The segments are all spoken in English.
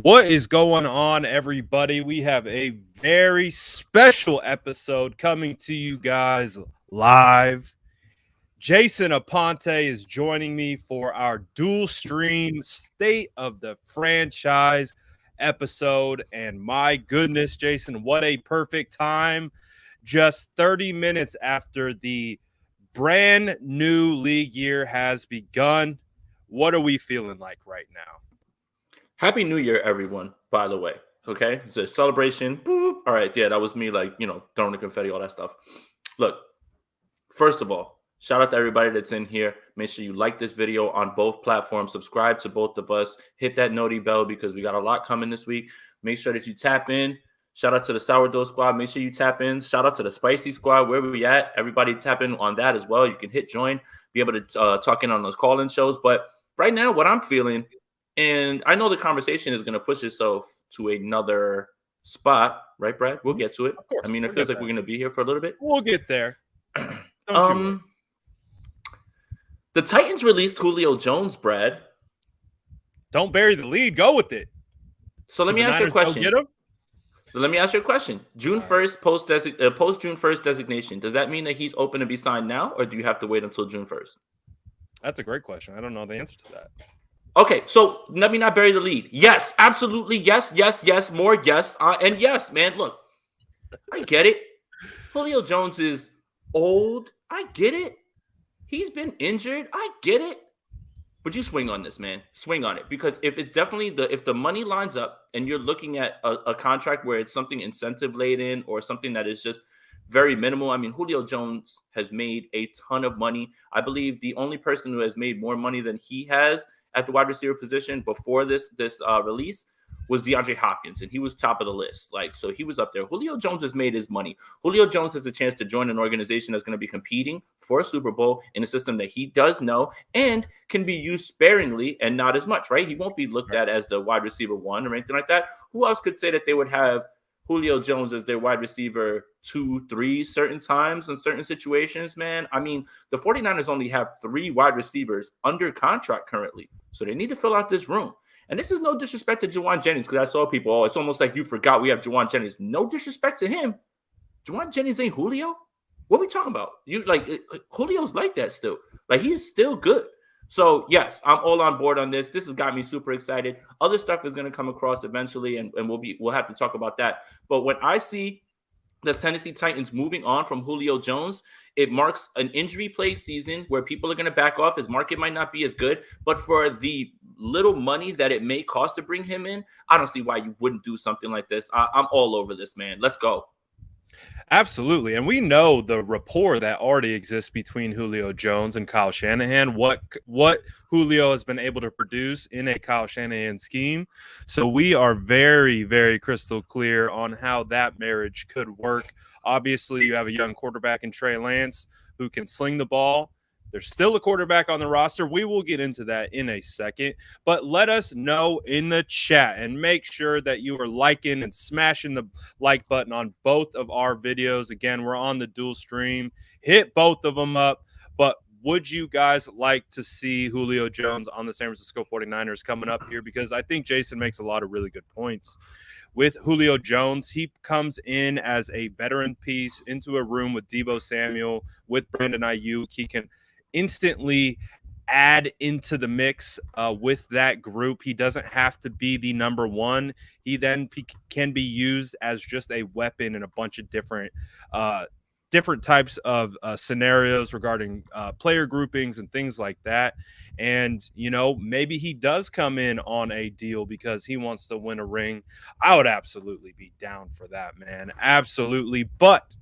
What is going on, everybody? We have a very special episode coming to you guys live. Jason Aponte is joining me for our dual stream State of the Franchise episode. And my goodness, Jason, what a perfect time. Just 30 minutes after the brand new league year has begun. What are we feeling like right now? Happy New Year, everyone, by the way. Okay? It's a celebration. Boop. All right, yeah, that was me, throwing the confetti, all that stuff. Look, first of all, shout out to everybody that's in here. Make sure you like this video on both platforms. Subscribe to both of us. Hit that noti bell because we got a lot coming this week. Make sure that you tap in. Shout out to the sourdough squad. Make sure you tap in. Shout out to the spicy squad. Where we at? Everybody tap in on that as well. You can hit join, be able to talk in on those call-in shows. But right now, what I'm feeling – and I know the conversation is going to push itself to another spot, right, Brad? We'll get to it. Of course, I mean, it feels like we're going to be here for a little bit. We'll get there. The Titans released Julio Jones, Brad. Don't bury the lead. Go with it. So let me ask you a question. June 1st, post June 1st designation. Does that mean that he's open to be signed now, or do you have to wait until June 1st? That's a great question. I don't know the answer to that. Okay, so let me not bury the lead. Yes, absolutely. Yes, more yes. And yes, man, look, I get it. Julio Jones is old. I get it. He's been injured. I get it. But you swing on this, man. Swing on it. Because if the money lines up and you're looking at a contract where it's something incentive laden or something that is just very minimal. I mean, Julio Jones has made a ton of money. I believe the only person who has made more money than he has at the wide receiver position before this release was DeAndre Hopkins, and he was top of the list. So he was up there. Julio Jones has made his money. Julio Jones has a chance to join an organization that's going to be competing for a Super Bowl in a system that he does know and can be used sparingly and not as much, right? He won't be looked at as the wide receiver one or anything like that. Who else could say that they would have Julio Jones as their wide receiver 2, 3 certain times in certain situations, man? I mean, the 49ers only have 3 wide receivers under contract currently. So they need to fill out this room. And this is no disrespect to Juwan Jennings, because I saw people, it's almost like you forgot we have Juwan Jennings. No disrespect to him. Juwan Jennings ain't Julio. What are we talking about? Julio's like that still. He's still good. So, yes, I'm all on board on this. This has got me super excited. Other stuff is going to come across eventually, and we'll have to talk about that. But when I see the Tennessee Titans moving on from Julio Jones, it marks an injury-plagued season where people are going to back off. His market might not be as good, but for the little money that it may cost to bring him in, I don't see why you wouldn't do something like this. I'm all over this, man. Let's go. Absolutely. And we know the rapport that already exists between Julio Jones and Kyle Shanahan, what Julio has been able to produce in a Kyle Shanahan scheme. So we are very, very crystal clear on how that marriage could work. Obviously, you have a young quarterback in Trey Lance who can sling the ball. There's still a quarterback on the roster. We will get into that in a second. But let us know in the chat and make sure that you are liking and smashing the like button on both of our videos. Again, we're on the dual stream. Hit both of them up. But would you guys like to see Julio Jones on the San Francisco 49ers coming up here? Because I think Jason makes a lot of really good points. With Julio Jones, he comes in as a veteran piece into a room with Deebo Samuel, with Brandon Ayuk. He can instantly add into the mix with that group. He doesn't have to be the number one. He then can be used as just a weapon in a bunch of different types of scenarios regarding player groupings and things like that. And, maybe he does come in on a deal because he wants to win a ring. I would absolutely be down for that, man. Absolutely. But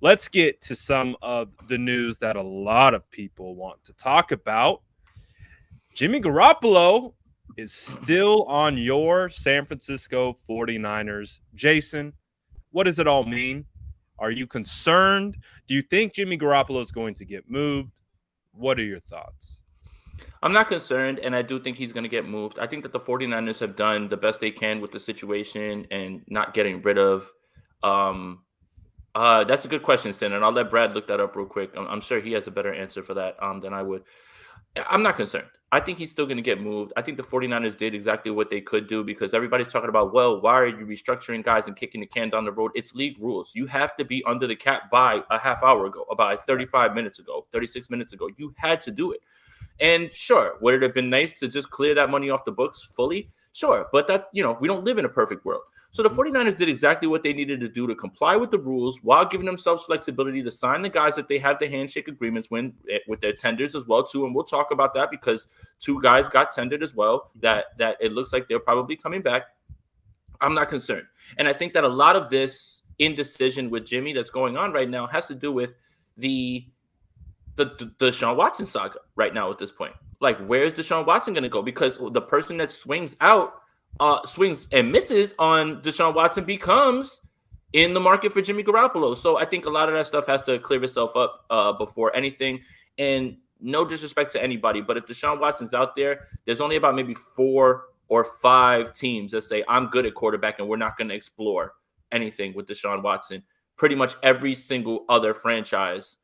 let's get to some of the news that a lot of people want to talk about. Jimmy Garoppolo is still on your San Francisco 49ers. Jason, what does it all mean? Are you concerned? Do you think Jimmy Garoppolo is going to get moved? What are your thoughts? I'm not concerned, and I do think he's going to get moved. I think that the 49ers have done the best they can with the situation and not getting rid of that's a good question, Sin, and I'll let Brad look that up real quick. I'm sure he has a better answer for that than I would. I'm not concerned. I think he's still going to get moved. I think the 49ers did exactly what they could do because everybody's talking about, well, why are you restructuring guys and kicking the can down the road? It's league rules. You have to be under the cap by a half hour ago, about 35 minutes ago, 36 minutes ago. You had to do it. And sure, would it have been nice to just clear that money off the books fully? Sure. But that, we don't live in a perfect world. So the 49ers did exactly what they needed to do to comply with the rules while giving themselves flexibility to sign the guys that they have the handshake agreements with their tenders as well, too. And we'll talk about that because 2 guys got tendered as well that it looks like they're probably coming back. I'm not concerned. And I think that a lot of this indecision with Jimmy that's going on right now has to do with the Deshaun Watson saga right now at this point. Like, where's Deshaun Watson going to go? Because the person that swings and misses on Deshaun Watson becomes in the market for Jimmy Garoppolo. So I think a lot of that stuff has to clear itself up before anything. And no disrespect to anybody, but if Deshaun Watson's out there, there's only about maybe 4 or 5 teams that say, I'm good at quarterback and we're not going to explore anything with Deshaun Watson. Pretty much every single other franchise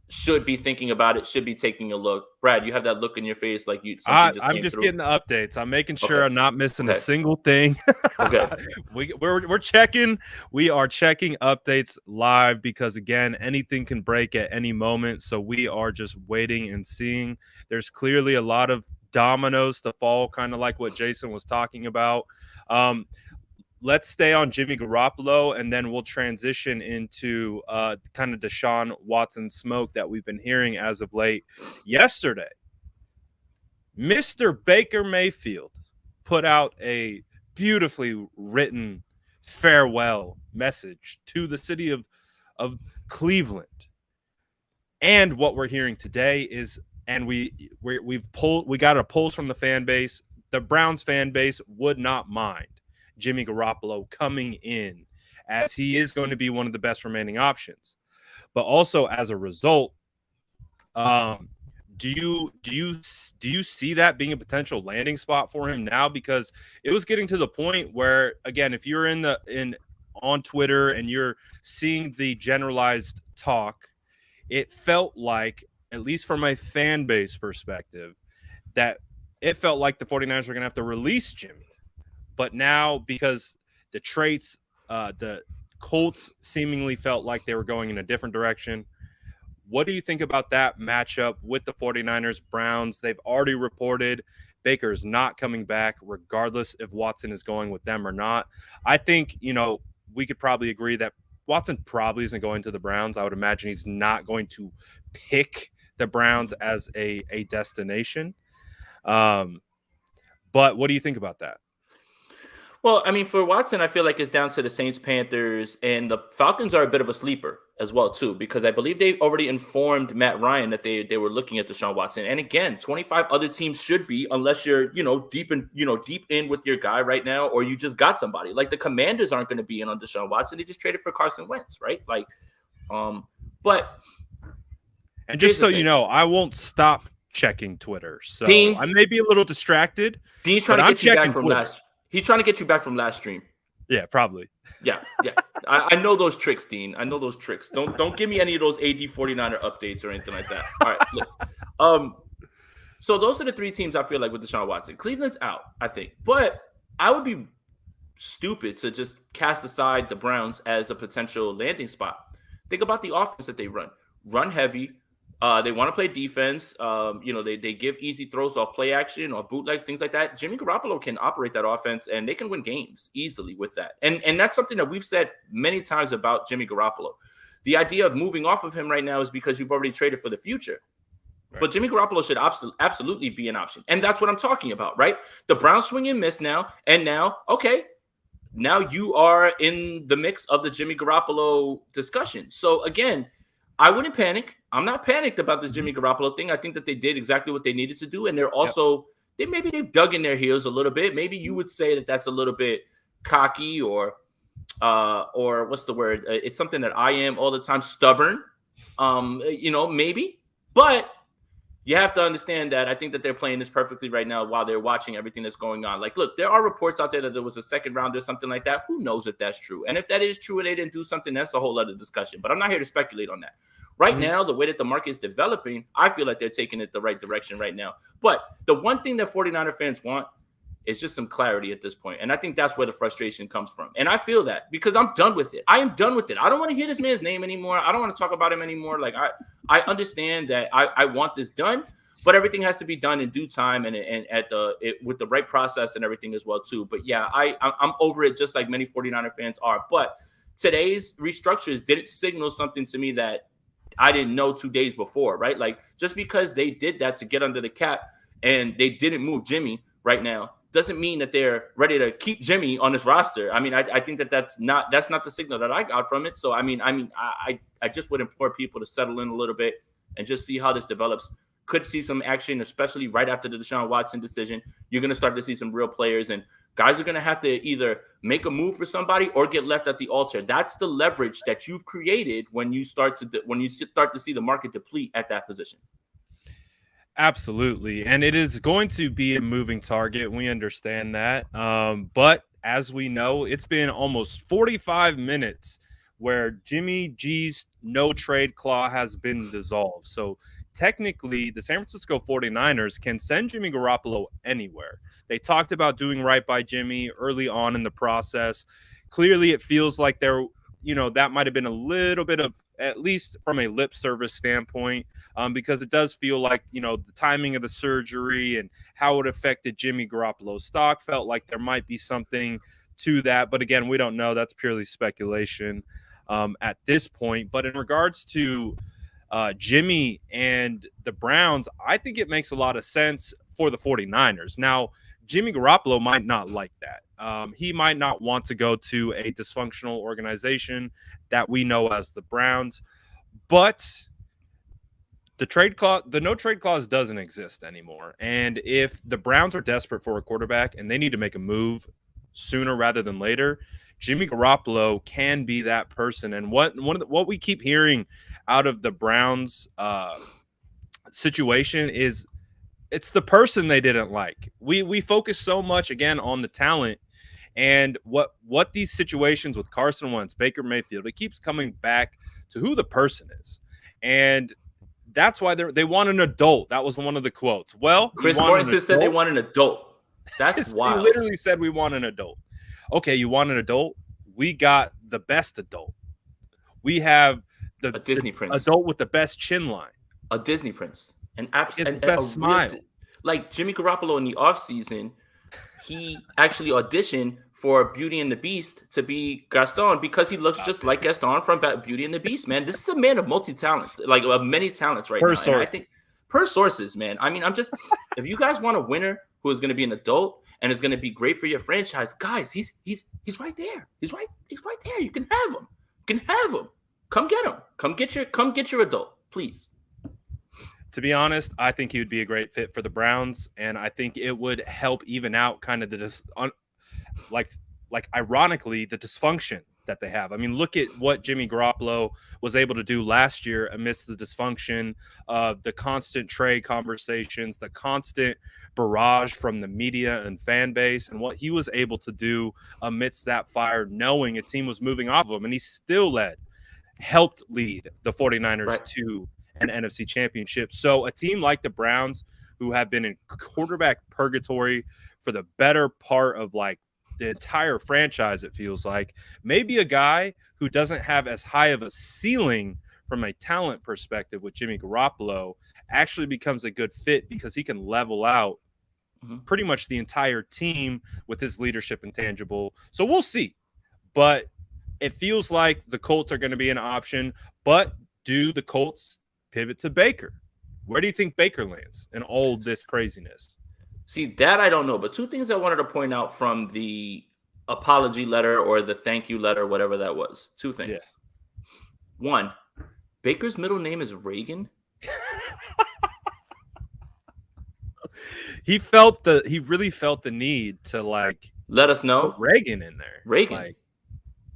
should be thinking about it, should be taking a look. Brad, you have that look in your face like you. I'm just getting the updates. I'm making sure I'm not missing a single thing. Okay, we're checking. We are checking updates live because again, anything can break at any moment. So we are just waiting and seeing. There's clearly a lot of dominoes to fall, kind of like what Jason was talking about. Let's stay on Jimmy Garoppolo, and then we'll transition into kind of Deshaun Watson smoke that we've been hearing as of late. Yesterday, Mr. Baker Mayfield put out a beautifully written farewell message to the city of Cleveland. And what we're hearing today is, and we got a polls from the fan base. The Browns fan base would not mind Jimmy Garoppolo coming in, as he is going to be one of the best remaining options. But also as a result, do you see that being a potential landing spot for him now? Because it was getting to the point where, again, if you're on Twitter and you're seeing the generalized talk, it felt like, at least from a fan base perspective, that it felt like the 49ers were going to have to release Jimmy. But now, because the traits, the Colts seemingly felt like they were going in a different direction. What do you think about that matchup with the 49ers Browns? They've already reported Baker is not coming back, regardless if Watson is going with them or not. I think, we could probably agree that Watson probably isn't going to the Browns. I would imagine he's not going to pick the Browns as a destination. But what do you think about that? Well, I mean, for Watson, I feel like it's down to the Saints, Panthers, and the Falcons are a bit of a sleeper as well, too, because I believe they already informed Matt Ryan that they were looking at Deshaun Watson. And again, 25 other teams should be, unless you're, deep in with your guy right now, or you just got somebody. Like the Commanders aren't going to be in on Deshaun Watson. They just traded for Carson Wentz, right? Like, but. And just so you know, I won't stop checking Twitter. So Dean, I may be a little distracted. Dean's trying to get you back from last. He's trying to get you back from last stream. Yeah, probably. Yeah. I know those tricks, Dean. I know those tricks. Don't give me any of those AD 49er updates or anything like that. All right. Look. So those are the 3 teams I feel like with Deshaun Watson. Cleveland's out, I think. But I would be stupid to just cast aside the Browns as a potential landing spot. Think about the offense that they run. Run heavy. They want to play defense. They give easy throws off play action or bootlegs, things like that. Jimmy Garoppolo can operate that offense, and they can win games easily with that. And that's something that we've said many times about Jimmy Garoppolo. The idea of moving off of him right now is because you've already traded for the future. Right. But Jimmy Garoppolo should absolutely be an option. And that's what I'm talking about, right? The Browns swing and miss now. And now, okay, now you are in the mix of the Jimmy Garoppolo discussion. So, again, I wouldn't panic. I'm not panicked about this Jimmy Garoppolo thing. I think that they did exactly what they needed to do. And they're also, they've dug in their heels a little bit. Maybe you would say that that's a little bit cocky or what's the word? It's something that I am all the time, stubborn, maybe. But you have to understand that I think that they're playing this perfectly right now while they're watching everything that's going on. Like, look, there are reports out there that there was a second round or something like that. Who knows if that's true? And if that is true and they didn't do something, that's a whole other discussion. But I'm not here to speculate on that. Right now, the way that the market is developing, I feel like they're taking it the right direction right now. But the one thing that 49er fans want is just some clarity at this point. And I think that's where the frustration comes from. And I feel that because I'm done with it. I am done with it. I don't want to hear this man's name anymore. I don't want to talk about him anymore. Like I understand that I want this done, but everything has to be done in due time and with the right process and everything as well too. But yeah, I'm over it just like many 49er fans are. But today's restructures didn't signal something to me that I didn't know 2 days before, right? Like just because they did that to get under the cap and they didn't move Jimmy right now doesn't mean that they're ready to keep Jimmy on this roster. I mean, I think that's not the signal that I got from it. So I just would implore people to settle in a little bit and just see how this develops. Could see some action, especially right after the Deshaun Watson decision. You're going to start to see some real players, and guys are going to have to either make a move for somebody or get left at the altar. That's the leverage that you've created when you start to see the market deplete at that position. Absolutely. And it is going to be a moving target. We understand that. But as we know, it's been almost 45 minutes where Jimmy G's no trade clause has been dissolved. So technically, the San Francisco 49ers can send Jimmy Garoppolo anywhere. They talked about doing right by Jimmy early on in the process. Clearly, it feels like that might have been a little bit of, at least from a lip service standpoint, because it does feel like, the timing of the surgery and how it affected Jimmy Garoppolo's stock felt like there might be something to that. But again, we don't know. That's purely speculation at this point. But in regards to Jimmy and the Browns, I think it makes a lot of sense for the 49ers. Now, Jimmy Garoppolo might not like that. He might not want to go to a dysfunctional organization that we know as the Browns, but the no trade clause doesn't exist anymore. And if the Browns are desperate for a quarterback and they need to make a move sooner rather than later, Jimmy Garoppolo can be that person. And what we keep hearing out of the Browns situation is it's the person they didn't like. We focus so much again on the talent and what these situations with Carson Wentz, Baker Mayfield, it keeps coming back to who the person is. And that's why they want an adult. That was one of the quotes. Well, Chris Morrison said they want an adult. That's wild. He literally said we want an adult. Okay, you want an adult? We got the best adult. We have a Disney prince, adult with the best chin line, a Disney prince, and best smile. Like Jimmy Garoppolo in the offseason, he actually auditioned for Beauty and the Beast to be Gaston because he looks just like Gaston from Beauty and the Beast, man. This is a man of multi-talents, like of many talents right now. And I think per sources, man. I mean, if you guys want a winner who is going to be an adult and is going to be great for your franchise, guys, he's right there. He's right there. You can have him. You can have him. Come get him. Come get your adult, please. To be honest, I think he would be a great fit for the Browns, and I think it would help even out kind of ironically, the dysfunction that they have. I mean, look at what Jimmy Garoppolo was able to do last year amidst the dysfunction of the constant trade conversations, the constant barrage from the media and fan base, and what he was able to do amidst that fire, knowing a team was moving off of him, and he still helped lead the 49ers to an NFC championship. So a team like the Browns, who have been in quarterback purgatory for the better part of like the entire franchise, it feels like, maybe a guy who doesn't have as high of a ceiling from a talent perspective with Jimmy Garoppolo actually becomes a good fit because he can level out pretty much the entire team with his leadership intangible. So we'll see. But it feels like the Colts are going to be an option. But do the Colts pivot to Baker? Where do you think Baker lands in all this craziness? See, that I don't know. But two things I wanted to point out from the apology letter or the thank you letter, whatever that was. Two things. Yeah. One, Baker's middle name is Reagan. He really felt the need to let us know put Reagan in there. Reagan.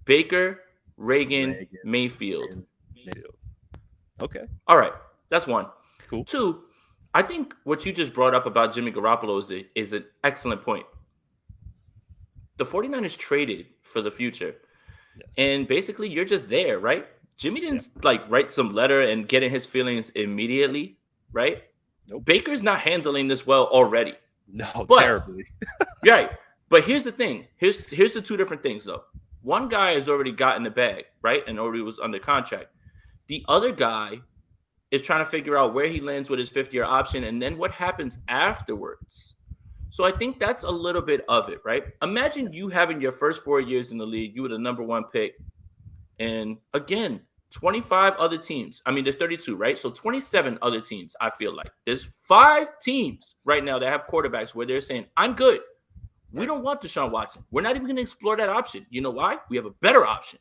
Baker, Reagan, Mayfield. Okay. All right. That's one. Cool. Two, I think what you just brought up about Jimmy Garoppolo is an excellent point. The 49ers traded for the future. Yes. And basically, you're just there, right? Jimmy didn't write some letter and get in his feelings immediately, right? Nope. Baker's not handling this well already. No, But, terribly. Right. But here's the thing. Here's the two different things, though. One guy has already gotten the bag, right? And already was under contract. The other guy is trying to figure out where he lands with his 5th-year option and then what happens afterwards. So I think that's a little bit of it, right? Imagine you having your first 4 years in the league. You were the number 1 pick. And again, 25 other teams. I mean, there's 32, right? So 27 other teams, I feel like. There's 5 teams right now that have quarterbacks where they're saying, I'm good. We don't want Deshaun Watson. We're not even going to explore that option. You know why? We have a better option.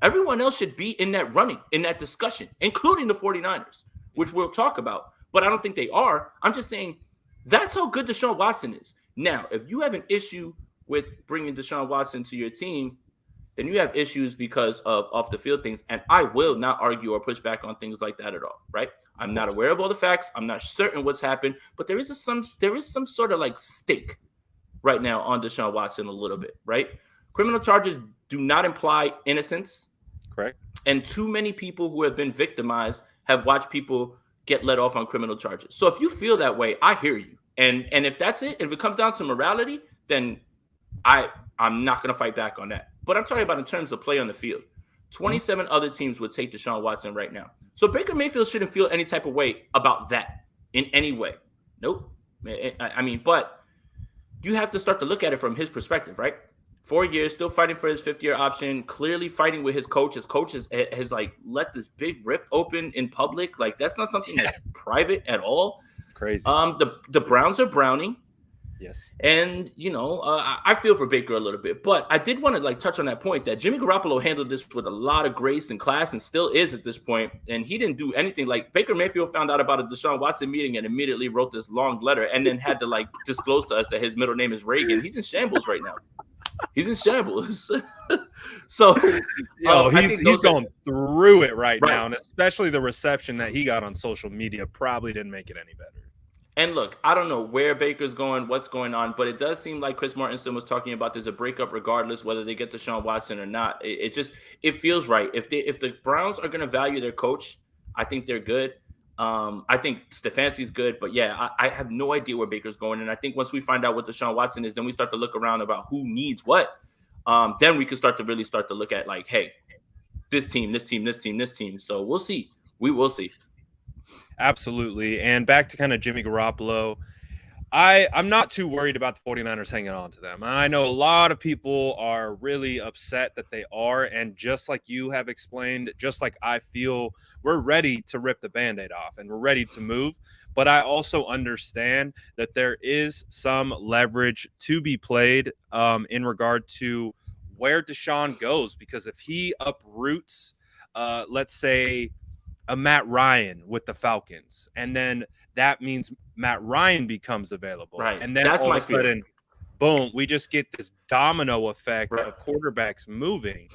Everyone else should be in that running, in that discussion, including the 49ers, which we'll talk about. But I don't think they are. I'm just saying that's how good Deshaun Watson is. Now, if you have an issue with bringing Deshaun Watson to your team, then you have issues because of off-the-field things. And I will not argue or push back on things like that at all, right? I'm not aware of all the facts. I'm not certain what's happened. But there is some sort of stake right now on Deshaun Watson a little bit, right? Criminal charges do not imply innocence. Correct. And too many people who have been victimized have watched people get let off on criminal charges. So if you feel that way, I hear you. And if that's it, if it comes down to morality, then I'm not going to fight back on that. But I'm talking about in terms of play on the field. 27 other teams would take Deshaun Watson right now. So Baker Mayfield shouldn't feel any type of way about that in any way. Nope. I mean, but you have to start to look at it from his perspective, right? 4 years, still fighting for his 5th-year option, clearly fighting with his coach. His coach has let this big rift open in public. That's not something that's private at all. Crazy. The Browns are browning. Yes. And, I feel for Baker a little bit. But I did want to touch on that point that Jimmy Garoppolo handled this with a lot of grace and class and still is at this point. And he didn't do anything. Baker Mayfield found out about a Deshaun Watson meeting and immediately wrote this long letter and then had to disclose to us that his middle name is Reagan. He's in shambles right now. He's in shambles. So he's going through it right now. And especially the reception that he got on social media probably didn't make it any better. And look, I don't know where Baker's going, what's going on, but it does seem like Chris Martinson was talking about there's a breakup regardless whether they get Deshaun Watson or not. It feels right. If the Browns are going to value their coach, I think they're good. I think Stefanski's good, but yeah, I have no idea where Baker's going. And I think once we find out what Deshaun Watson is, then we start to look around about who needs what. Then we can start to look at hey, this team. So we'll see. We will see. Absolutely. And back to kind of Jimmy Garoppolo, I'm not too worried about the 49ers hanging on to them. I know a lot of people are really upset that they are. And just like you have explained, just like I feel, we're ready to rip the Band-Aid off and we're ready to move. But I also understand that there is some leverage to be played in regard to where Deshaun goes. Because if he uproots, let's say, a Matt Ryan with the Falcons, and then that means Matt Ryan becomes available. Right. And then all of a sudden, boom, we just get this domino effect of quarterbacks moving.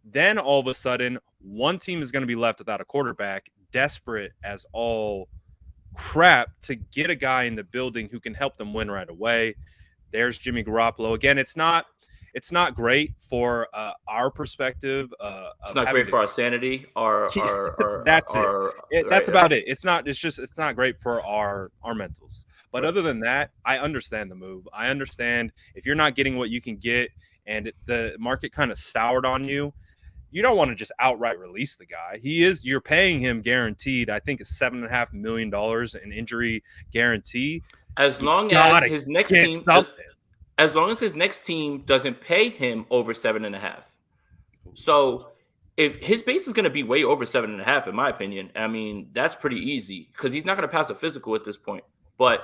Then all of a sudden, one team is going to be left without a quarterback, desperate as all crap to get a guy in the building who can help them win right away. There's Jimmy Garoppolo. Again, it's not great for our perspective. It's not great for our sanity. That's about it. It's not great for our mentals. But other than that, I understand the move. I understand if you're not getting what you can get and the market kind of soured on you, you don't want to just outright release the guy. You're paying him guaranteed, I think it's $7.5 million in injury guarantee. As long as his next team as long as his next team doesn't pay him over 7.5. So if his base is going to be way over 7.5, in my opinion, I mean, that's pretty easy because he's not going to pass a physical at this point. But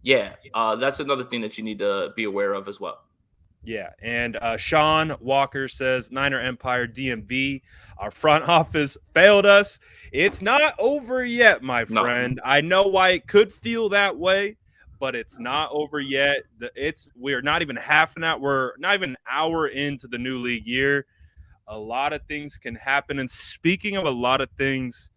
yeah, that's another thing that you need to be aware of as well. Yeah, and Sean Walker says, Niner Empire DMV, our front office failed us. It's not over yet, my friend. No. I know why it could feel that way, but it's not over yet. We're not even we're not even an hour into the new league year. A lot of things can happen. And speaking of a lot of things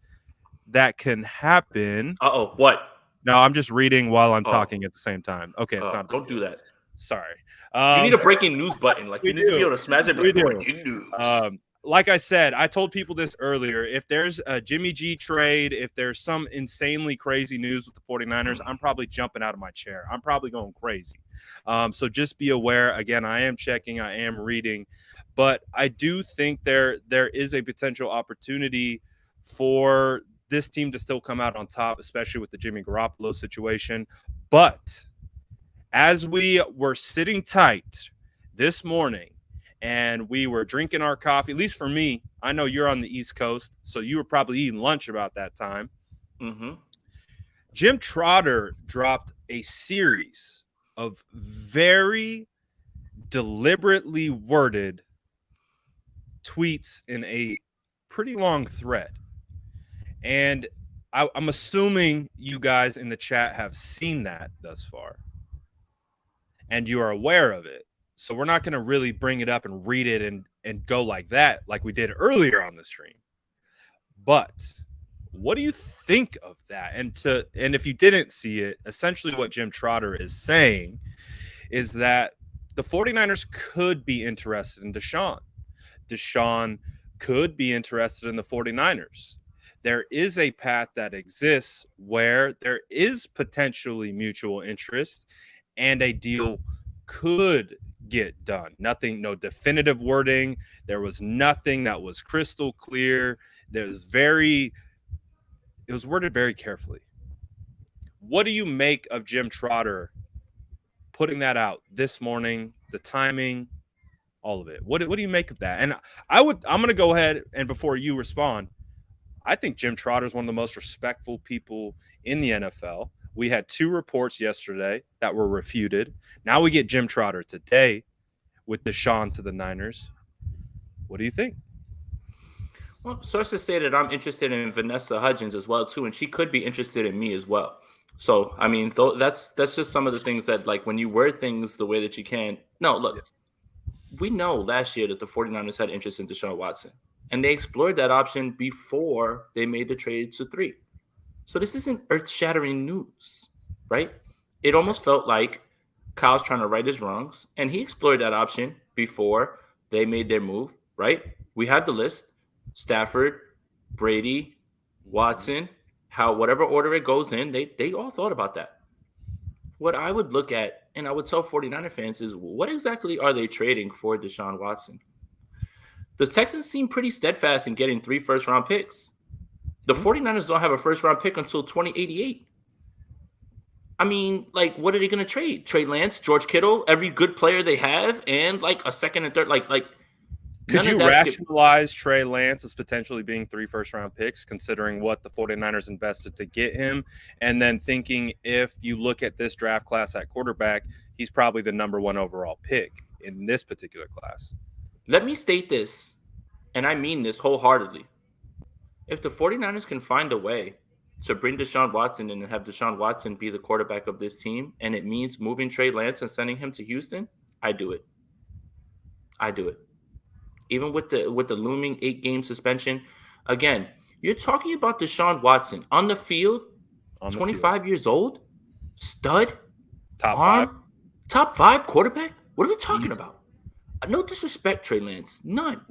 that can happen. Uh-oh, what? No, I'm just reading while I'm talking at the same time. Okay, it's not. Don't do that. Sorry. You need a breaking news button. You need to be able to smash it. We do. like I said, I told people this earlier. If there's a Jimmy G trade, if there's some insanely crazy news with the 49ers, I'm probably jumping out of my chair. I'm probably going crazy. So just be aware. Again, I am checking, I am reading, but I do think there is a potential opportunity for this team to still come out on top, especially with the Jimmy Garoppolo situation. But as we were sitting tight this morning and we were drinking our coffee, at least for me, I know you're on the East Coast, so you were probably eating lunch about that time. Mm-hmm. Jim Trotter dropped a series of very deliberately worded tweets in a pretty long thread. And I'm assuming you guys in the chat have seen that thus far and you are aware of it. So we're not going to really bring it up and read it and go like that, like we did earlier on the stream. But what do you think of that? And if you didn't see it, essentially what Jim Trotter is saying is that the 49ers could be interested in Deshaun. Deshaun could be interested in the 49ers. There is a path that exists where there is potentially mutual interest and a deal could get done. Nothing, no definitive wording. There was nothing that was crystal clear. It was worded very carefully. What do you make of Jim Trotter putting that out this morning, the timing, all of it? What do you make of that? And I'm going to go ahead and before you respond, I think Jim Trotter is one of the most respectful people in the NFL. We had 2 reports yesterday that were refuted. Now we get Jim Trotter today with Deshaun to the Niners. What do you think? Well, sources say that I'm interested in Vanessa Hudgens as well too, and she could be interested in me as well. So, I mean, that's just some of the things that, like, when you word things the way that you can. No, look, we know last year that the 49ers had interest in Deshaun Watson, and they explored that option before they made the trade to 3. So this isn't earth-shattering news, right? It almost felt like Kyle's trying to right his wrongs, and he explored that option before they made their move, right? We had the list: Stafford, Brady, Watson, whatever order it goes in, they all thought about that. What I would look at, and I would tell 49er fans, is what exactly are they trading for Deshaun Watson? The Texans seem pretty steadfast in getting 3 first-round picks. The 49ers don't have a first-round pick until 2088. I mean, like, what are they going to trade? Trey Lance, George Kittle, every good player they have, and, like, a second and third. Like could you rationalize Trey Lance as potentially being 3 first-round picks, considering what the 49ers invested to get him, and then thinking if you look at this draft class at quarterback, he's probably the number 1 overall pick in this particular class? Let me state this, and I mean this wholeheartedly. If the 49ers can find a way to bring Deshaun Watson in and have Deshaun Watson be the quarterback of this team, and it means moving Trey Lance and sending him to Houston, I do it. I do it. Even with the looming 8-game suspension. Again, you're talking about Deshaun Watson on the field, 25 years old, stud, top 5 quarterback. What are we talking about? No disrespect, Trey Lance. None.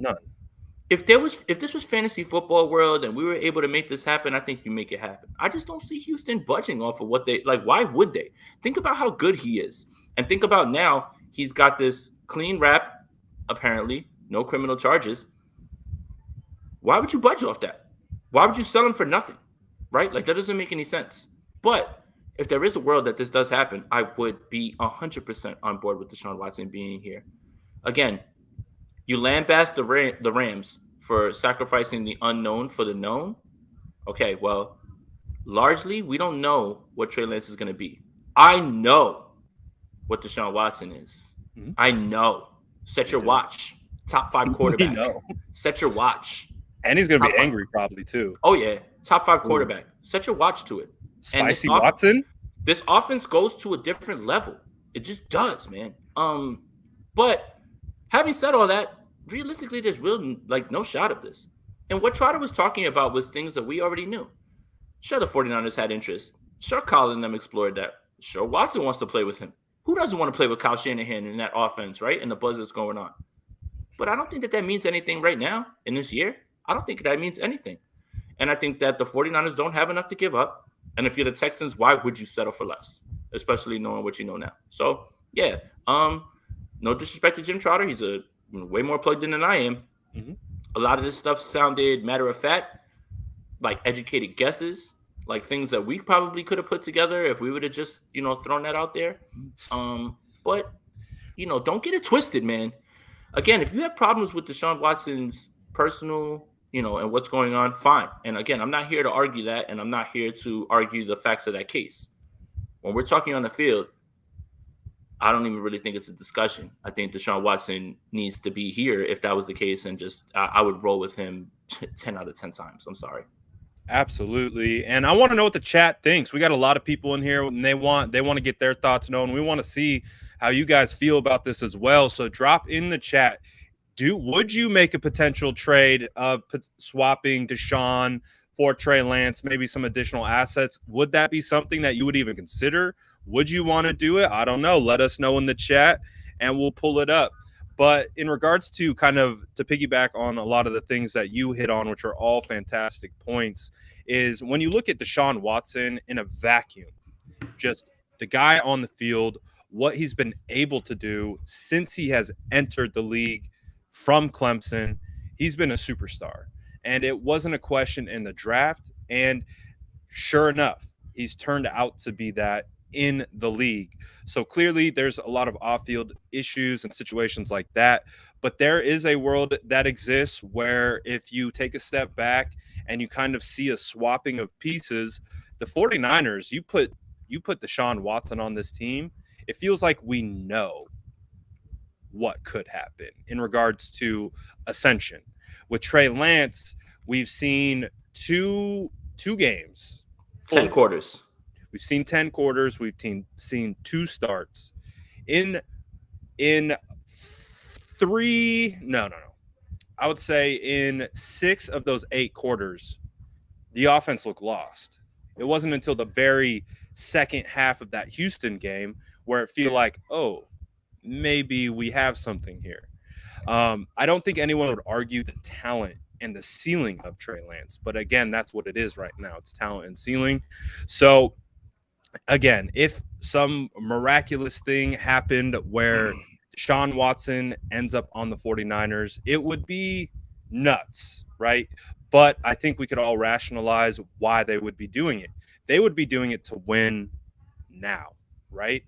If this was fantasy football world and we were able to make this happen, I think you make it happen. I just don't see Houston budging off of what they like. Why would they? Think about how good he is, and think about now he's got this clean rap, apparently no criminal charges. Why would you budge off that? Why would you sell him for nothing? Right? Like, that doesn't make any sense. But if there is a world that this does happen, I would be 100% on board with Deshaun Watson being here. Again, you lambast the Rams for sacrificing the unknown for the known. Okay, well, largely, we don't know what Trey Lance is going to be. I know what Deshaun Watson is. Mm-hmm. I know. Set your watch. Top 5 quarterback. Set your watch. And he's going to be angry probably too. Oh, yeah. Top 5 quarterback. Set your watch to it. Spicy Watson? This offense goes to a different level. It just does, man. But having said all that, realistically, there's no shot of this. And what Trotter was talking about was things that we already knew. Sure, the 49ers had interest. Sure, Colin and them explored that. Sure, Watson wants to play with him. Who doesn't want to play with Kyle Shanahan in that offense, right? And the buzz that's going on. But I don't think that means anything right now in this year. I don't think that means anything. And I think that the 49ers don't have enough to give up. And if you're the Texans, why would you settle for less? Especially knowing what you know now. So, yeah. No disrespect to Jim Trotter. He's a way more plugged in than I am. Mm-hmm. A lot of this stuff sounded matter of fact, like educated guesses, like things that we probably could have put together if we would have just, thrown that out there. But, don't get it twisted, man. Again, if you have problems with Deshaun Watson's personal, and what's going on, fine. And again, I'm not here to argue that, and I'm not here to argue the facts of that case. When we're talking on the field, I don't even really think it's a discussion. I think Deshaun Watson needs to be here if that was the case, and just I would roll with him 10 out of 10 times. I'm sorry. Absolutely. And I want to know what the chat thinks. We got a lot of people in here and they want to get their thoughts known. We want to see how you guys feel about this as well. So drop in the chat. Would you make a potential trade of swapping Deshaun for Trey Lance, maybe some additional assets? Would that be something that you would even consider? Would you want to do it? I don't know. Let us know in the chat and we'll pull it up. But in regards to kind of to piggyback on a lot of the things that you hit on, which are all fantastic points, is when you look at Deshaun Watson in a vacuum, just the guy on the field, what he's been able to do since he has entered the league from Clemson, he's been a superstar. And it wasn't a question in the draft. And sure enough, he's turned out to be that in the league. So clearly there's a lot of off-field issues and situations like that. But there is a world that exists where if you take a step back and you kind of see a swapping of pieces, the 49ers, you put Deshaun Watson on this team, it feels like we know what could happen in regards to ascension. With Trey Lance, we've seen two games. 10 quarters. We've seen 10 quarters. We've seen 2 starts. In 3, no. I would say in 6 of those 8 quarters, the offense looked lost. It wasn't until the very second half of that Houston game where it feel like, oh, maybe we have something here. I don't think anyone would argue the talent and the ceiling of Trey Lance. But again, that's what it is right now. It's talent and ceiling. So again, if some miraculous thing happened where Deshaun Watson ends up on the 49ers, it would be nuts, right? But I think we could all rationalize why they would be doing it. They would be doing it to win now, right?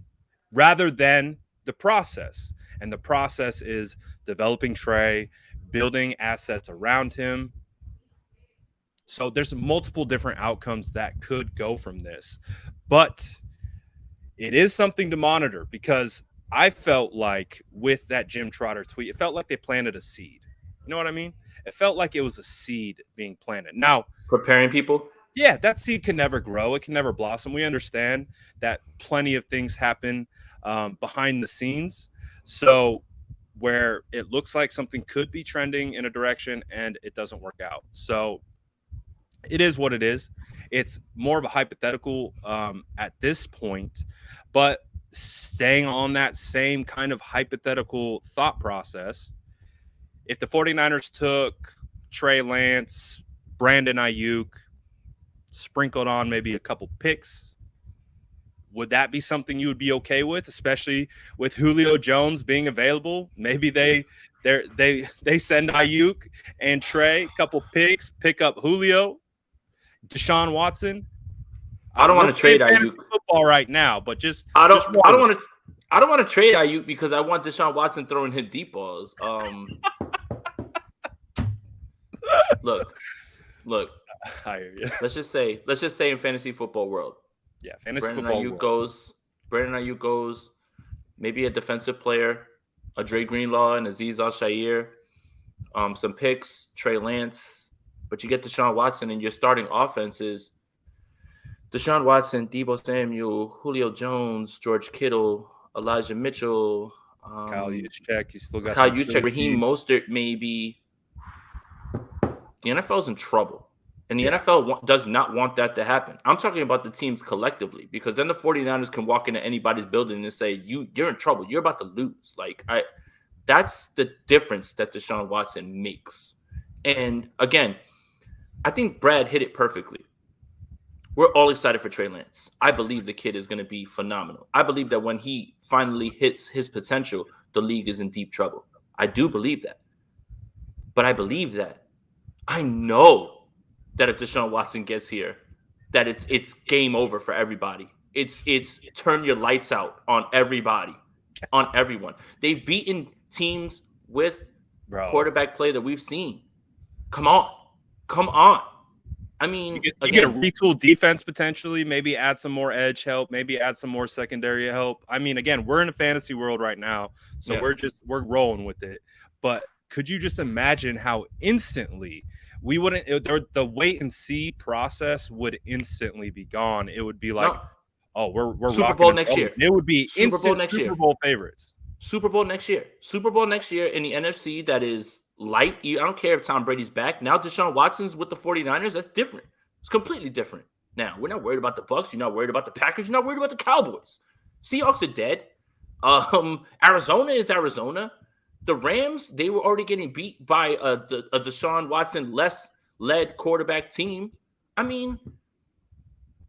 Rather than the process. And the process is developing Trey, building assets around him. So there's multiple different outcomes that could go from this. But it is something to monitor because I felt like with that Jim Trotter tweet, it felt like they planted a seed. You know what I mean? It felt like it was a seed being planted. Now, preparing people? Yeah, that seed can never grow. It can never blossom. We understand that plenty of things happen behind the scenes. So where it looks like something could be trending in a direction and it doesn't work out. So it is what it is. It's more of a hypothetical at this point, but staying on that same kind of hypothetical thought process, if the 49ers took Trey Lance, Brandon Ayuk, sprinkled on maybe a couple picks, would that be something you would be okay with, especially with Julio Jones being available? Maybe they send Ayuk and Trey a couple picks, pick up Julio, Deshaun Watson. I don't want to trade Ayuk football right now, but I don't want to trade Ayuk because I want Deshaun Watson throwing him deep balls. Look. I hear you. Let's just say in fantasy football world. Yeah, fantasy football world. Brandon Ayuk goes, maybe a defensive player, a Dre Greenlaw and Azeez Al-Shaair, some picks, Trey Lance, but you get Deshaun Watson and your starting offense is Deshaun Watson, Deebo Samuel, Julio Jones, George Kittle, Elijah Mitchell, Kyle Juszczyk. You still got Kyle Juszczyk, Raheem Mostert, maybe. The NFL's in trouble. And the NFL does not want that to happen. I'm talking about the teams collectively because then the 49ers can walk into anybody's building and say, you're in trouble. You're about to lose. Like, That's the difference that Deshaun Watson makes. And again, I think Brad hit it perfectly. We're all excited for Trey Lance. I believe the kid is going to be phenomenal. I believe that when he finally hits his potential, the league is in deep trouble. I do believe that. But I believe that. I know that if Deshaun Watson gets here, that it's game over for everybody. It's turn your lights out on everybody, on everyone. They've beaten teams with quarterback play that we've seen. Come on. I mean, you get a retool defense potentially, maybe add some more edge help, maybe add some more secondary help. I mean, again, we're in a fantasy world right now, so we're rolling with it. But could you just imagine how instantly we wouldn't the wait and see process would instantly be gone? It would be like, we're Super Bowl next year. It would be Super Bowl next year. Super Bowl favorites. Super Bowl next year. Super Bowl next year in the NFC that is light. I don't care if Tom Brady's back. Now Deshaun Watson's with the 49ers. That's different. It's completely different. Now, we're not worried about the Bucs. You're not worried about the Packers. You're not worried about the Cowboys. Seahawks are dead. Arizona is Arizona. The Rams, they were already getting beat by a Deshaun Watson led quarterback team. I mean,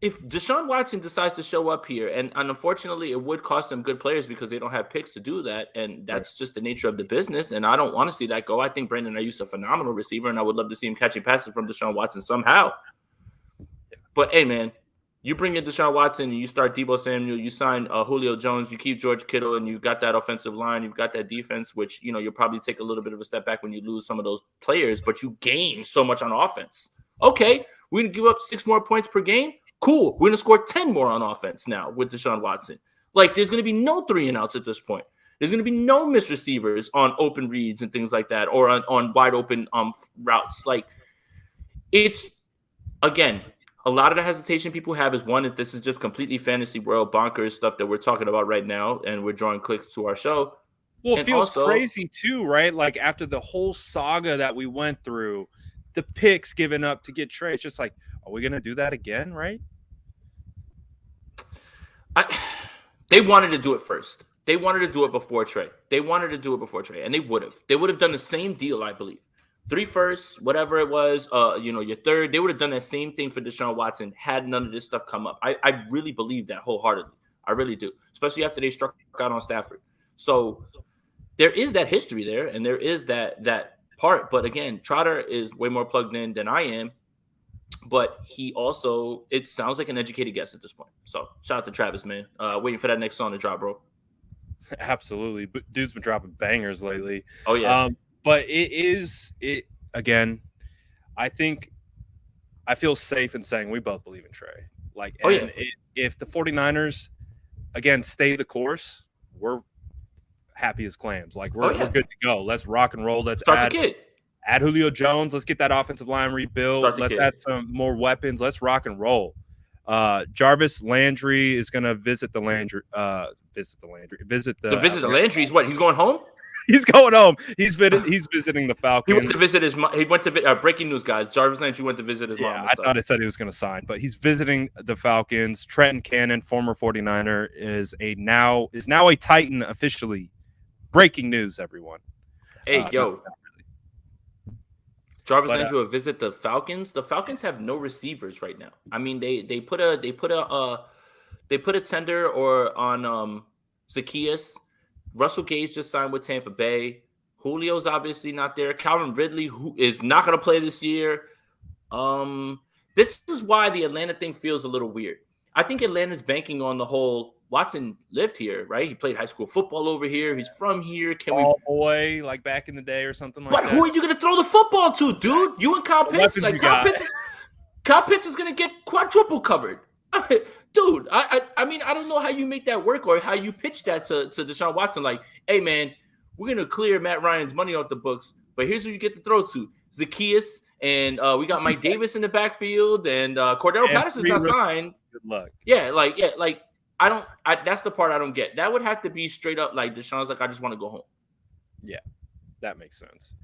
if Deshaun Watson decides to show up here, and unfortunately it would cost them good players because they don't have picks to do that, and that's just the nature of the business, and I don't want to see that go. I think Brandon Ayuk's a phenomenal receiver, and I would love to see him catching passes from Deshaun Watson somehow. But, hey, man, you bring in Deshaun Watson and you start Deebo Samuel, you sign Julio Jones, you keep George Kittle, and you got that offensive line, you've got that defense, which, you'll probably take a little bit of a step back when you lose some of those players, but you gain so much on offense. Okay, we're going to give up 6 more points per game. Cool. We're going to score 10 more on offense now with Deshaun Watson. Like, there's going to be no 3-and-outs at this point. There's going to be no missed receivers on open reads and things like that, or on wide open routes. Like, it's, again, a lot of the hesitation people have is, one, that this is just completely fantasy world bonkers stuff that we're talking about right now, and we're drawing clicks to our show. Well, it feels crazy too, right? Like, after the whole saga that we went through, the picks given up to get Trey, it's just like, are we going to do that again, right? They wanted to do it first. They wanted to do it before Trey. And they would have. They would have done the same deal, I believe. 3 firsts, whatever it was, your third. They would have done that same thing for Deshaun Watson had none of this stuff come up. I really believe that wholeheartedly. I really do, especially after they struck out on Stafford. So there is that history there, and there is that part. But again, Trotter is way more plugged in than I am. But he also, it sounds like an educated guess at this point. So shout out to Travis, man. Waiting for that next song to drop, bro. Absolutely. But dude's been dropping bangers lately. Oh, yeah. But again, I think I feel safe in saying we both believe in Trey. Like, if the 49ers, again, stay the course, we're happy as clams. Like, we're good to go. Let's rock and roll. Let's start the kid. Add Julio Jones. Let's get that offensive line rebuilt. Let's add some more weapons. Let's rock and roll. Jarvis Landry is going to visit the Landry. Visit the Landry's what? He's going home? He's going home. He's visiting the Falcons. He went to visit his mom. He went to breaking news, guys. Jarvis Landry went to visit his mom. I thought it said he was going to sign, but he's visiting the Falcons. Trenton Cannon, former 49er, is now a Titan officially. Breaking news, everyone. Hey, Jarvis Landry will visit the Falcons. The Falcons have no receivers right now. I mean, they put a tender on Zacchaeus. Russell Gage just signed with Tampa Bay. Julio's obviously not there. Calvin Ridley, who is not going to play this year. This is why the Atlanta thing feels a little weird. I think Atlanta's banking on the whole Watson lived here, right? He played high school football over here. He's from here. Boy, like back in the day or something like that. But who are you going to throw the football to, dude? You and Kyle Pitts? Like, Kyle Pitts is going to get quadruple covered. Dude, I mean, I don't know how you make that work or how you pitch that to Deshaun Watson. Like, hey, man, we're going to clear Matt Ryan's money off the books, but here's who you get to throw to. Zacchaeus, and we got Mike Davis in the backfield, and Cordero Patterson's not signed. Good luck. That's the part I don't get. That would have to be straight up like Deshaun's like, I just want to go home. Yeah, that makes sense.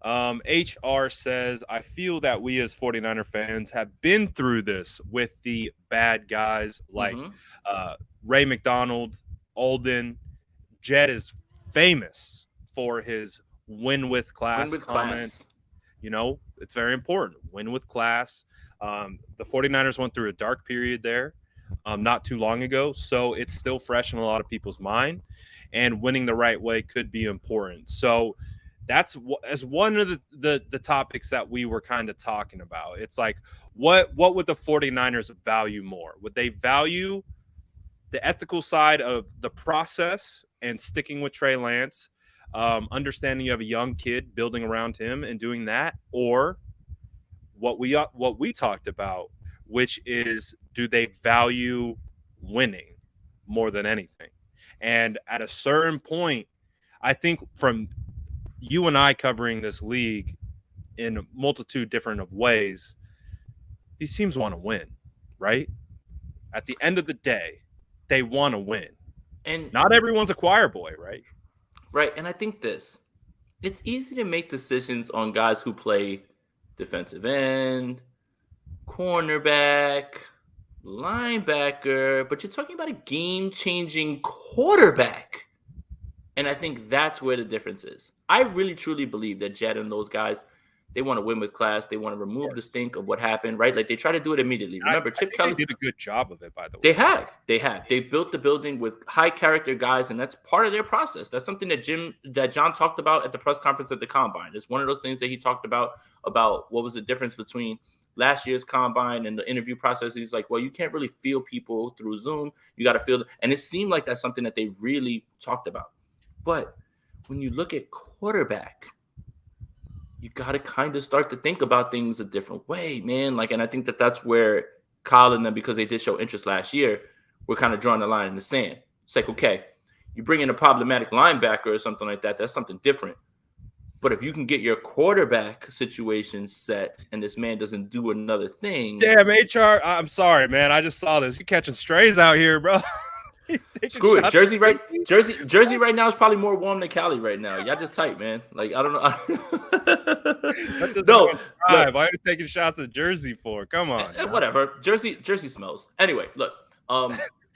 HR says, I feel that we as 49er fans have been through this with the bad guys like Ray McDonald, Alden. Jed is famous for his win with class comment. You know, it's very important. Win with class. The 49ers went through a dark period there not too long ago, so it's still fresh in a lot of people's mind, and winning the right way could be important. So that's as one of the topics that we were kind of talking about. It's like, what would the 49ers value more? Would they value the ethical side of the process and sticking with Trey Lance, understanding you have a young kid building around him and doing that, or what we talked about, which is, do they value winning more than anything? And at a certain point, I think from you and I covering this league in a multitude different of ways, these teams want to win, right? At the end of the day, they want to win. And not everyone's a choir boy, right? Right. And I think it's easy to make decisions on guys who play defensive end, cornerback, linebacker, but you're talking about a game-changing quarterback. And I think that's where the difference is. I really, truly believe that Jed and those guys, they want to win with class. They want to remove the stink of what happened, right? Like, they try to do it immediately. Remember, Chip Kelly did a good job of it, by the way. They have. They built the building with high character guys, and that's part of their process. That's something that John talked about at the press conference at the Combine. It's one of those things that he talked about what was the difference between last year's Combine and the interview process. He's like, well, you can't really feel people through Zoom. You got to feel – and it seemed like that's something that they really talked about. But when you look at quarterback – you got to kind of start to think about things a different way, man. Like, and I think that's where Colin and them, because they did show interest last year, we're kind of drawing the line in the sand. It's like, okay, you bring in a problematic linebacker or something like that, that's something different. But if you can get your quarterback situation set and this man doesn't do another thing. Damn, HR, I'm sorry, man. I just saw this. You're catching strays out here, bro. Screw it. Jersey right now is probably more warm than Cali right now. Y'all just tight, man. Like, I don't know. No, why are you taking shots at Jersey for? Come on. Whatever. Jersey smells. Anyway, look,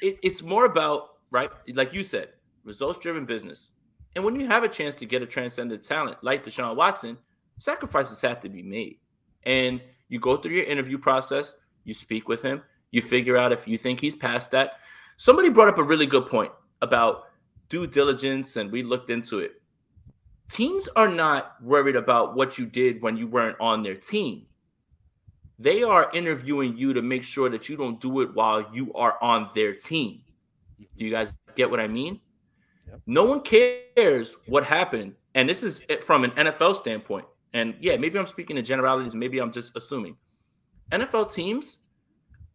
it's more about, right, like you said, results-driven business. And when you have a chance to get a transcendent talent like Deshaun Watson, sacrifices have to be made. And you go through your interview process, you speak with him, you figure out if you think he's past that. Somebody brought up a really good point about due diligence, and we looked into it. Teams are not worried about what you did when you weren't on their team. They are interviewing you to make sure that you don't do it while you are on their team. Do you guys get what I mean? Yep. No one cares what happened. And this is from an NFL standpoint. And yeah, maybe I'm speaking in generalities. Maybe I'm just assuming. NFL teams,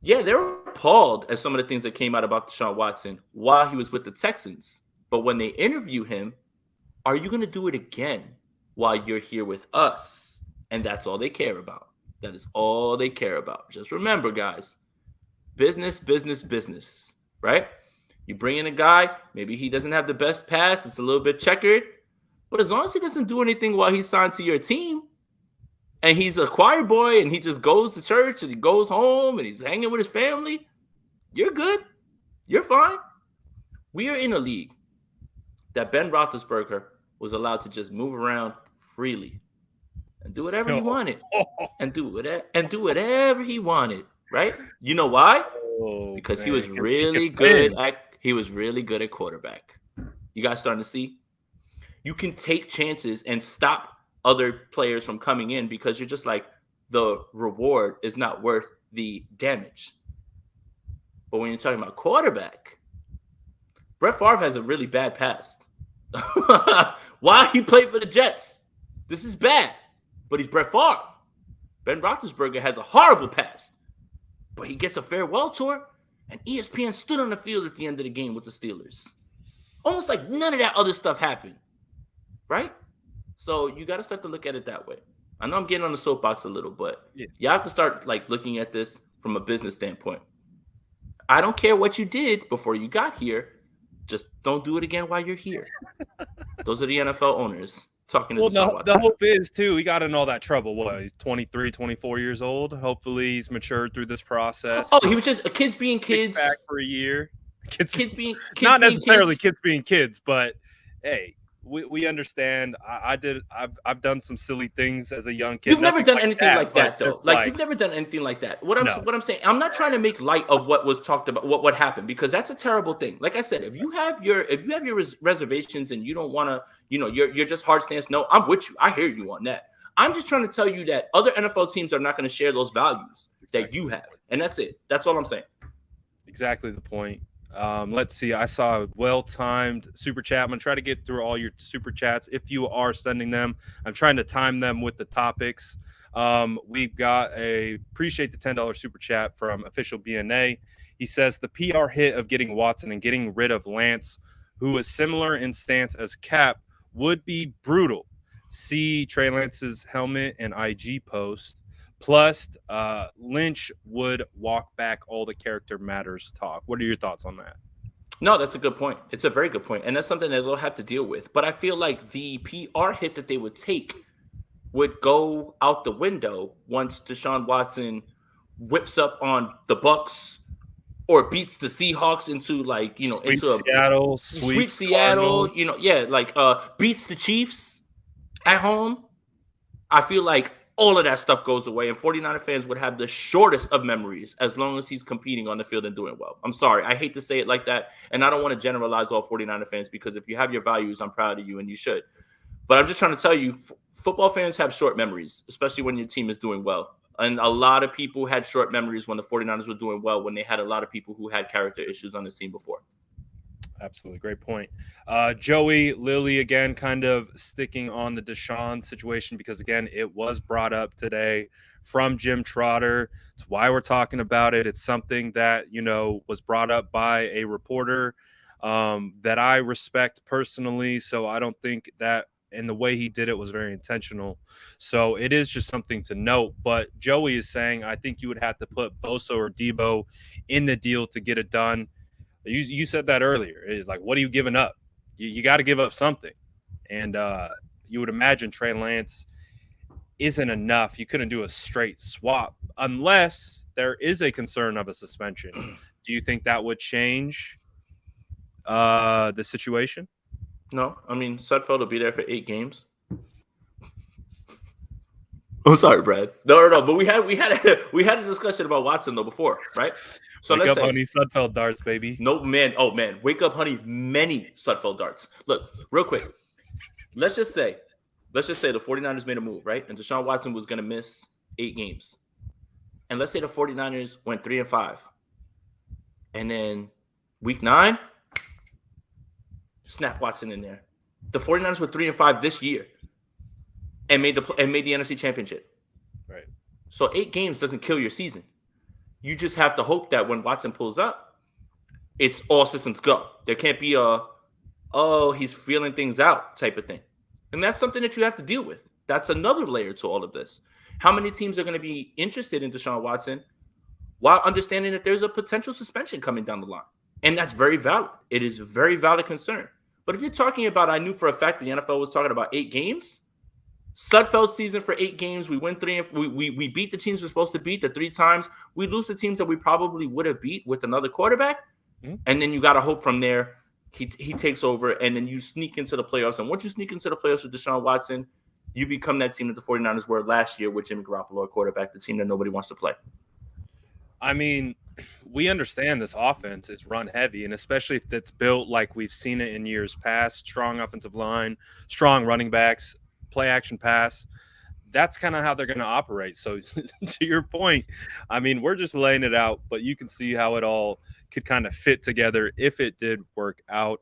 yeah, they're appalled at some of the things that came out about Deshaun Watson while he was with the Texans. But when they interview him, are you going to do it again while you're here with us? And that's all they care about. That is all they care about. Just remember, guys, business, business, business, right? You bring in a guy, maybe he doesn't have the best pass. It's a little bit checkered. But as long as he doesn't do anything while he's signed to your team, and he's a choir boy, and he just goes to church, and he goes home, and he's hanging with his family, you're good. You're fine. We are in a league that Ben Roethlisberger was allowed to just move around freely and do whatever he wanted, and do whatever he wanted. Right? You know why? Because he was really good at quarterback. You guys starting to see? You can take chances and stop other players from coming in because you're just like, the reward is not worth the damage. But when you're talking about quarterback, Brett Favre has a really bad past. Why he played for the Jets? This is bad, but he's Brett Favre. Ben Roethlisberger has a horrible past, but he gets a farewell tour, and ESPN stood on the field at the end of the game with the Steelers. Almost like none of that other stuff happened, right? So you got to start to look at it that way. I know I'm getting on the soapbox a little, but you have to start like looking at this from a business standpoint. I don't care what you did before you got here. Just don't do it again while you're here. Those are the NFL owners talking to the hope is, too, he got in all that trouble. What, he's 23, 24 years old. Hopefully he's matured through this process. Oh, he was just kids being kids. Back for a year. Kids being kids. Not necessarily kids being kids, but hey, we understand. I've done some silly things as a young kid. You've never Nothing done like anything like but that, though. just Like, you've never done anything like that. What I'm saying, I'm not trying to make light of what was talked about, what happened, because that's a terrible thing. Like I said, if you have your reservations and you don't want to, you're just hard stance. No, I'm with you. I hear you on that. I'm just trying to tell you that other NFL teams are not going to share those values that you have, and that's it. That's all I'm saying. Exactly the point. Let's see. I saw a well-timed super chat. I'm gonna try to get through all your super chats if you are sending them. I'm trying to time them with the topics. We've got appreciate the $10 super chat from official BNA. He says the PR hit of getting Watson and getting rid of Lance, who is similar in stance as Cap, would be brutal. See Trey Lance's helmet and IG post. Plus, Lynch would walk back all the character matters talk. What are your thoughts on that? No, that's a good point. It's a very good point. And that's something that they'll have to deal with. But I feel like the PR hit that they would take would go out the window once Deshaun Watson whips up on the Bucks or beats the Seahawks into sweep Seattle, beats the Chiefs at home. I feel like all of that stuff goes away, and 49er fans would have the shortest of memories as long as he's competing on the field and doing well. I'm sorry. I hate to say it like that, and I don't want to generalize all 49er fans, because if you have your values, I'm proud of you, and you should. But I'm just trying to tell you, football fans have short memories, especially when your team is doing well. And a lot of people had short memories when the 49ers were doing well, when they had a lot of people who had character issues on the team before. Absolutely. Great point. Joey Lilly, again, kind of sticking on the Deshaun situation, because, again, it was brought up today from Jim Trotter. It's why we're talking about it. It's something that, was brought up by a reporter that I respect personally. So I don't think that, and the way he did it was very intentional. So it is just something to note. But Joey is saying, I think you would have to put Bosa or Debo in the deal to get it done. You said that earlier. It's like, what are you giving up? You got to give up something. And you would imagine Trey Lance isn't enough. You couldn't do a straight swap unless there is a concern of a suspension. Do you think that would change the situation? No. I mean, Sudfeld will be there for 8 games. I'm sorry, Brad. No. But we had a discussion about Watson, though, before, right? So wake up, honey, Sudfeld darts, baby. No, man. Oh, man. Wake up, honey. Many Sudfeld darts. Look, real quick. Let's just say the 49ers made a move, right? And Deshaun Watson was going to miss 8 games. And let's say the 49ers went 3-5. And then week 9, snap Watson in there. The 49ers were 3-5 this year and made the NFC Championship. Right. So 8 games doesn't kill your season. You just have to hope that when Watson pulls up, it's all systems go. There can't be he's feeling things out type of thing. And that's something that you have to deal with. That's another layer to all of this. How many teams are going to be interested in Deshaun Watson while understanding that there's a potential suspension coming down the line? And that's very valid. It is a very valid concern. But if you're talking about, I knew for a fact the NFL was talking about 8 games, Sudfeld's season for 8 games, we win 3 and we beat the teams we're supposed to beat the 3 times. We lose the teams that we probably would have beat with another quarterback. Mm-hmm. And then you got to hope from there he takes over, and then you sneak into the playoffs. And once you sneak into the playoffs with Deshaun Watson, you become that team that the 49ers were last year with Jimmy Garoppolo at quarterback, the team that nobody wants to play. I mean, we understand this offense is run heavy, and especially if it's built like we've seen it in years past, strong offensive line, strong running backs, play action pass. That's kind of how they're going to operate. So to your point, I mean, we're just laying it out, but you can see how it all could kind of fit together if it did work out.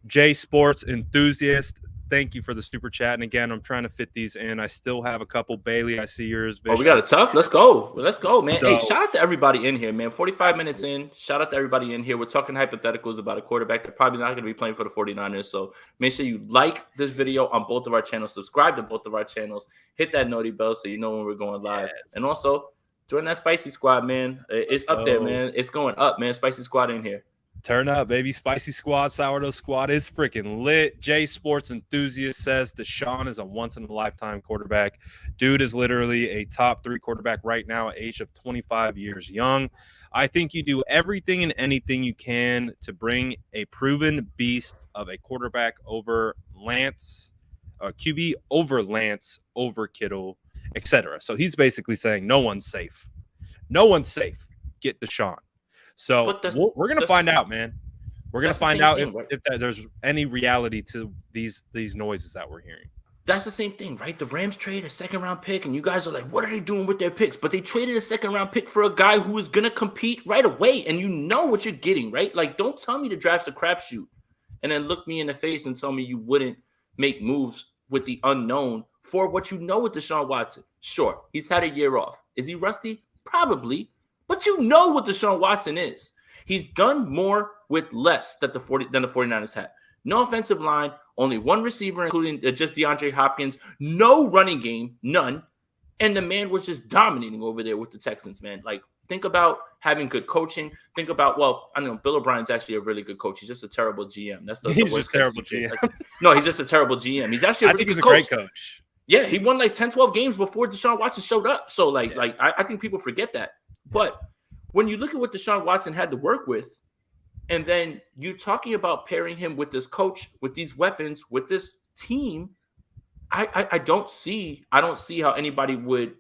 J Sports Enthusiast, thank you for the super chat. And again, I'm trying to fit these in. I still have a couple. Bailey, I see yours. Vicious. Oh, we got it tough. Let's go. Let's go, man. Hey, shout out to everybody in here, man. 45 minutes in. Shout out to everybody in here. We're talking hypotheticals about a quarterback that's probably not going to be playing for the 49ers. So make sure you like this video on both of our channels. Subscribe to both of our channels. Hit that noti bell so you know when we're going live. Yes. And also, join that Spicy Squad, man. It's up there, man. It's going up, man. Spicy Squad in here. Turn up, baby. Spicy Squad, Sourdough Squad is freaking lit. J Sports Enthusiast says Deshaun is a once-in-a-lifetime quarterback. Dude is literally a top 3 quarterback right now at age of 25 years young. I think you do everything and anything you can to bring a proven beast of a quarterback over Lance, QB over Lance, over Kittle, etc. So he's basically saying no one's safe. No one's safe. Get Deshaun. So we're going to find out, man. We're going to find out if there's any reality to these noises that we're hearing. That's the same thing, right? The Rams trade a second-round pick, and you guys are like, what are they doing with their picks? But they traded a second-round pick for a guy who is going to compete right away, and you know what you're getting, right? Like, don't tell me the draft's a crapshoot and then look me in the face and tell me you wouldn't make moves with the unknown for what you know with Deshaun Watson. Sure, he's had a year off. Is he rusty? Probably. But you know what Deshaun Watson is. He's done more with less than the 49ers had. No offensive line, only one receiver, including just DeAndre Hopkins. No running game, none. And the man was just dominating over there with the Texans, man. Like, think about having good coaching. Think about, well, I know Bill O'Brien's actually a really good coach. He's just a terrible GM. That's the worst terrible GM. Like, no, he's just a terrible GM. He's actually a really good coach. I think he's a great coach. Yeah, he won like 10, 12 games before Deshaun Watson showed up. So, I think people forget that. But when you look at what Deshaun Watson had to work with, and then you're talking about pairing him with this coach, with these weapons, with this team, I don't see how anybody would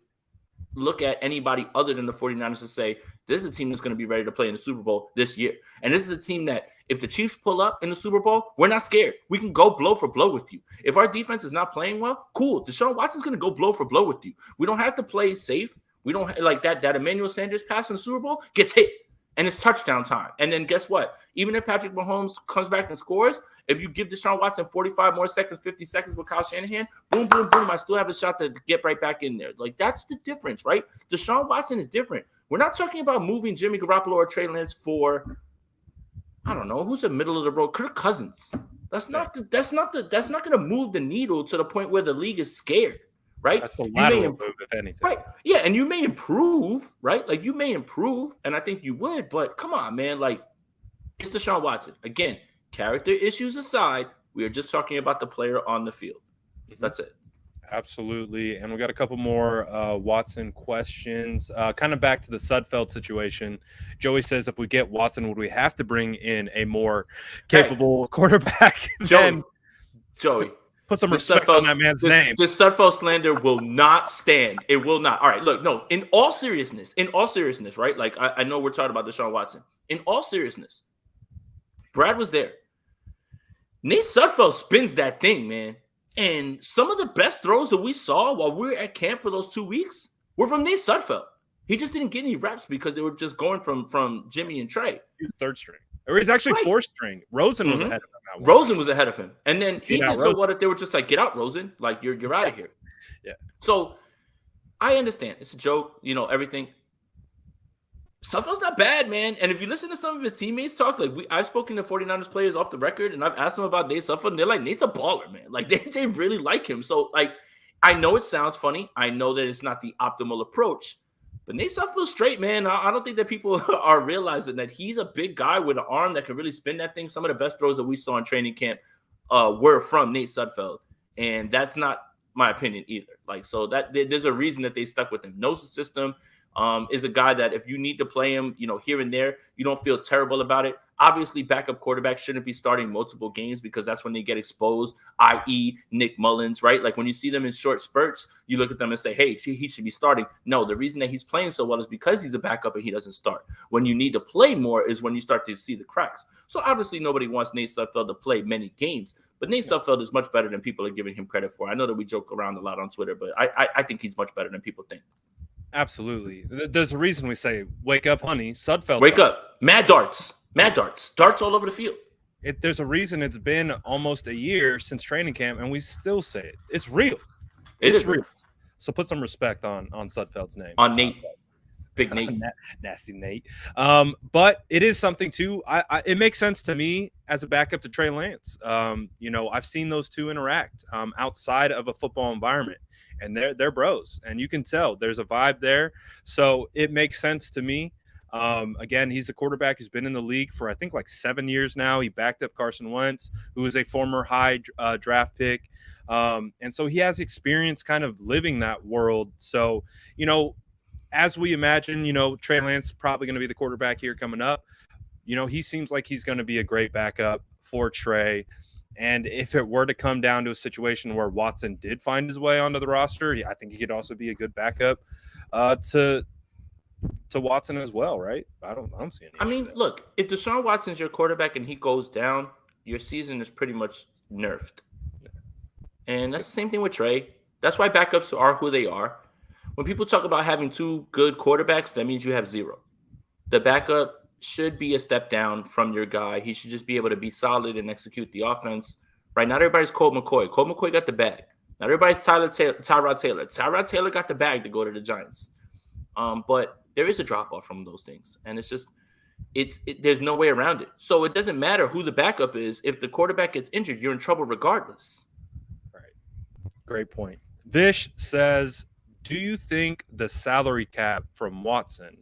look at anybody other than the 49ers to say, this is a team that's going to be ready to play in the Super Bowl this year. And this is a team that if the Chiefs pull up in the Super Bowl, we're not scared. We can go blow for blow with you. If our defense is not playing well, cool. Deshaun Watson's going to go blow for blow with you. We don't have to play safe. We don't like that Emmanuel Sanders pass in the Super Bowl gets hit. And it's touchdown time. And then guess what? Even if Patrick Mahomes comes back and scores, if you give Deshaun Watson 45 more seconds, 50 seconds with Kyle Shanahan, boom, boom, boom, I still have a shot to get right back in there. Like, that's the difference, right? Deshaun Watson is different. We're not talking about moving Jimmy Garoppolo or Trey Lance for, I don't know, who's a middle of the road? Kirk Cousins. That's not going to move the needle to the point where the league is scared. Right? That's a lateral move, if anything. Right. Yeah, and you may improve, right? Like, you may improve, and I think you would, but come on, man. Like, it's Deshaun Watson. Again, character issues aside, we are just talking about the player on the field. That's it. Absolutely. And we got a couple more Watson questions. Kind of back to the Sudfeld situation. Joey says, if we get Watson, would we have to bring in a more capable quarterback? Joey. Put some respect on that man's name. This Sudfeld slander will not stand. It will not. All right, look, no, in all seriousness, right? Like, I know we're talking about Deshaun Watson. In all seriousness, Brad was there. Nate Sudfeld spins that thing, man. And some of the best throws that we saw while we were at camp for those 2 weeks were from Nate Sudfeld. He just didn't get any reps because they were just going from Jimmy and Trey. He was third string. Or he's actually fourth string. Rosen was ahead of him. Rosen was ahead of him. And then he did so what if they were just like, get out, Rosen. Like, you're out of here. Yeah. So I understand. It's a joke, everything. Sudfeld's not bad, man. And if you listen to some of his teammates talk, like I've spoken to 49ers players off the record, and I've asked them about Nate Sudfeld, and they're like, Nate's a baller, man. Like, they really like him. So, like, I know it sounds funny. I know that it's not the optimal approach. But Nate Sudfeld's straight, man. I don't think that people are realizing that he's a big guy with an arm that can really spin that thing. Some of the best throws that we saw in training camp were from Nate Sudfeld. And that's not my opinion either. Like, so that there's a reason that they stuck with him. Knows the system. Is a guy that if you need to play him, here and there, you don't feel terrible about it. Obviously, backup quarterbacks shouldn't be starting multiple games because that's when they get exposed, i.e. Nick Mullins, right? Like, when you see them in short spurts, you look at them and say, hey, he should be starting. No, the reason that he's playing so well is because he's a backup and he doesn't start. When you need to play more is when you start to see the cracks. So obviously nobody wants Nate Sudfeld to play many games, but Nate Sudfeld is much better than people are giving him credit for. I know that we joke around a lot on Twitter, but I think he's much better than people think. Absolutely. There's a reason we say, wake up, honey. Sudfeld. Wake up. Mad darts. Darts all over the field. There's a reason it's been almost a year since training camp, and we still say it. It's real. It's real. So put some respect on Sudfeld's name. On Nate. Big Nate. Nasty Nate. But it is something, too. It makes sense to me as a backup to Trey Lance. I've seen those two interact outside of a football environment. And they're bros, and you can tell there's a vibe there. So it makes sense to me. Again, he's a quarterback who's been in the league for, I think, like 7 years now. He backed up Carson Wentz, who is a former high draft pick. And so he has experience kind of living that world. So, as we imagine, Trey Lance probably going to be the quarterback here coming up. he seems like he's going to be a great backup for Trey. And if it were to come down to a situation where Watson did find his way onto the roster, I think he could also be a good backup to Watson as well, right? I don't see any issue there. Look, if Deshaun Watson's your quarterback and he goes down, your season is pretty much nerfed. And that's the same thing with Trey. That's why backups are who they are. When people talk about having two good quarterbacks, that means you have zero. The backup should be a step down from your guy. He should just be able to be solid and execute the offense. Right? Not everybody's Colt McCoy. Colt McCoy got the bag. Not everybody's Tyrod Taylor. Tyrod Taylor got the bag to go to the Giants. But there is a drop-off from those things. And it's just there's no way around it. So it doesn't matter who the backup is. If the quarterback gets injured, you're in trouble regardless. Right. Great point. Vish says, do you think the salary cap from Watson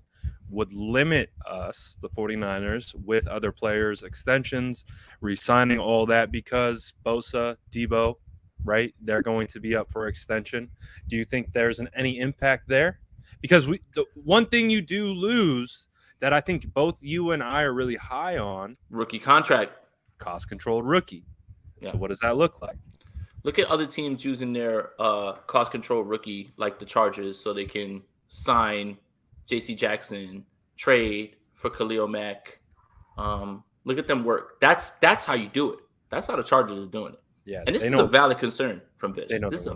would limit us, the 49ers, with other players' extensions, re-signing all that, because Bosa, Debo, right, they're going to be up for extension? Do you think there's any impact there? Because the one thing you do lose that I think both you and I are really high on, rookie contract, cost-controlled rookie. Yeah. So what does that look like? Look at other teams using their cost-controlled rookie, like the Chargers, so they can sign J.C. Jackson, trade for Khalil Mack. Look at them work. That's how you do it. That's how the Chargers are doing it. Yeah, and this is a valid concern from Vish. This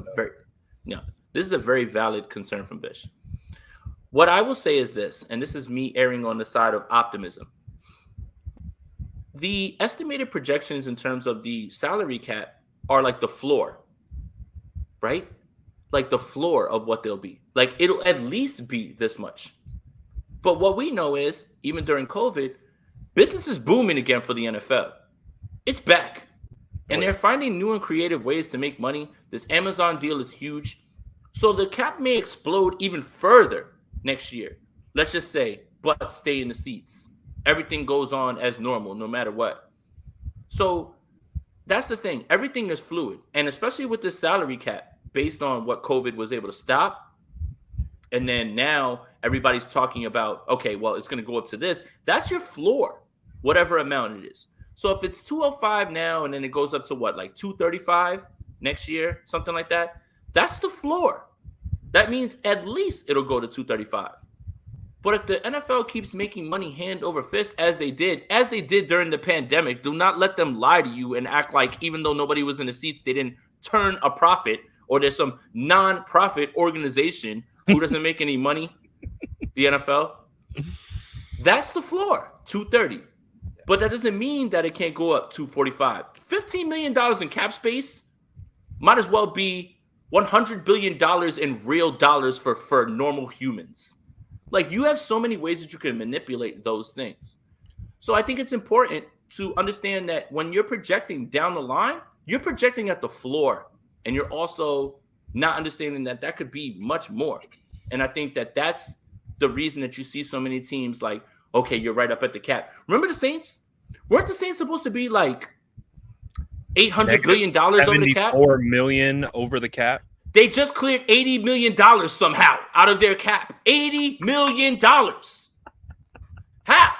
is a very valid concern from Vish. What I will say is this, and this is me erring on the side of optimism. The estimated projections in terms of the salary cap are like the floor, right? Like the floor of what they'll be. Like it'll at least be this much. But what we know is, even during COVID, business is booming again for the NFL. It's back. And they're finding new and creative ways to make money. This Amazon deal is huge. So the cap may explode even further next year. Let's just say, but stay in the seats. Everything goes on as normal, no matter what. So that's the thing. Everything is fluid. And especially with this salary cap, based on what COVID was able to stop. And then now everybody's talking about, okay, well, it's going to go up to this. That's your floor, whatever amount it is. So if it's 205 now and then it goes up to what, like 235 next year, something like that, that's the floor. That means at least it'll go to 235. But if the NFL keeps making money hand over fist, as they did during the pandemic, do not let them lie to you and act like even though nobody was in the seats, they didn't turn a profit, or there's some non-profit organization who doesn't make any money, the NFL. That's the floor, 230. But that doesn't mean that it can't go up to 245. $15 million in cap space might as well be $100 billion in real dollars for normal humans. Like, you have so many ways that you can manipulate those things. So I think it's important to understand that when you're projecting down the line, you're projecting at the floor, and you're also not understanding that that could be much more. And I think that that's the reason that you see so many teams like, okay, you're right up at the cap. Remember the Saints? Weren't the Saints supposed to be like $800 billion over the cap? $74 million over the cap. They just cleared $80 million somehow out of their cap. $80 million. How?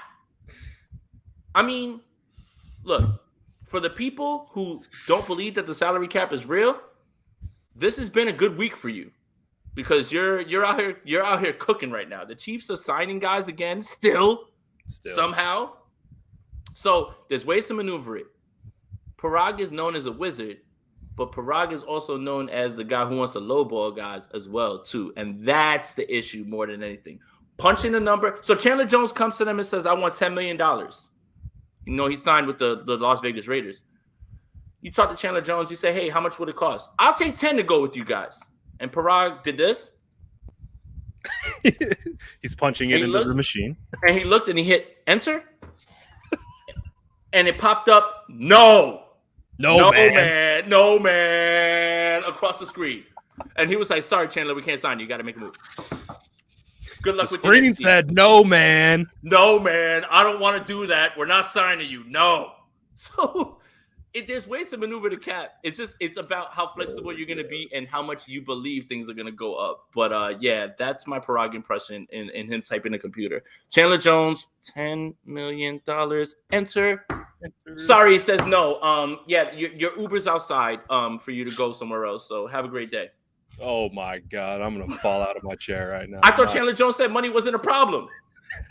I mean, look, for the people who don't believe that the salary cap is real, this has been a good week for you, because you're out here cooking right now. The Chiefs are signing guys again, still. Somehow. So there's ways to maneuver it. Parag is known as a wizard, but Parag is also known as the guy who wants to lowball guys as well, too. And that's the issue more than anything. Punching the number. So Chandler Jones comes to them and says, I want $10 million. You know, he signed with the Las Vegas Raiders. You talk to Chandler Jones, you say, hey, how much would it cost? I'll take 10 to go with you guys. And Parag did this. He's punching it into the machine. And he looked and he hit enter. And it popped up, no, man, across the screen. And he was like, sorry, Chandler, we can't sign you. You got to make a move. Good luck with your screen said, no, man. No, man, I don't want to do that. We're not signing you. No. So there's ways to maneuver the cap. It's about how flexible you're going to be and how much you believe things are going to go up. But yeah, that's my Parag impression in him typing the computer. Chandler Jones, $10 million. Enter. Sorry, he says no. Yeah, your Uber's outside for you to go somewhere else. So have a great day. Oh my God, I'm gonna fall out of my chair right now. I thought Chandler Jones said money wasn't a problem.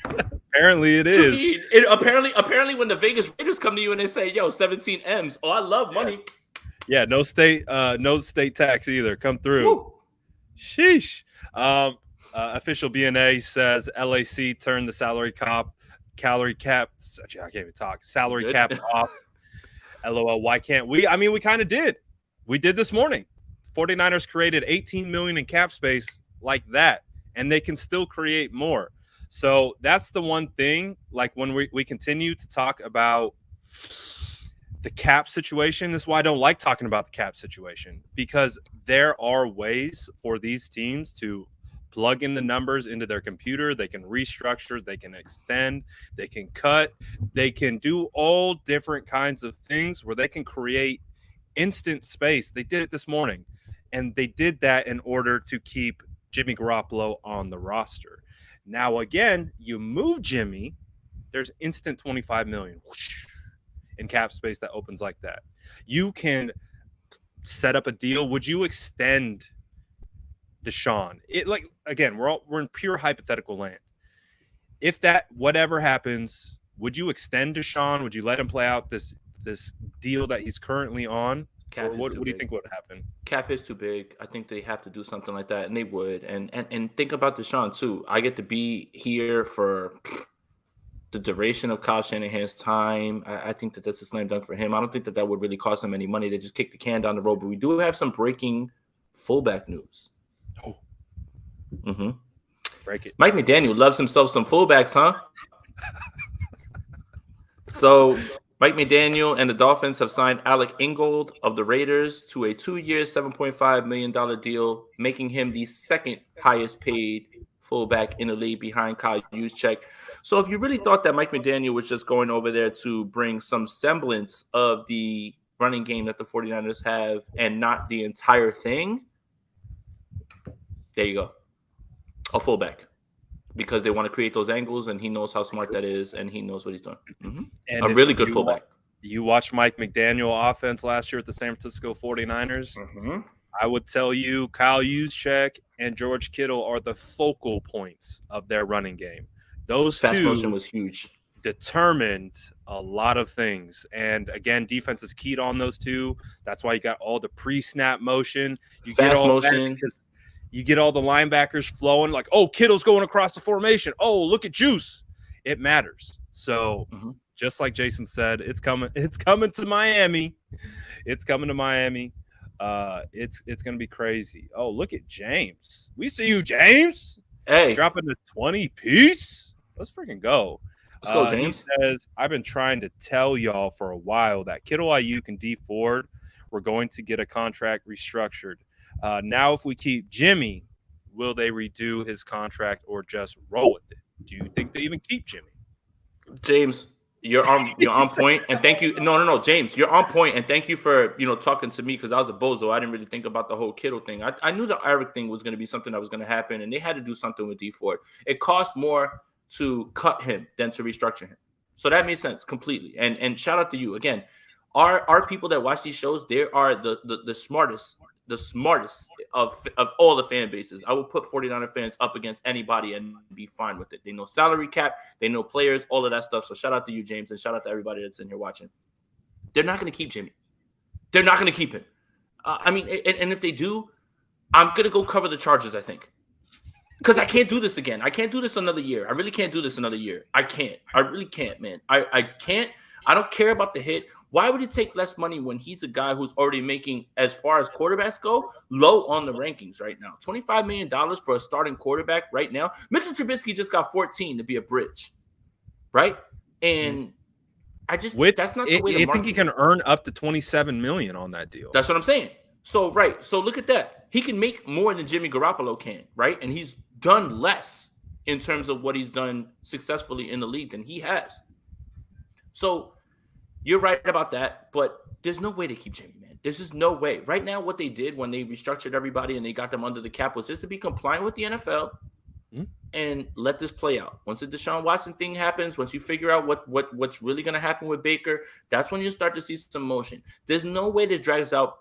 Apparently it is. Apparently when the Vegas Raiders come to you and they say, "Yo, 17 M's," I love money. Yeah, no state tax either. Come through. Woo. Sheesh. Official BNA says LAC turned the salary cap. I can't even talk. Salary cap off. LOL. Why can't we? I mean, we kind of did. We did this morning. 49ers created 18 million in cap space like that, and they can still create more. So that's the one thing. Like when we continue to talk about the cap situation, this is why I don't like talking about the cap situation, because there are ways for these teams to plug in the numbers into their computer. They can restructure, they can extend, they can cut, they can do all different kinds of things where they can create instant space. They did it this morning, and they did that in order to keep Jimmy Garoppolo on the roster. Now, again, you move Jimmy, there's instant 25 million in cap space that opens like that. You can set up a deal. Would you extend Deshaun? We're in pure hypothetical land. If that whatever happens, would you extend Deshaun? Would you let him play out this deal that he's currently on? Or what do you think would happen? Cap is too big. I think they have to do something like that, and they would. And think about Deshaun too. I get to be here for the duration of Kyle Shanahan's time. I think that's a slam dunk for him. I don't think that would really cost him any money. They just kick the can down the road. But we do have some breaking fullback news. Oh. Mm-hmm. Break it. Mike McDaniel loves himself some fullbacks, huh? So Mike McDaniel and the Dolphins have signed Alec Ingold of the Raiders to a 2-year, $7.5 million deal, making him the second highest paid fullback in the league behind Kyle Juszczyk. So if you really thought that Mike McDaniel was just going over there to bring some semblance of the running game that the 49ers have and not the entire thing, there you go. A fullback. Because they want to create those angles, and he knows how smart that is, and he knows what he's doing. Mm-hmm. And a really good fullback. You watched Mike McDaniel offense last year with the San Francisco 49ers. Mm-hmm. I would tell you Kyle Juszczyk and George Kittle are the focal points of their running game. Those fast two motion was huge. Determined a lot of things. And again, defense is keyed on those two. That's why you got all the pre-snap motion. You fast get all motion. You get all the linebackers flowing like, oh, Kittle's going across the formation. Oh, look at Juice. It matters. So just like Jason said, it's coming to Miami. It's coming to Miami. It's going to be crazy. Oh, look at James. We see you, James. Hey. Dropping the 20 piece. Let's freaking go. Let's go, James. He says, I've been trying to tell y'all for a while that Kittle, Ayuk, and D Ford were going to get a contract restructured. Now, if we keep Jimmy, will they redo his contract or just roll with it? Do you think they even keep Jimmy? James, you're on point, and thank you. No, James, you're on point, and thank you for talking to me because I was a bozo. I didn't really think about the whole Kittle thing. I knew the Eric thing was going to be something that was going to happen, and they had to do something with D Ford. It cost more to cut him than to restructure him, so that made sense completely. And shout out to you again. Our people that watch these shows, they are the smartest. The smartest of all the fan bases. I will put 49er fans up against anybody and be fine with it. They know salary cap, they know players, all of that stuff. So shout out to you, James, and shout out to everybody that's in here watching. They're not going to keep Jimmy. They're not going to keep him. And if they do, I'm going to go cover the charges, I think. Because I can't do this again. I can't do this another year. I really can't do this another year. I can't. I really can't, man. I can't. I don't care about the hit. Why would it take less money when he's a guy who's already making, as far as quarterbacks go, low on the rankings right now? $25 million for a starting quarterback right now. Mitchell Trubisky just got 14 to be a bridge, right? And that's not the way. I think he can earn up to $27 million on that deal. That's what I'm saying. So right. So look at that. He can make more than Jimmy Garoppolo can, right? And he's done less in terms of what he's done successfully in the league than he has. So You're right about that, but there's no way to keep Jimmy, man. There's just no way. Right now, what they did when they restructured everybody and they got them under the cap was just to be compliant with the NFL and let this play out. Once the Deshaun Watson thing happens, once you figure out what's really going to happen with Baker, that's when you start to see some motion. There's no way this drags out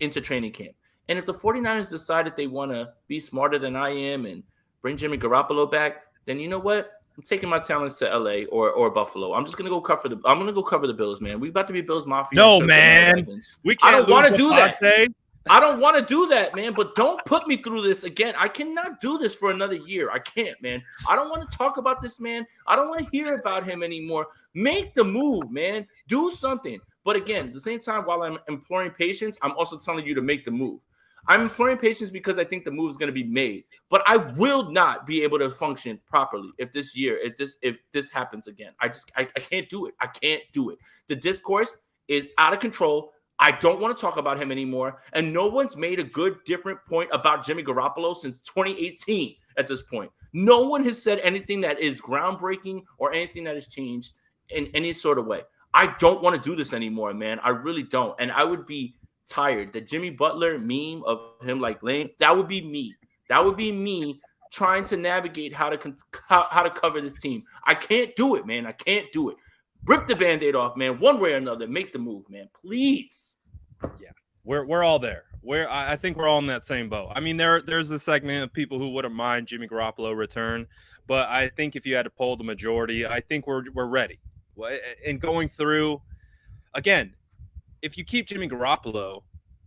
into training camp. And if the 49ers decide that they want to be smarter than I am and bring Jimmy Garoppolo back, then you know what? I'm taking my talents to LA or Buffalo. I'm just gonna go cover the Bills, man. We about to be Bills Mafia. No, man. We can't. I don't want to do that. Day. I don't want to do that, man. But don't put me through this again. I cannot do this for another year. I can't, man. I don't want to talk about this, man. I don't want to hear about him anymore. Make the move, man. Do something. But again, at the same time, while I'm imploring patience, I'm also telling you to make the move. I'm imploring patience because I think the move is going to be made, but I will not be able to function properly if this happens again. I can't do it. I can't do it. The discourse is out of control. I don't want to talk about him anymore, and no one's made a good, different point about Jimmy Garoppolo since 2018 at this point. No one has said anything that is groundbreaking or anything that has changed in any sort of way. I don't want to do this anymore, man. I really don't, and I would be tired. The Jimmy Butler meme of him like lame, that would be me. That would be me trying to navigate how to cover this team. I can't do it, man. I can't do it. Rip the Band-Aid off, man. One way or another, make the move, man. Please. Yeah, we're all there. I think we're all in that same boat. I mean, there's a segment of people who wouldn't mind Jimmy Garoppolo return, but I think if you had to poll the majority, I think we're ready. And going through again, if you keep Jimmy Garoppolo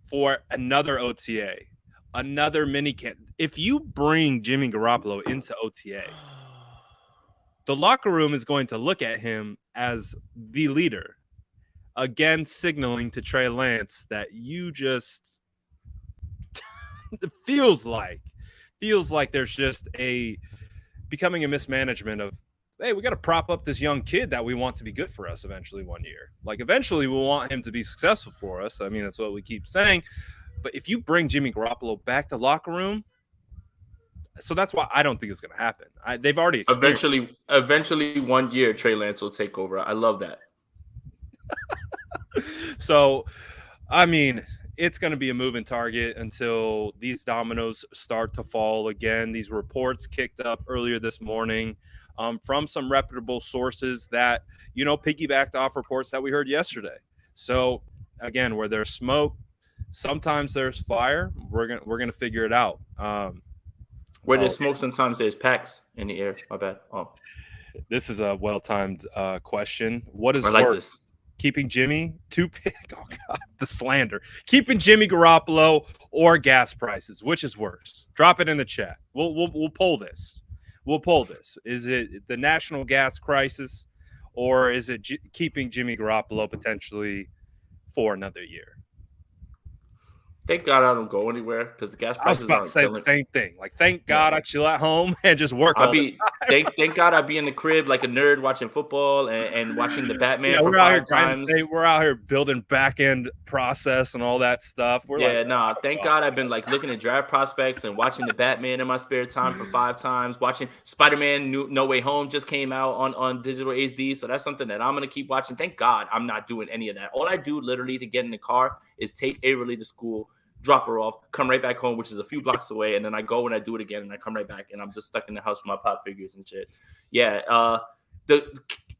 for another OTA, another mini camp, if you bring Jimmy Garoppolo into OTA, the locker room is going to look at him as the leader, again signaling to Trey Lance that you just feels like there's just becoming a mismanagement of, hey, we got to prop up this young kid that we want to be good for us eventually one year. Like, eventually we want him to be successful for us. I mean, that's what we keep saying. But if you bring Jimmy Garoppolo back to locker room, so that's why I don't think it's going to happen. They've already eventually 1 year Trey Lance will take over. I love that. So, I mean, it's going to be a moving target until these dominoes start to fall again. These reports kicked up earlier this morning from some reputable sources that, piggybacked off reports that we heard yesterday. So, again, where there's smoke, sometimes there's fire. We're gonna figure it out. Where there's smoke, sometimes there's packs in the air. My bad. Oh, this is a well-timed question. What is I like worse? This. Keeping Jimmy oh God, the slander. Keeping Jimmy Garoppolo or gas prices, which is worse? Drop it in the chat. We'll poll this. We'll poll this. Is it the national gas crisis, or is it keeping Jimmy Garoppolo potentially for another year? Thank God I don't go anywhere because the gas prices aren't killing. The same thing. Like, thank God I chill at home and just work. Thank God I'd be in the crib like a nerd watching football and watching the Batman for 5 times. We're out here building back end process and all that stuff. Thank God I've been like looking at draft prospects and watching the Batman in my spare time for 5 times. Watching Spider-Man No Way Home just came out on digital HD, so that's something that I'm gonna keep watching. Thank God I'm not doing any of that. All I do literally to get in the car is take Avery to school, drop her off, come right back home, which is a few blocks away, and then I go and I do it again, and I come right back, and I'm just stuck in the house with my pop figures and shit. Yeah,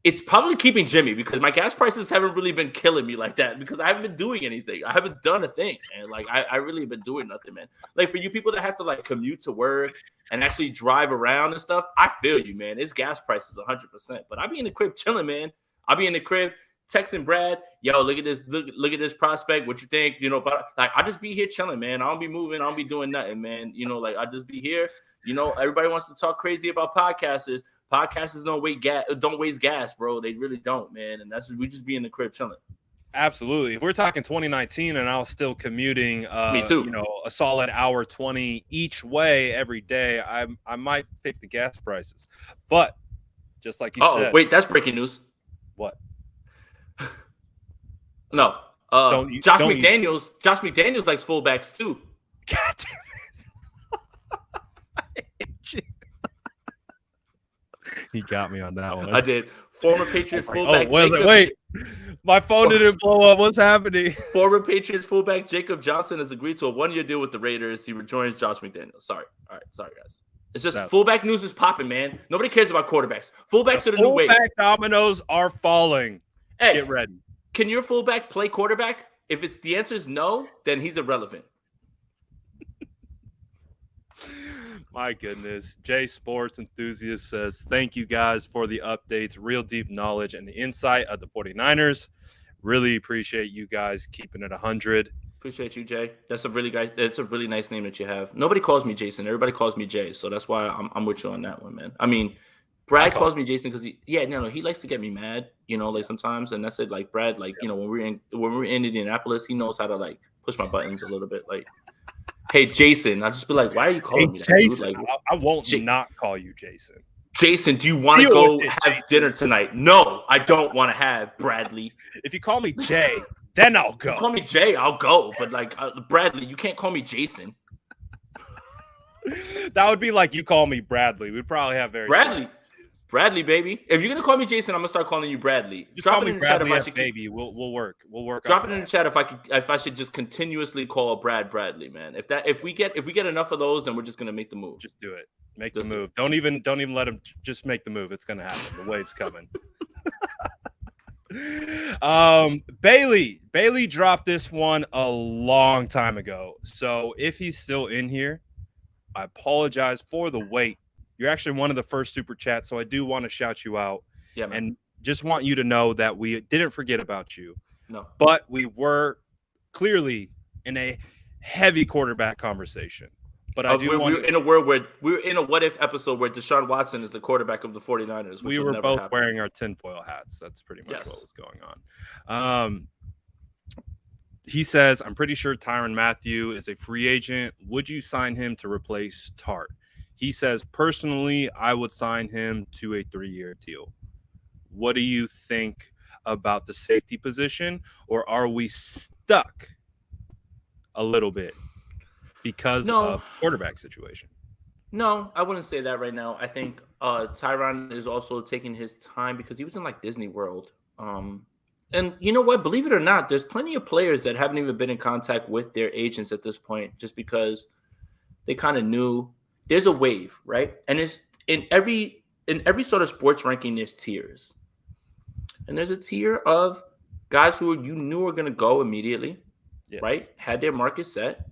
it's probably keeping Jimmy because my gas prices haven't really been killing me like that because I haven't been doing anything. I haven't done a thing, and like I really have been doing nothing, man. Like, for you people that have to like commute to work and actually drive around and stuff, I feel you, man. It's gas prices 100%, but I be in the crib chilling, man. I be in the crib texting Brad, yo, look at this, look at this prospect. What you think? But like, I just be here chilling, man. I don't be moving. I don't be doing nothing, man. Like, I just be here. Everybody wants to talk crazy about podcasters. Podcasters don't waste gas, bro. They really don't, man. And we just be in the crib chilling. Absolutely. If we're talking 2019 and I was still commuting, me too. A solid hour 20 each way every day, I might pick the gas prices. But just like you said. Oh, wait, that's breaking news. What? No. Josh McDaniels likes fullbacks too. God damn it. He got me on that one. I did. Former Patriots fullback. Wait. My phone didn't blow up. What's happening? Former Patriots fullback Jacob Johnson has agreed to a 1-year deal with the Raiders. He rejoins Josh McDaniels. Sorry. All right. Sorry, guys. It's just fullback news is popping, man. Nobody cares about quarterbacks. Fullbacks are the new wave. Fullback dominoes are falling. Hey, get ready. Can your fullback play quarterback? If the answer is no, then he's irrelevant. My goodness. Jay Sports Enthusiast says, thank you guys for the updates, real deep knowledge, and the insight of the 49ers. Really appreciate you guys keeping it 100. Appreciate you, Jay. That's a really nice name that you have. Nobody calls me Jason. Everybody calls me Jay. So that's why I'm with you on that one, man. I mean, Brad calls me Jason because he likes to get me mad, like sometimes. And that's it. Like Brad, when we're in Indianapolis, he knows how to like push my buttons a little bit. Like, hey, Jason. I'll just be like, why are you calling me that? Jason, Like, I won't not call you Jason. Jason, do you want to go have dinner tonight? No, I don't want to have Bradley. If you call me Jay, then I'll go. If you call me Jay, I'll go. But like Bradley, you can't call me Jason. That would be like you call me Bradley. We'd probably have very Bradley, baby. If you're gonna call me Jason, I'm gonna start calling you Bradley. Just drop it in the chat if I should. Baby, we'll work. Drop it in the chat if I should just continuously call Bradley, man. If we get enough of those, then we're just gonna make the move. Just do it. Make the move. Don't even let him. Just make the move. It's gonna happen. The wave's coming. Bailey dropped this one a long time ago. So if he's still in here, I apologize for the wait. You're actually one of the first super chats, so I do want to shout you out. Yeah, man. And just want you to know that we didn't forget about you. No. But we were clearly in a heavy quarterback conversation. But I do we're in a world where we're in a what if episode where Deshaun Watson is the quarterback of the 49ers. We were both wearing our tinfoil hats. That's pretty much what was going on. He says, I'm pretty sure Tyrann Mathieu is a free agent. Would you sign him to replace Tart? He says, personally, I would sign him to a 3-year deal. What do you think about the safety position? Or are we stuck a little bit because of quarterback situation? No, I wouldn't say that right now. I think Tyrann is also taking his time because he was in like Disney World. And you know what? Believe it or not, there's plenty of players that haven't even been in contact with their agents at this point just because they kind of knew there's a wave, right? And it's in every sort of sports ranking, there's tiers. And there's a tier of guys who you knew were going to go immediately, right? Had their market set.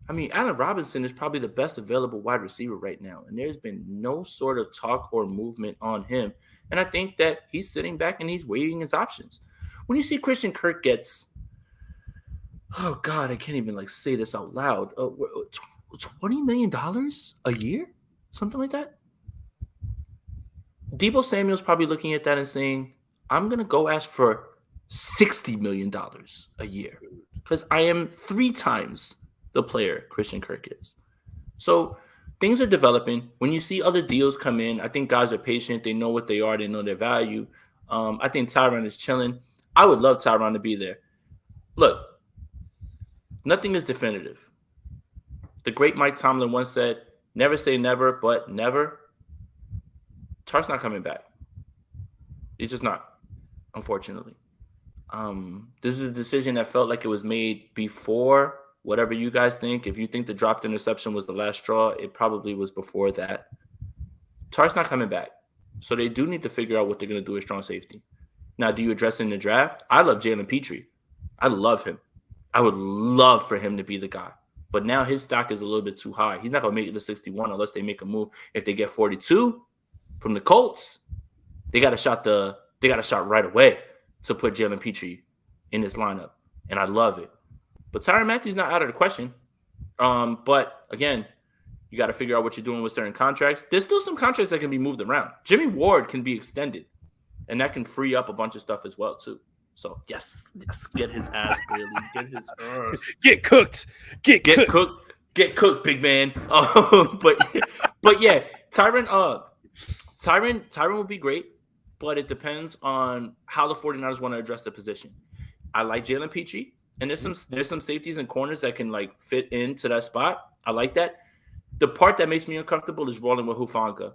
I mean, Allen Robinson is probably the best available wide receiver right now. And there's been no sort of talk or movement on him. And I think that he's sitting back and he's weighing his options. When you see Christian Kirk gets, oh God, I can't even like say this out loud. $20 million a year? Something like that? Deebo Samuel's probably looking at that and saying, I'm going to go ask for $60 million a year because I am 3 times the player Christian Kirk is. So things are developing. When you see other deals come in, I think guys are patient. They know what they are. They know their value. I think Tyrann is chilling. I would love Tyrann to be there. Look, nothing is definitive. The great Mike Tomlin once said, never say never, but never. Tart's not coming back. He's just not, unfortunately. This is a decision that felt like it was made before whatever you guys think. If you think the dropped interception was the last straw, it probably was before that. Tart's not coming back. So they do need to figure out what they're going to do with strong safety. Now, do you address it in the draft? I love Jalen Petrie. I love him. I would love for him to be the guy. But now his stock is a little bit too high. He's not going to make it to 61 unless they make a move. If they get 42 from the Colts, they got a shot right away to put Jalen Petrie in this lineup. And I love it. But Tyrann Mathieu's not out of the question. But again, you got to figure out what you're doing with certain contracts. There's still some contracts that can be moved around. Jimmy Ward can be extended, and that can free up a bunch of stuff as well too. So yes, get his ass, Bailey. Get his ass. Get cooked. Get cooked. Get cooked, big man. But yeah, Tyrann will be great, but it depends on how the 49ers want to address the position. I like Jalen Petrie, and there's some safeties and corners that can like fit into that spot. I like that. The part that makes me uncomfortable is rolling with Hufanga.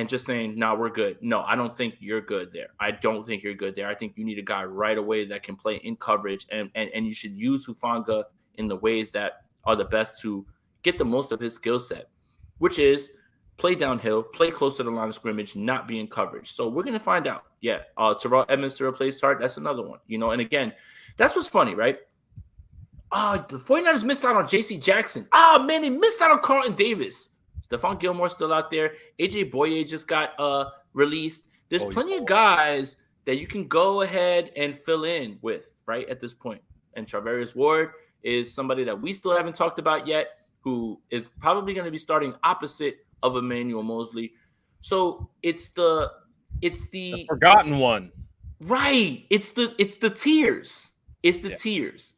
and just saying, "No, we're good." No, I don't think you're good there. I don't think you're good there. I think you need a guy right away that can play in coverage, and you should use Hufanga in the ways that are the best to get the most of his skill set, which is play downhill, play close to the line of scrimmage, not be in coverage. So we're going to find out. Yeah, Terrell Edmonds to replace Tart, that's another one. And again, that's what's funny, right? The 49ers missed out on J.C. Jackson. Man, they missed out on Carlton Davis. Stephon Gilmore's still out there. A.J. Boye just got released. There's plenty of guys that you can go ahead and fill in with, right, at this point. And Charvarius Ward is somebody that we still haven't talked about yet, who is probably going to be starting opposite of Emmanuel Mosley. So it's the forgotten one. Right. It's the tiers. It's the tiers.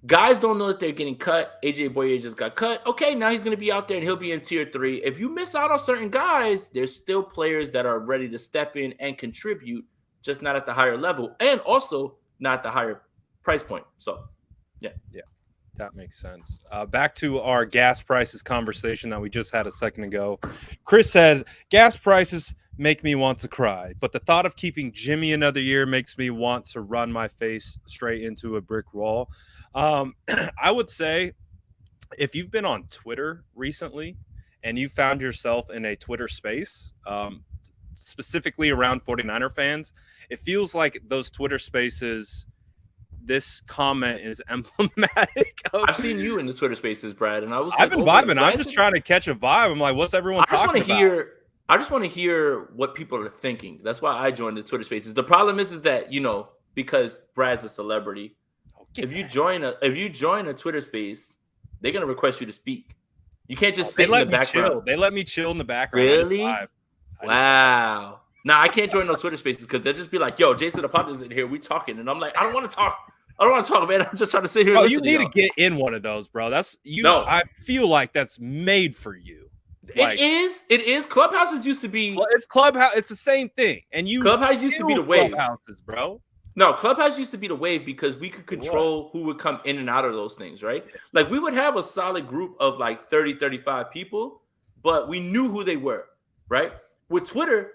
Guys don't know that they're getting cut. AJ Boye just got cut. Okay, now he's going to be out there and he'll be in tier 3. If you miss out on certain guys, there's still players that are ready to step in and contribute, just not at the higher level and also not the higher price point. So, yeah. That makes sense. Back to our gas prices conversation that we just had a second ago. Chris said, gas prices make me want to cry, but the thought of keeping Jimmy another year makes me want to run my face straight into a brick wall. I would say if you've been on Twitter recently and you found yourself in a Twitter space, specifically around 49er fans, it feels like those Twitter spaces, this comment is emblematic of... I've seen you in the Twitter spaces, Brad, and I've been vibing. I'm just trying to catch a vibe. I'm like, what's everyone talking about? I just want to hear what people are thinking. That's why I joined the Twitter spaces. The problem is that, because Brad's a celebrity, if you join a Twitter space, they're going to request you to speak. You can't just sit in the background. They let me chill in the background. Really? Wow. I can't join no Twitter spaces because they'll just be like, yo, Jason Aponte is in here. We talking. And I'm like, I don't want to talk, man. I'm just trying to sit here and listen. You need to get in one of those, bro. That's you. No. I feel like that's made for you. It is. Clubhouses used to be. Well, it's Clubhouse. It's the same thing. And Clubhouse used to be the wave. Clubhouses, bro. No, Clubhouse used to be the wave because we could control who would come in and out of those things, right? Like we would have a solid group of like 30, 35 people, but we knew who they were, right? With Twitter,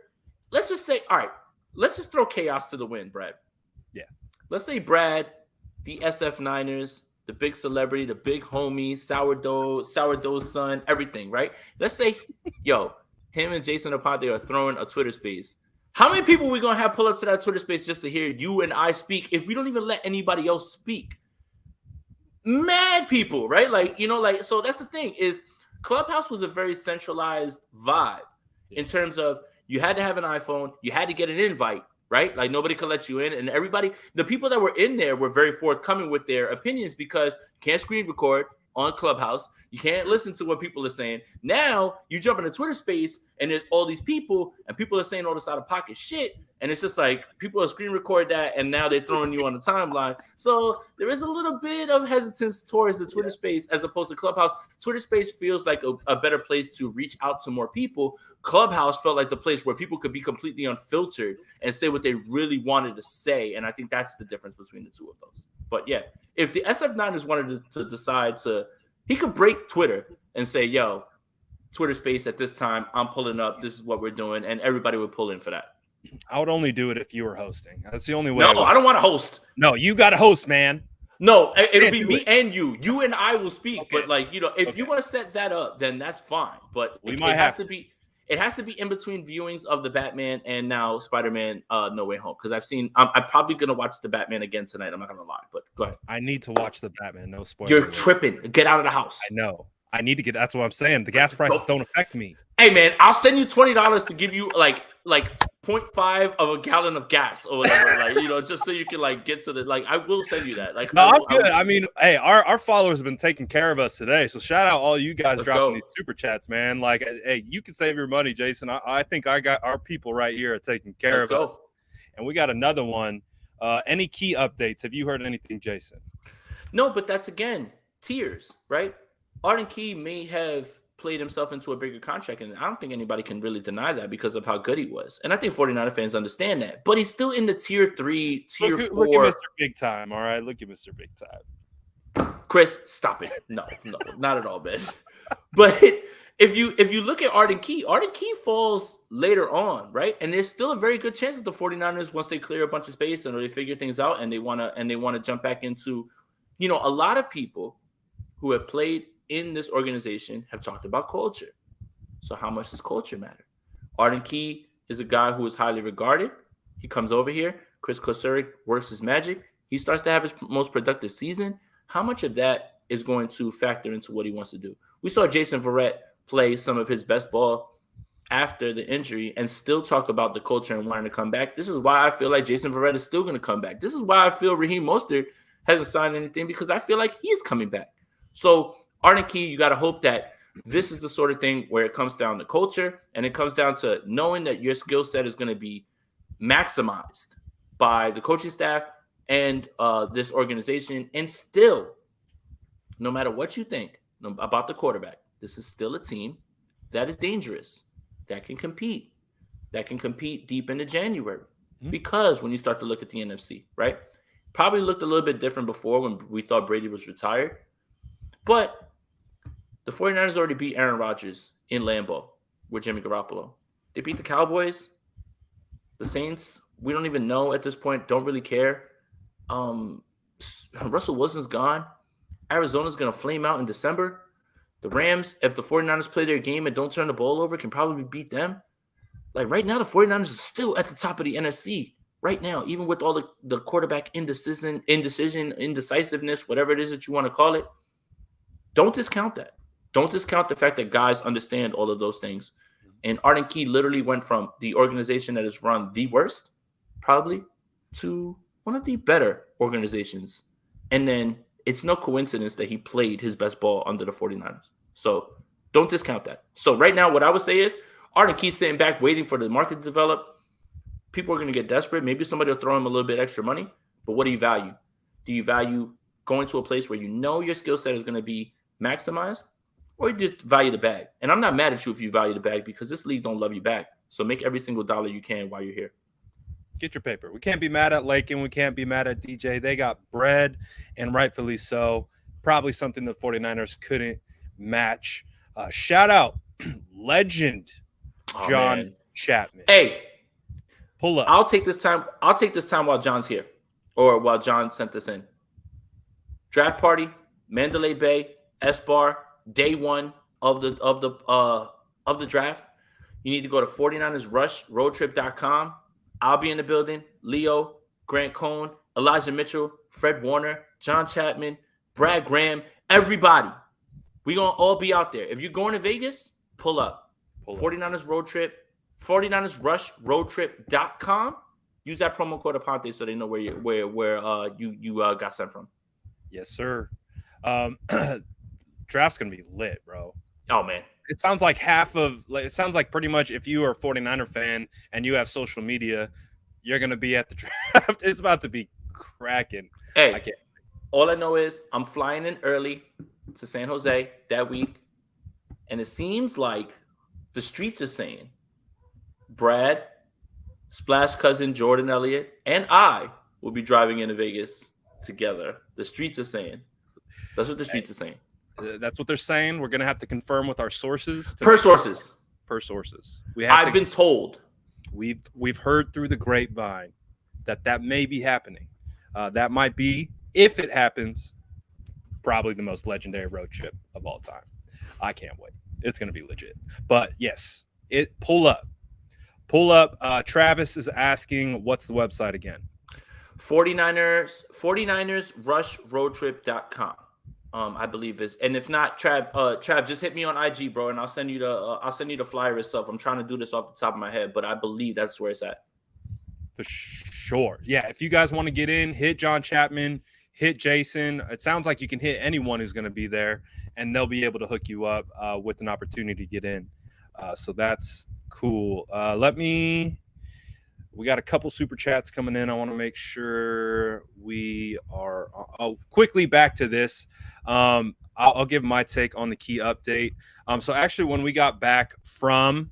let's just say, all right, let's just throw chaos to the wind, Brad. Yeah. Let's say Brad, the SF Niners, the big celebrity, the big homie, sourdough's son, everything, right? Let's say, him and Jason Aponte are throwing a Twitter space. How many people are we going to have pull up to that Twitter space just to hear you and I speak if we don't even let anybody else speak? Mad people, right? So that's the thing is Clubhouse was a very centralized vibe in terms of you had to have an iPhone, you had to get an invite, right? Like nobody could let you in, and the people that were in there were very forthcoming with their opinions because you can't screen record on Clubhouse. You can't listen to what people are saying. Now you jump in a Twitter space and there's all these people and people are saying all this out of pocket shit. And it's just like people are screen record that and now they're throwing you on the timeline. So there is a little bit of hesitance towards the Twitter space as opposed to Clubhouse. Twitter space feels like a better place to reach out to more people. Clubhouse felt like the place where people could be completely unfiltered and say what they really wanted to say. And I think that's the difference between the two of those. But yeah, if the SF9ers wanted to decide he could break Twitter and say, yo, Twitter space at this time, I'm pulling up, this is what we're doing, and everybody would pull in for that. I would only do it if you were hosting. That's the only way. No, I don't want to host. No, you got to host, man. No, it'll be me and you. You and I will speak. Okay. But if you want to set that up, then that's fine. But it has to be in between viewings of the Batman and now Spider-Man No Way Home. Because I'm probably going to watch the Batman again tonight. I'm not going to lie, but go ahead. I need to watch the Batman. No spoilers. You're tripping. Get out of the house. I know. I need to get, that's what I'm saying. The gas prices don't affect me. Hey man, I'll send you $20 to give you like 0.5 of a gallon of gas or whatever, just so you can get to the, I will send you that. No, I'm good. I mean, hey, our followers have been taking care of us today. So shout out all you guys dropping these super chats, man. Hey, you can save your money, Jason. I think I got our people right here are taking care of us. And we got another one. Any key updates? Have you heard anything, Jason? No, but that's again, tiers, right? Arden Key may have played himself into a bigger contract, and I don't think anybody can really deny that because of how good he was. And I think 49er fans understand that. But he's still in the tier 3, tier 4. Look at Mr. Big Time, all right? Look at Mr. Big Time. Chris, stop it. No, not at all, man. But if you look at Arden Key falls later on, right? And there's still a very good chance that the 49ers, once they clear a bunch of space and they figure things out and they wanna jump back into, a lot of people who have played in this organization have talked about culture. So how much does culture matter? Arden Key is a guy who is highly regarded. He comes over here. Chris Kosurik works his magic. He starts to have his most productive season. How much of that is going to factor into what he wants to do? We saw Jason Verrett play some of his best ball after the injury and still talk about the culture and wanting to come back. This is why I feel like Jason Verrett is still going to come back. This is why I feel Raheem Mostert hasn't signed anything, because I feel like he's coming back. So Arden Key, you got to hope that this is the sort of thing where it comes down to culture and it comes down to knowing that your skill set is going to be maximized by the coaching staff and this organization. And still, no matter what you think about the quarterback, this is still a team that is dangerous, that can compete deep into January. Mm-hmm. Because when you start to look at the NFC, right? Probably looked a little bit different before when we thought Brady was retired. But the 49ers already beat Aaron Rodgers in Lambeau with Jimmy Garoppolo. They beat the Cowboys. The Saints, we don't even know at this point, don't really care. Russell Wilson's gone. Arizona's going to flame out in December. The Rams, if the 49ers play their game and don't turn the ball over, can probably beat them. Like right now, the 49ers are still at the top of the NFC. Right now, even with all the quarterback indecision, indecisiveness, whatever it is that you want to call it, don't discount that. Don't discount the fact that guys understand all of those things. And Arden Key literally went from the organization that is run the worst, probably, to one of the better organizations. And then it's no coincidence that he played his best ball under the 49ers. So don't discount that. So right now, what I would say is Arden Key's sitting back waiting for the market to develop. People are going to get desperate. Maybe somebody will throw him a little bit extra money. But what do you value? Do you value going to a place where you know your skill set is going to be maximized? Or you just value the bag? And I'm not mad at you if you value the bag, because this league don't love you back. So make every single dollar you can while you're here. Get your paper. We can't be mad at Lakin. We can't be mad at DJ. They got bread, and rightfully so. Probably something the 49ers couldn't match. Shout out legend John Chapman. Hey, pull up. I'll take this time while John's here, or while John sent this in. Draft party, Mandalay Bay, S-Bar, day one of the draft. You need to go to 49ersrushroadtrip.com. I'll be in the building. Leo, Grant Cohn, Elijah Mitchell, Fred Warner, John Chapman, Brad Graham, everybody. We're going to all be out there. If you're going to Vegas, pull up. 49ers Road Trip, 49ersrushroadtrip.com. Use that promo code Aponte so they know where you got sent from. Yes, sir. Draft's going to be lit, bro. Oh, man. It sounds like pretty much if you are a 49er fan and you have social media, you're going to be at the draft. It's about to be cracking. Hey, all I know is I'm flying in early to San Jose that week, and it seems like the streets are saying Brad, Splash Cousin Jordan Elliott, and I will be driving into Vegas together. The streets are saying. That's what the streets are saying. That's what they're saying. We're going to have to confirm with our sources. Per sources. I've been told. We've heard through the grapevine that may be happening. That might be, if it happens, probably the most legendary road trip of all time. I can't wait. It's going to be legit. But yes, pull up. Travis is asking, what's the website again? 49ersrushroadtrip.com. I believe is, and if not, Trav, just hit me on IG, bro, and I'll send you the flyer itself. I'm trying to do this off the top of my head, but I believe that's where it's at. For sure, yeah. If you guys want to get in, hit John Chapman, hit Jason. It sounds like you can hit anyone who's going to be there, and they'll be able to hook you up with an opportunity to get in. So that's cool. We got a couple super chats coming in. I want to make sure we are quickly back to this. I'll give my take on the key update. So actually, when we got back from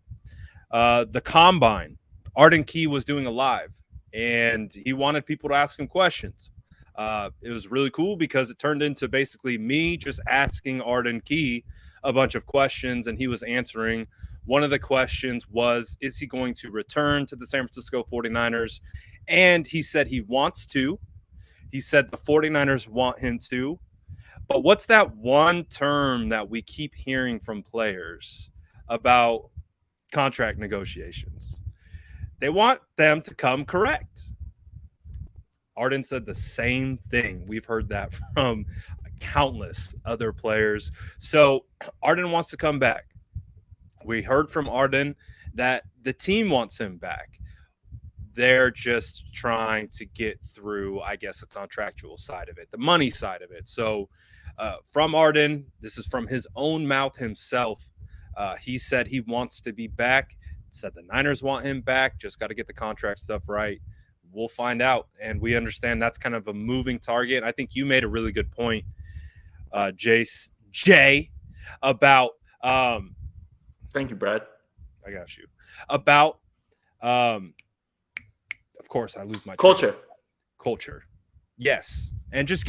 the combine, Arden Key was doing a live, and he wanted people to ask him questions. It was really cool because it turned into basically me just asking Arden Key a bunch of questions, and he was answering. One of the questions was, is he going to return to the San Francisco 49ers? And he said he wants to. He said the 49ers want him to. But what's that one term that we keep hearing from players about contract negotiations? They want them to come correct. Arden said the same thing. We've heard that from countless other players. So Arden wants to come back. We heard from Arden that the team wants him back. They're just trying to get through, I guess, the contractual side of it, the money side of it. So from Arden, this is from his own mouth himself. He said he wants to be back, said the Niners want him back, just got to get the contract stuff right. We'll find out. And we understand that's kind of a moving target. I think you made a really good point, Jay, about thank you, Brad. I got you. About of course I lose my culture. Yes. And just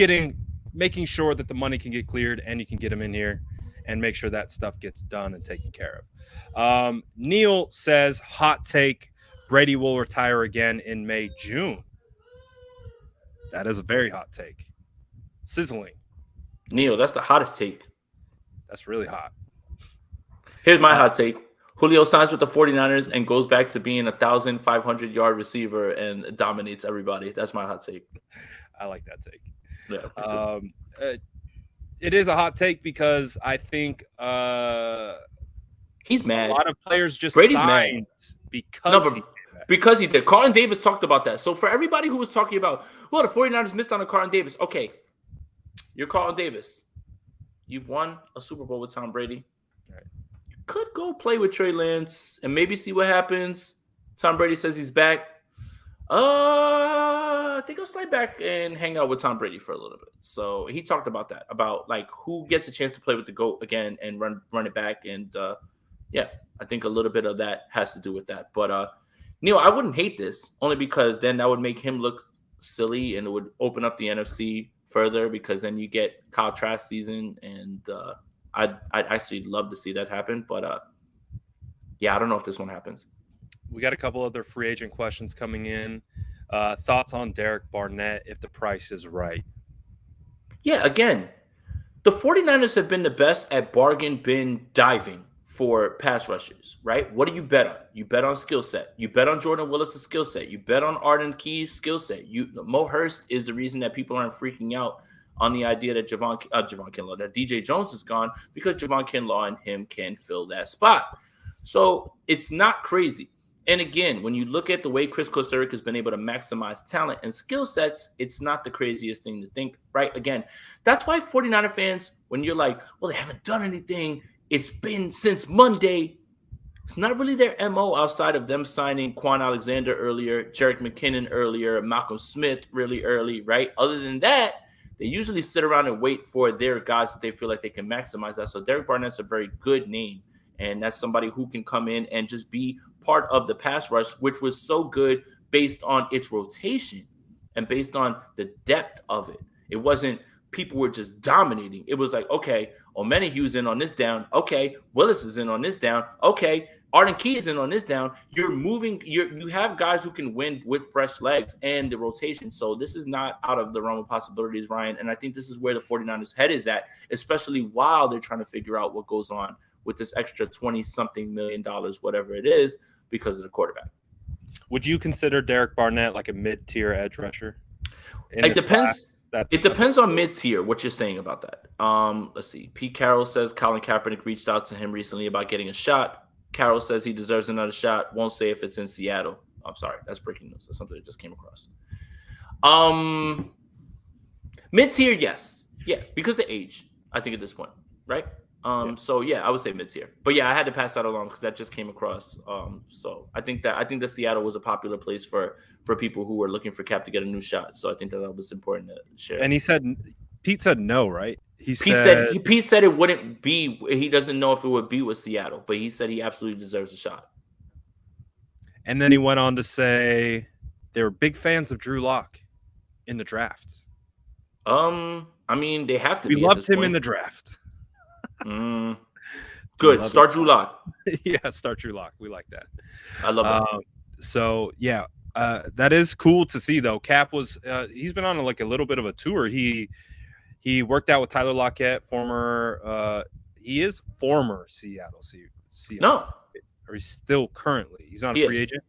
making sure that the money can get cleared and you can get them in here and make sure that stuff gets done and taken care of. Neil says, hot take, Brady will retire again in May, June. That is a very hot take. Sizzling. Neil, that's the hottest take. That's really hot. Here's my hot take. Julio signs with the 49ers and goes back to being 1,500-yard receiver and dominates everybody. That's my hot take. I like that take. Yeah. It is a hot take because I think he's mad. A lot of players just Brady's signed mad. Because he did. Carlton Davis talked about that. So for everybody who was talking about, well, the 49ers missed on a Carlton Davis. Okay, you're Carlton Davis. You've won a Super Bowl with Tom Brady. Right. You could go play with Trey Lance and maybe see what happens. Tom Brady says he's back. I think I'll slide back and hang out with Tom Brady for a little bit. So he talked about that, about like who gets a chance to play with the GOAT again and run it back. And yeah, I think a little bit of that has to do with that. But Neil, I wouldn't hate this only because then that would make him look silly and it would open up the NFC further because then you get Kyle Trask season. And I'd actually love to see that happen. But yeah, I don't know if this one happens. We got a couple other free agent questions coming in. Thoughts on Derek Barnett if the price is right? Yeah, again, the 49ers have been the best at bargain bin diving for pass rushers, right? What do you bet on? You bet on skill set. You bet on Jordan Willis' skill set. You bet on Arden Key's skill set. Mo Hurst is the reason that people aren't freaking out on the idea that Javon Kinlaw, that DJ Jones is gone because Javon Kinlaw and him can fill that spot. So it's not crazy. And again, when you look at the way Chris Kosuric has been able to maximize talent and skill sets, it's not the craziest thing to think, right? Again, that's why 49er fans, when you're like, well, they haven't done anything, it's been since Monday. It's not really their MO outside of them signing Quan Alexander earlier, Jerick McKinnon earlier, Malcolm Smith really early, right? Other than that, they usually sit around and wait for their guys that they feel like they can maximize that. So Derek Barnett's a very good name. And that's somebody who can come in and just be part of the pass rush, which was so good based on its rotation and based on the depth of it. It wasn't people were just dominating. It was like, okay, Omenahue's in on this down. Okay, Willis is in on this down. Okay, Arden Key is in on this down. You're moving. You have guys who can win with fresh legs and the rotation. So this is not out of the realm of possibilities, Ryan. And I think this is where the 49ers' head is at, especially while they're trying to figure out what goes on with this extra $20-something million, whatever it is, because of the quarterback. Would you consider Derek Barnett like a mid-tier edge rusher? It depends. It depends on mid-tier, what you're saying about that. Let's see. Pete Carroll says Colin Kaepernick reached out to him recently about getting a shot. Carroll says he deserves another shot. Won't say if it's in Seattle. I'm sorry. That's breaking news. That's something that just came across. Mid-tier, yes. Yeah, because of age, I think at this point, right? So yeah, I would say mid-tier. But yeah, I had to pass that along because that just came across. So I think that Seattle was a popular place for people who were looking for Cap to get a new shot. So I think that was important to share. And Pete said no, right? Pete said it wouldn't be. He doesn't know if it would be with Seattle, but he said he absolutely deserves a shot. And then he went on to say they were big fans of Drew Lock in the draft. I mean, they have to. We loved him in the draft. Good. Start Drew Lock. Yeah, start Drew Lock. We like that. I love that. So yeah, that is cool to see though. Cap was he's been on like a little bit of a tour. He worked out with Tyler Lockett, he is former Seattle Seahawks. No. Or he's still currently. He's not a free agent.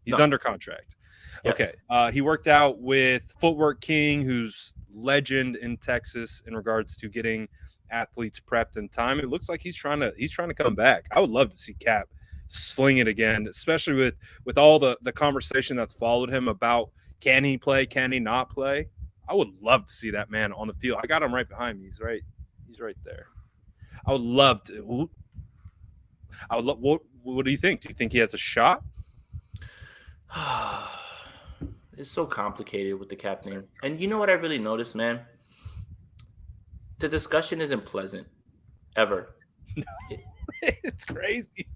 He's under contract. Yes. Okay. He worked out with Footwork King, who's legend in Texas in regards to getting athletes prepped in time. It looks like he's trying to come back. I would love to see Cap sling it again, especially with all the conversation that's followed him about can he play, can he not play. I would love to see that man on the field. I got him right behind me. He's right there. I would love to. What do you think? Do you think he has a shot? It's so complicated with the Cap name. And you know what I really noticed, man? The discussion isn't pleasant, ever. It's crazy.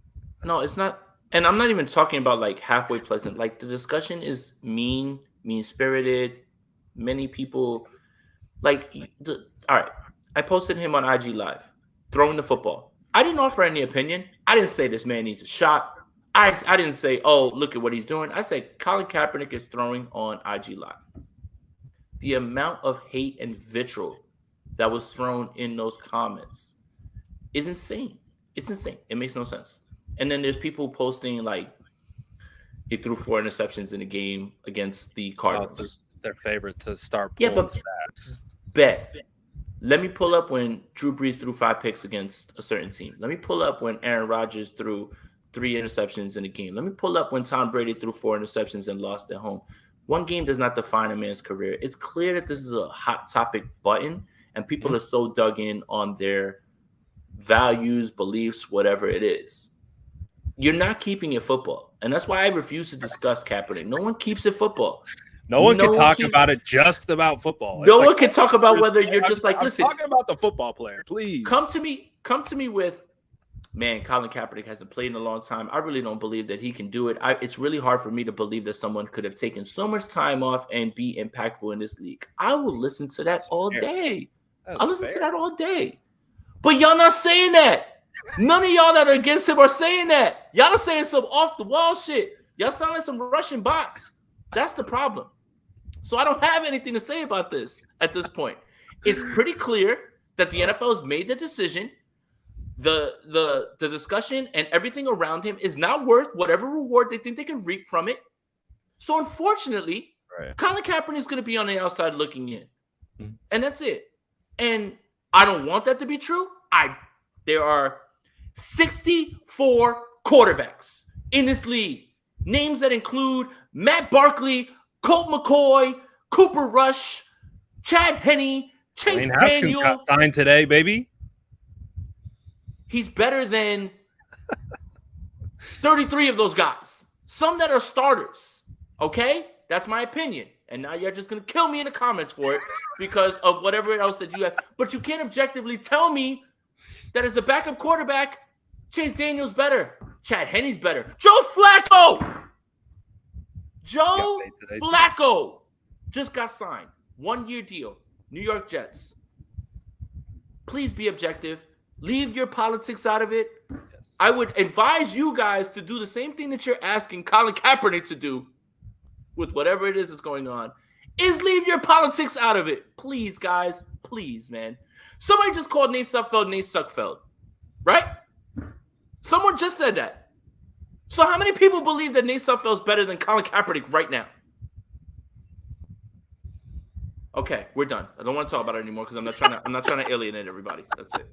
No, it's not. And I'm not even talking about like halfway pleasant. Like the discussion is mean-spirited. Many people, all right, I posted him on IG Live, throwing the football. I didn't offer any opinion. I didn't say this man needs a shot. I didn't say, oh, look at what he's doing. I said Colin Kaepernick is throwing on IG Live. The amount of hate and vitriol that was thrown in those comments is insane. It's insane. It makes no sense. And then there's people posting like he threw 4 interceptions in a game against the Cardinals. Their favorite to start pulling stats. Bet. Let me pull up when Drew Brees threw 5 picks against a certain team. Let me pull up when Aaron Rodgers threw 3 interceptions in a game. Let me pull up when Tom Brady threw 4 interceptions and lost at home. One game does not define a man's career. It's clear that this is a hot topic button, and people are so dug in on their values, beliefs, whatever it is. You're not keeping it football. And that's why I refuse to discuss Kaepernick. No one keeps it football. No one can talk about it just about football. No one can talk about whether you're just like, listen. I'm talking about the football player, please. Come to me with, man, Colin Kaepernick hasn't played in a long time. I really don't believe that he can do it. It's really hard for me to believe that someone could have taken so much time off and be impactful in this league. I will listen to that all day. I'll listen to that all day. But y'all not saying that. None of y'all that are against him are saying that. Y'all are saying some off-the-wall shit. Y'all sound like some Russian bots. That's the problem. So I don't have anything to say about this at this point. It's pretty clear that the NFL has made the decision. The discussion and everything around him is not worth whatever reward they think they can reap from it. So unfortunately, Colin Kaepernick is going to be on the outside looking in. Mm-hmm. And that's it. And I don't want that to be true. There are 64 quarterbacks in this league. Names that include Matt Barkley, Colt McCoy, Cooper Rush, Chad Henne, Chase Daniel. Got signed today, baby. He's better than 33 of those guys. Some that are starters. Okay? That's my opinion. And now you're just going to kill me in the comments for it because of whatever else that you have. But you can't objectively tell me that as a backup quarterback, Chase Daniel's better. Chad Henne's better. Joe Flacco! Joe Flacco just got signed. 1-year deal. New York Jets. Please be objective. Leave your politics out of it. Yes. I would advise you guys to do the same thing that you're asking Colin Kaepernick to do with whatever it is that's going on, is leave your politics out of it. Please, guys. Please, man. Somebody just called Nate Suckfeld. Right? Someone just said that. So how many people believe that Nate Sudfeld's better than Colin Kaepernick right now? Okay, we're done. I don't want to talk about it anymore because I'm not trying to alienate everybody. That's it.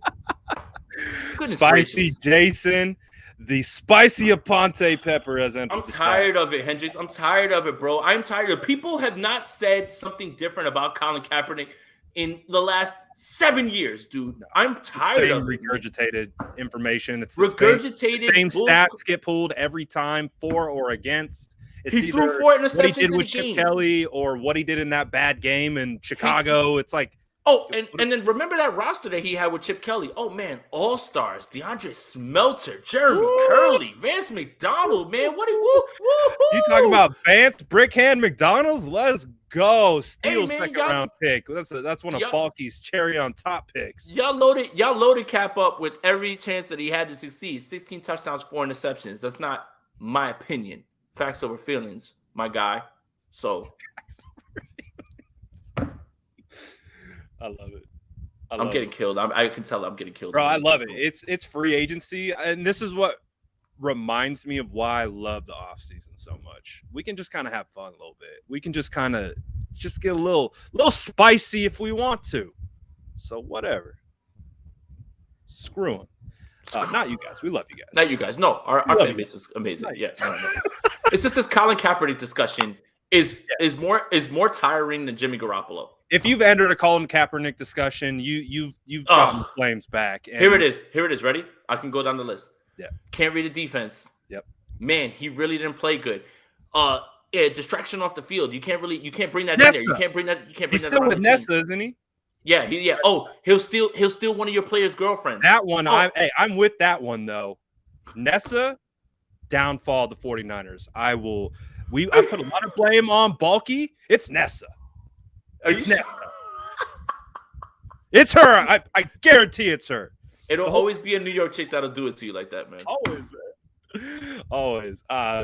Goodness Spicy gracious. Jason, the spicy Aponte pepper has entered. I'm tired of it, Hendrix. I'm tired of it, bro. I'm tired of it. People have not said something different about Colin Kaepernick in the last 7 years, dude. I'm tired of it. Regurgitated information. It's regurgitated. Same stats get pulled every time, for or against. It's he threw 4 interceptions what he did with Chip Kelly or what he did in that bad game in Chicago. It's like, and then remember that roster that he had with Chip Kelly. Oh man, all stars: DeAndre Smelter, Jeremy Curley, Vance McDonald. Man, what are you talking about? Vance Brickhand McDonald's? Let's go. Hey Steals man, second round pick. That's one of y'all, Balky's cherry on top picks. y'all loaded Cap up with every chance that he had to succeed. 16 touchdowns, 4 interceptions. That's not my opinion. Facts over feelings, my guy. So I love it. I'm getting killed. I can tell I'm getting killed. Bro, I love it. It's free agency, and this is what reminds me of why I love the offseason so much. We can just kind of have fun a little bit. We can just kind of get a little spicy if we want to. So whatever. Screw them. Not you guys. We love you guys. Not you guys. No, our fan base is amazing. Yeah. No. It's just this Colin Kaepernick discussion is more tiring than Jimmy Garoppolo. If you've entered a Colin Kaepernick discussion, you've gotten the flames back. And Here it is. Ready? I can go down the list. Yeah. Can't read the defense. Yep. Man, he really didn't play good. Distraction off the field. You can't bring that in there. You can't bring that. He's still with Nessa, isn't he? Yeah. Oh, he'll steal one of your players' girlfriends. That one, I'm with that one though. Nessa, downfall of the 49ers. I put a lot of blame on Balky. It's Nessa. It's Nessa. It's her. I guarantee it's her. It'll always be a New York chick that'll do it to you like that, man. Always, man. Always.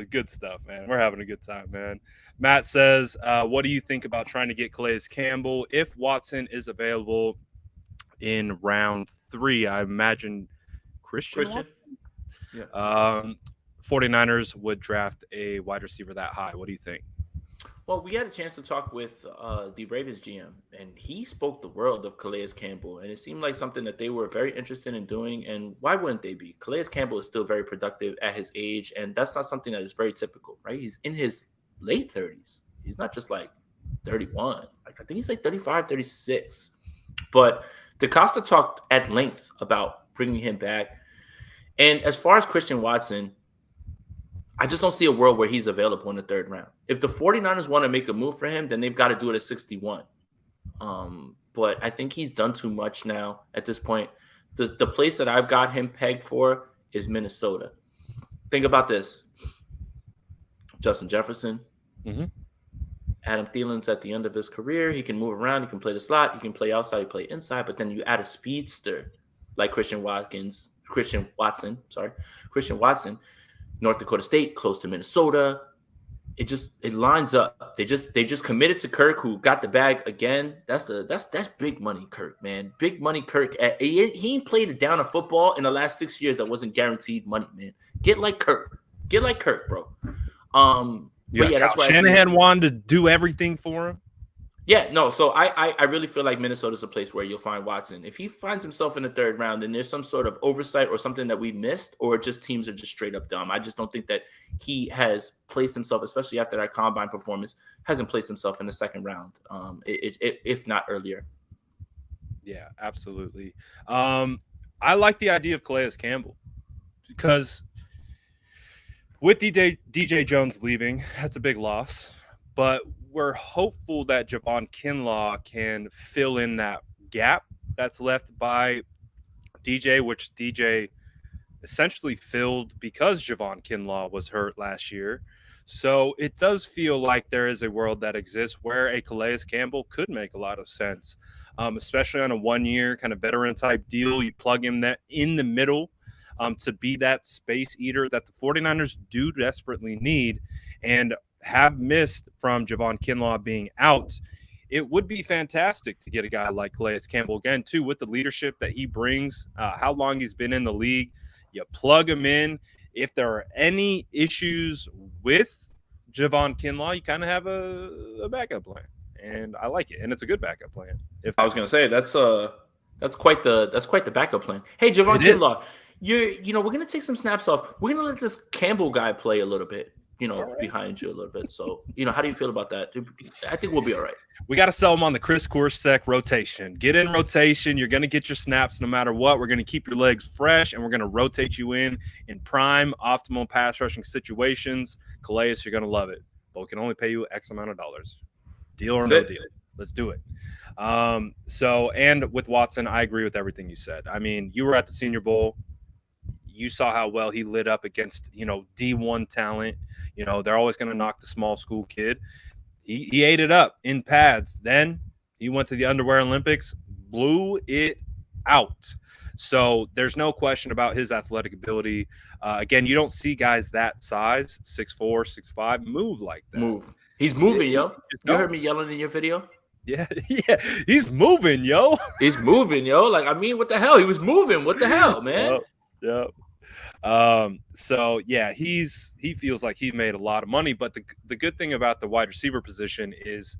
Good stuff, man. We're having a good time, man. Matt says, what do you think about trying to get Calais Campbell if Watson is available in round 3? I imagine Christian? Yeah. 49ers would draft a wide receiver that high. What do you think? Well, we had a chance to talk with the Ravens GM, and he spoke the world of Calais Campbell, and it seemed like something that they were very interested in doing, and why wouldn't they be? Calais Campbell is still very productive at his age, and that's not something that is very typical, right? He's in his late 30s. He's not just like 31. I think he's like 35, 36. But DaCosta talked at length about bringing him back, and as far as Christian Watson, I just don't see a world where he's available in the 3rd round. If the 49ers want to make a move for him, then they've got to do it at 61. But I think he's done too much now at this point. The place that I've got him pegged for is Minnesota. Think about this. Justin Jefferson. Mm-hmm. Adam Thielen's at the end of his career. He can move around. He can play the slot. He can play outside. He can play inside. But then you add a speedster like Christian Watson. North Dakota State, close to Minnesota. It lines up. They just committed to Kirk, who got the bag again. That's big money, Kirk, man. Big money, Kirk. He ain't played a down of football in the last 6 years that wasn't guaranteed money, man. Get like Kirk, bro. That's why Shanahan wanted to do everything for him. Yeah, no. So I really feel like Minnesota's a place where you'll find Watson. If he finds himself in the 3rd round, then there's some sort of oversight or something that we missed, or just teams are just straight up dumb. I just don't think that he has placed himself, especially after that combine performance, hasn't placed himself in the 2nd round, if not earlier. Yeah, absolutely. I like the idea of Calais Campbell because with DJ Jones leaving, that's a big loss, but we're hopeful that Javon Kinlaw can fill in that gap that's left by DJ, which DJ essentially filled because Javon Kinlaw was hurt last year. So it does feel like there is a world that exists where a Calais Campbell could make a lot of sense, especially on a 1-year kind of veteran type deal. You plug him that in the middle to be that space eater that the 49ers do desperately need and have missed from Javon Kinlaw being out. It would be fantastic to get a guy like Calais Campbell again, too, with the leadership that he brings, how long he's been in the league. You plug him in. If there are any issues with Javon Kinlaw, you kind of have a backup plan, and I like it, and it's a good backup plan. I was gonna say that's quite the backup plan. Hey, Javon Kinlaw, we're gonna take some snaps off. We're gonna let this Campbell guy play a little bit. Right. Behind you a little bit. So, how do you feel about that? I think we'll be all right. We got to sell him on the Chris Korsek rotation. Get in rotation. You're going to get your snaps no matter what. We're going to keep your legs fresh, and we're going to rotate you in prime, optimal pass rushing situations. Calais, you're going to love it. But we can only pay you X amount of dollars. Deal or no deal. Let's do it. And with Watson, I agree with everything you said. I mean, you were at the Senior Bowl. You saw how well he lit up against, D1 talent. They're always going to knock the small school kid. He ate it up in pads. Then he went to the underwear Olympics, blew it out. So there's no question about his athletic ability. Again, you don't see guys that size, 6'4", 6'5", move like that. Move. He's moving, yo. You No. heard me yelling in your video? Yeah, he's moving, yo. He's moving, yo. Like, I mean, what the hell? He was moving. What the hell, man? Yep. So yeah, he feels like he made a lot of money, but the good thing about the wide receiver position is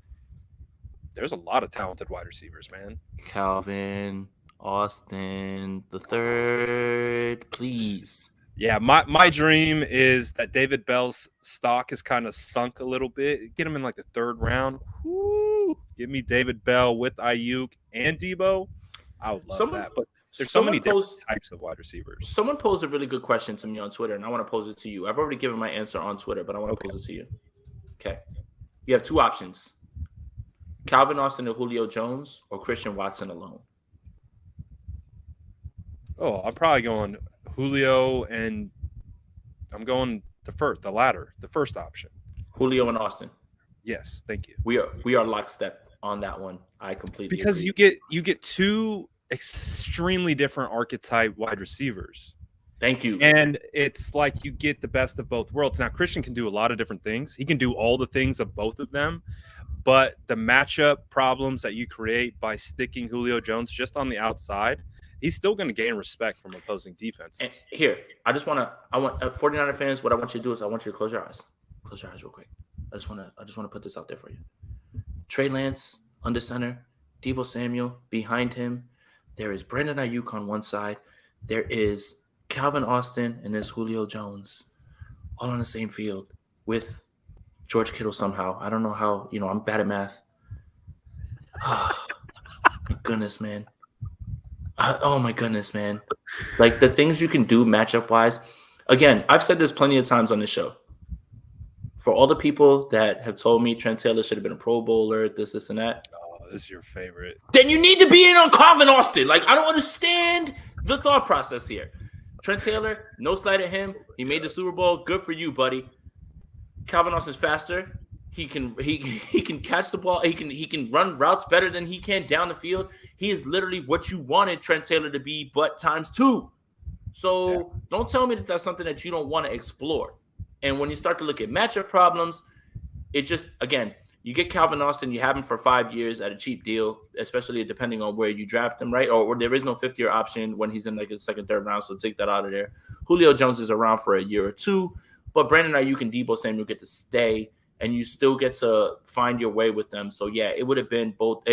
there's a lot of talented wide receivers, man. Calvin, Austin, the third, please. Yeah, my dream is that David Bell's stock is kind of sunk a little bit. Get him in like the third round. Woo! Give me David Bell with Ayuk and Debo. I would love that. But there's so many different types of wide receivers. Someone posed a really good question to me on Twitter, and I want to pose it to you. I've already given my answer on Twitter, but I want to pose it to you. Okay. You have two options. Calvin Austin or Julio Jones, or Christian Watson alone? Oh, I'm probably going Julio, and I'm going the latter, the first option. Julio and Austin. Yes, thank you. We are lockstep on that one. I completely because agree. you get two extremely different archetype wide receivers. Thank you. And it's like you get the best of both worlds. Now, Christian can do a lot of different things. He can do all the things of both of them. But the matchup problems that you create by sticking Julio Jones just on the outside, he's still going to gain respect from opposing defenses. And here, I want 49er fans, what I want you to do is I want you to close your eyes. Close your eyes real quick. I just want to put this out there for you. Trey Lance, under center. Deebo Samuel, behind him. There is Brandon Ayuk on one side. There is Calvin Austin, and there's Julio Jones, all on the same field with George Kittle somehow. I don't know how, I'm bad at math. My goodness, man. Oh, my goodness, man. Like, the things you can do matchup-wise. Again, I've said this plenty of times on this show. For all the people that have told me Trent Taylor should have been a Pro Bowler, this, and that. This is your favorite. Then you need to be in on Calvin Austin. Like, I don't understand the thought process here. Trent Taylor, no slight at him. He made the Super Bowl. Good for you, buddy. Calvin Austin's faster. He can catch the ball. He can run routes better than he can down the field. He is literally what you wanted Trent Taylor to be, but times 2. So Don't tell me that that's something that you don't want to explore. And when you start to look at matchup problems, it just, again, you get Calvin Austin, you have him for 5 years at a cheap deal, especially depending on where you draft him, right? Or there is no 5th-year option when he's in like the second, third round, so take that out of there. Julio Jones is around for a year or 2, but Brandon Ayuk and Deebo Samuel get to stay, and you still get to find your way with them. So, yeah, it would have been both.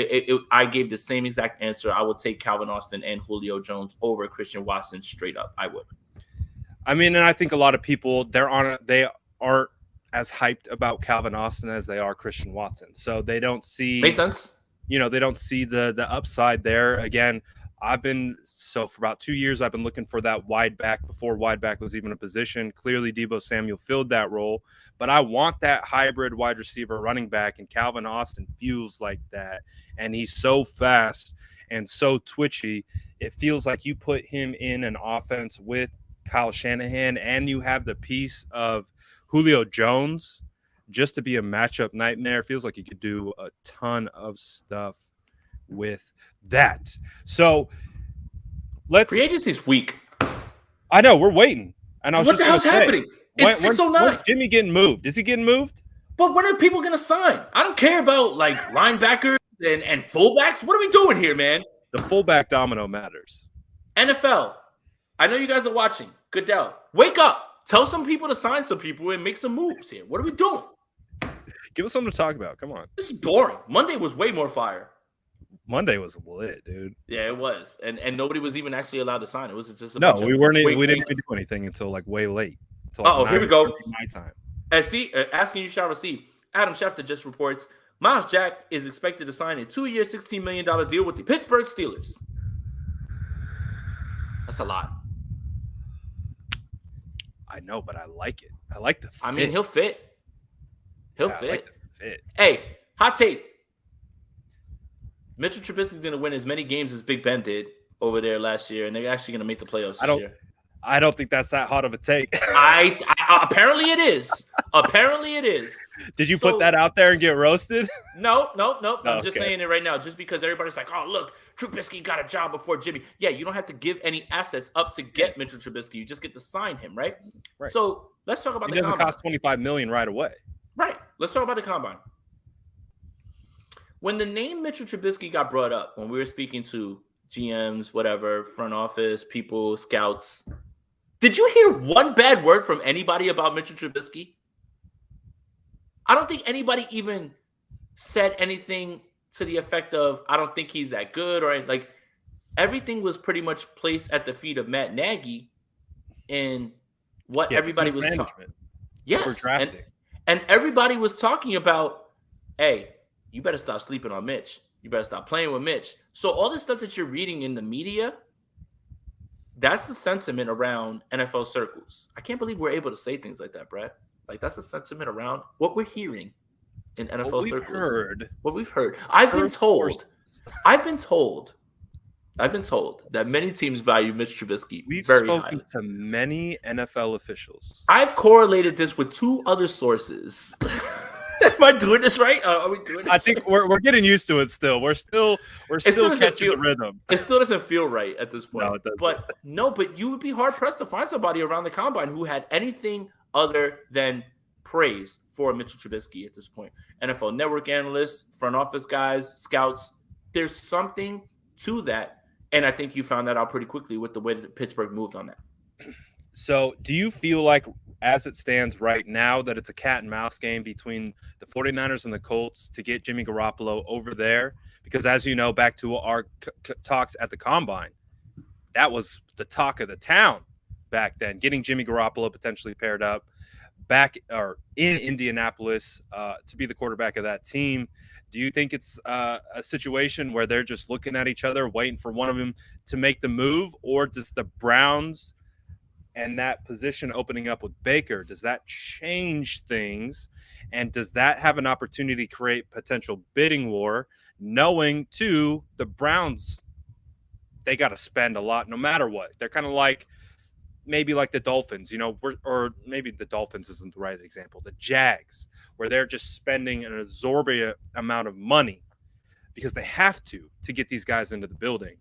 I gave the same exact answer. I would take Calvin Austin and Julio Jones over Christian Watson straight up. I would. I mean, and I think a lot of people, they aren't as hyped about Calvin Austin as they are Christian Watson. So they don't see – makes sense. They don't see the upside there. Again, for about 2 years, I've been looking for that wide back before wide back was even a position. Clearly, Deebo Samuel filled that role. But I want that hybrid wide receiver running back, and Calvin Austin feels like that. And he's so fast and so twitchy. It feels like you put him in an offense with Kyle Shanahan, and you have the piece of Julio Jones just to be a matchup nightmare. It feels like you could do a ton of stuff with that. So free agency's weak. I know, we're waiting. And I was what the hell's happening? It's 6:09. When's Jimmy getting moved? Is he getting moved? But when are people gonna sign? I don't care about like linebackers and fullbacks. What are we doing here, man? The fullback domino matters. NFL. I know you guys are watching. Goodell, wake up. Tell some people to sign some people and make some moves here. What are we doing? Give us something to talk about. Come on. This is boring. Monday was way more fire. Monday was lit, dude. Yeah, it was. And nobody was even actually allowed to sign. It was just we didn't even do anything until like way late. Here we go. Nighttime. Asking you shall receive. Adam Schefter just reports Miles Jack is expected to sign a 2-year, $16 million deal with the Pittsburgh Steelers. That's a lot. I know, but I like it. I like the fit. I mean, he'll fit. He'll fit. I like the fit. Hey, hot take. Mitchell Trubisky's going to win as many games as Big Ben did over there last year, and they're actually going to make the playoffs this year. I don't think that's that hot of a take. I Apparently it is. Apparently it is. Did you put that out there and get roasted? No. I'm just Okay. saying it right now, just because everybody's like, oh, look, Trubisky got a job before Jimmy. Yeah, you don't have to give any assets up to get Mitchell Trubisky. You just get to sign him, right? Right. So let's talk about It the doesn't combine. cost $25 million right away. Right. Let's talk about the combine. When the name Mitchell Trubisky got brought up, when we were speaking to GMs, whatever, front office, people, scouts, did you hear one bad word from anybody about Mitchell Trubisky? I don't think anybody even said anything to the effect of, I don't think he's that good, or like everything was pretty much placed at the feet of Matt Nagy and what everybody was talking. Yes. And everybody was talking about, hey, you better stop sleeping on Mitch. You better stop playing with Mitch. So all this stuff that you're reading in the media, that's the sentiment around NFL circles. I can't believe we're able to say things like that, Brad. Like, that's the sentiment around what we're hearing in NFL circles. What we've heard. I've been told that many teams value Mitch Trubisky very highly. We've spoken to many NFL officials. I've correlated this with two other sources. Am I doing this right? Are we doing this? I think we're getting used to it still. We're still catching the rhythm. It still doesn't feel right at this point. No, it doesn't. But you would be hard pressed to find somebody around the combine who had anything other than praise for Mitchell Trubisky at this point. NFL Network analysts, front office guys, scouts. There's something to that, and I think you found that out pretty quickly with the way that Pittsburgh moved on that. So do you feel like, as it stands right now, that it's a cat and mouse game between the 49ers and the Colts to get Jimmy Garoppolo over there? Because as you know, back to our talks at the Combine, that was the talk of the town back then, getting Jimmy Garoppolo potentially paired up back or in Indianapolis to be the quarterback of that team. Do you think it's a situation where they're just looking at each other, waiting for one of them to make the move, or does the Browns and that position opening up with Baker, does that change things? And does that have an opportunity to create potential bidding war, knowing, too, the Browns, they got to spend a lot no matter what. They're kind of like maybe like the Dolphins, or maybe the Dolphins isn't the right example, the Jags, where they're just spending an exorbitant amount of money because they have to get these guys into the building.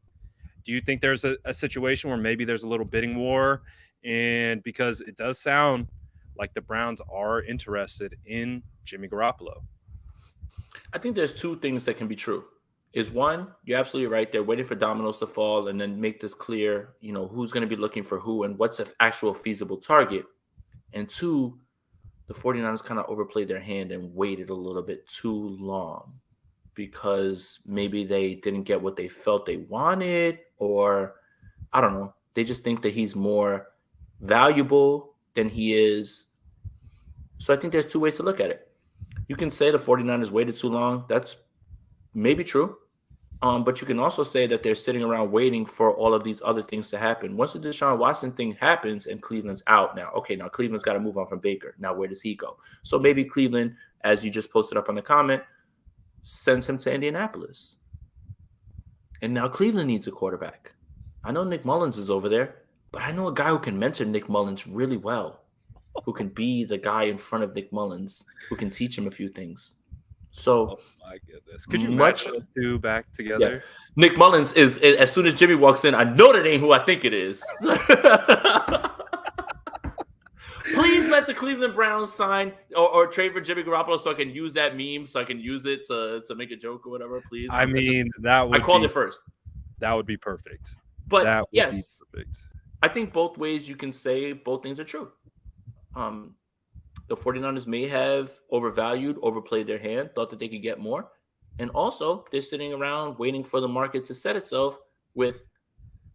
Do you think there's a situation where maybe there's a little bidding war? And because it does sound like the Browns are interested in Jimmy Garoppolo. I think there's two things that can be true. Is one, you're absolutely right. They're waiting for dominoes to fall and then make this clear, who's going to be looking for who and what's an actual feasible target. And two, the 49ers kind of overplayed their hand and waited a little bit too long because maybe they didn't get what they felt they wanted, or I don't know. They just think that he's more valuable than he is. So I think there's two ways to look at it. You can say the 49ers waited too long. That's maybe true. But you can also say that they're sitting around waiting for all of these other things to happen. Once the Deshaun Watson thing happens and Cleveland's out now, okay, now Cleveland's got to move on from Baker. Now where does he go? So maybe Cleveland, as you just posted up on the comment, sends him to Indianapolis. And now Cleveland needs a quarterback. I know Nick Mullins is over there, but I know a guy who can mentor Nick Mullins really well, who can be the guy in front of Nick Mullins, who can teach him a few things. So, oh my goodness, could you match those two back together? Yeah. Nick Mullins is, as soon as Jimmy walks in, I know that ain't who I think it is. Please let the Cleveland Browns sign or trade for Jimmy Garoppolo so I can use that meme, so I can use it to make a joke or whatever. Please. I mean, that would. I called it first. That would be perfect. But yes, perfect. I think both ways you can say both things are true. The 49ers may have overvalued, overplayed their hand, thought that they could get more. And also, they're sitting around waiting for the market to set itself with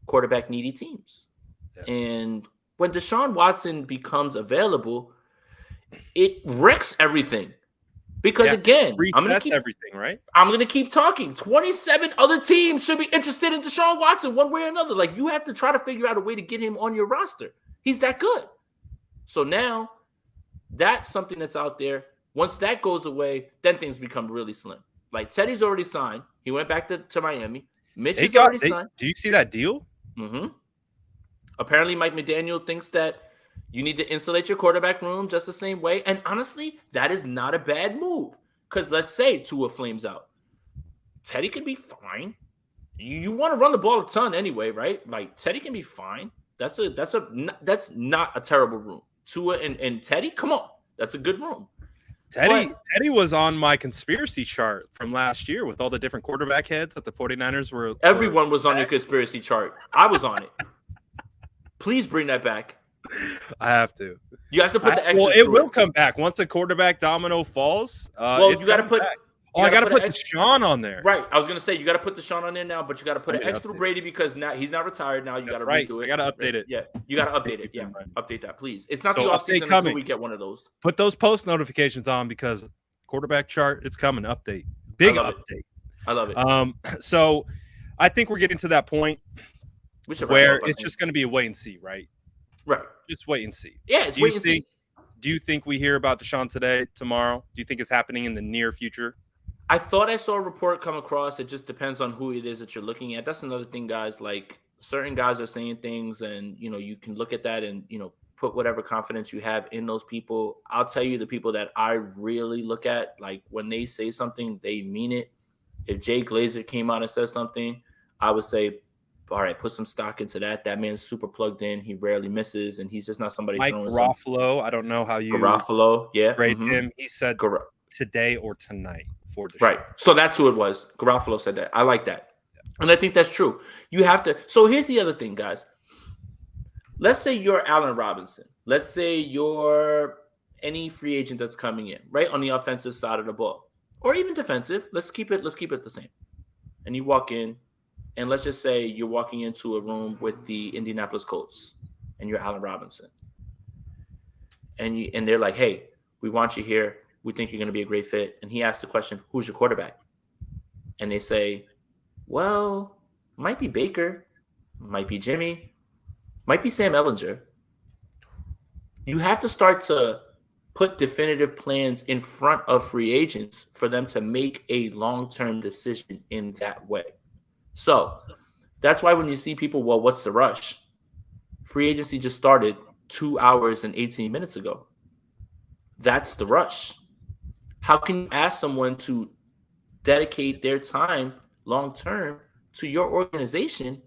quarterback-needy teams. Yeah. And when Deshaun Watson becomes available, it wrecks everything. Because, again, I'm going to keep everything, right? I'm going to keep talking. 27 other teams should be interested in Deshaun Watson one way or another. Like, you have to try to figure out a way to get him on your roster. He's that good. So now, that's something that's out there. Once that goes away, then things become really slim. Like Teddy's already signed. He went back to Miami. Mitch is already signed. Do you see that deal? Mm-hmm. Apparently, Mike McDaniel thinks that, You need to insulate your quarterback room just the same way. And honestly, that is not a bad move. Because let's say Tua flames out. Teddy can be fine. You want to run the ball a ton anyway, right? Like Teddy can be fine. That's not a terrible room. Tua and Teddy, come on. That's a good room. Teddy was on my conspiracy chart from last year with all the different quarterback heads that the 49ers were. Everyone was on your conspiracy chart. I was on it. Please bring that back. I have to. You have to put the extra. Well, it will come back once a quarterback domino falls. Well, you got to put. I got to put Deshaun on there. Right. I was gonna say you got to put Deshaun on there now, but you got to put an extra Brady because now he's not retired. Now you got to redo it. I got to update it. Yeah, you got to update it. Yeah, update that, please. It's not the offseason until we get one of those. Put those post notifications on because quarterback chart, it's coming. Update. Big update. I love it. So I think we're getting to that point where it's just going to be a wait and see, right? Right. Just wait and see. Yeah, it's wait and see. Do you think we hear about Deshaun today, tomorrow? Do you think it's happening in the near future? I thought I saw a report come across. It just depends on who it is that you're looking at. That's another thing, guys. Like certain guys are saying things and, you can look at that and, put whatever confidence you have in those people. I'll tell you the people that I really look at, like when they say something, they mean it. If Jay Glazer came out and said something, I would say, all right, put some stock into that. That man's super plugged in. He rarely misses, and he's just not somebody. Mike Garofalo, I don't know how you grade him. He said today or tonight for Deshaun. Right. So that's who it was. Garofalo said that. I like that. And I think that's true. You have to. So here's the other thing, guys. Let's say you're Allen Robinson. Let's say you're any free agent that's coming in, right, on the offensive side of the ball, or even defensive. Let's keep it the same. And you walk in, and let's just say you're walking into a room with the Indianapolis Colts, and you're Allen Robinson, and they're like, "Hey, we want you here. We think you're going to be a great fit." And he asks the question, "Who's your quarterback?" And they say, "Well, might be Baker, might be Jimmy. Might be Sam Ehlinger." You have to start to put definitive plans in front of free agents for them to make a long-term decision in that way. So that's why when you see people, well, what's the rush? Free agency just started 2 hours and 18 minutes ago. That's the rush. How can you ask someone to dedicate their time long-term to your organization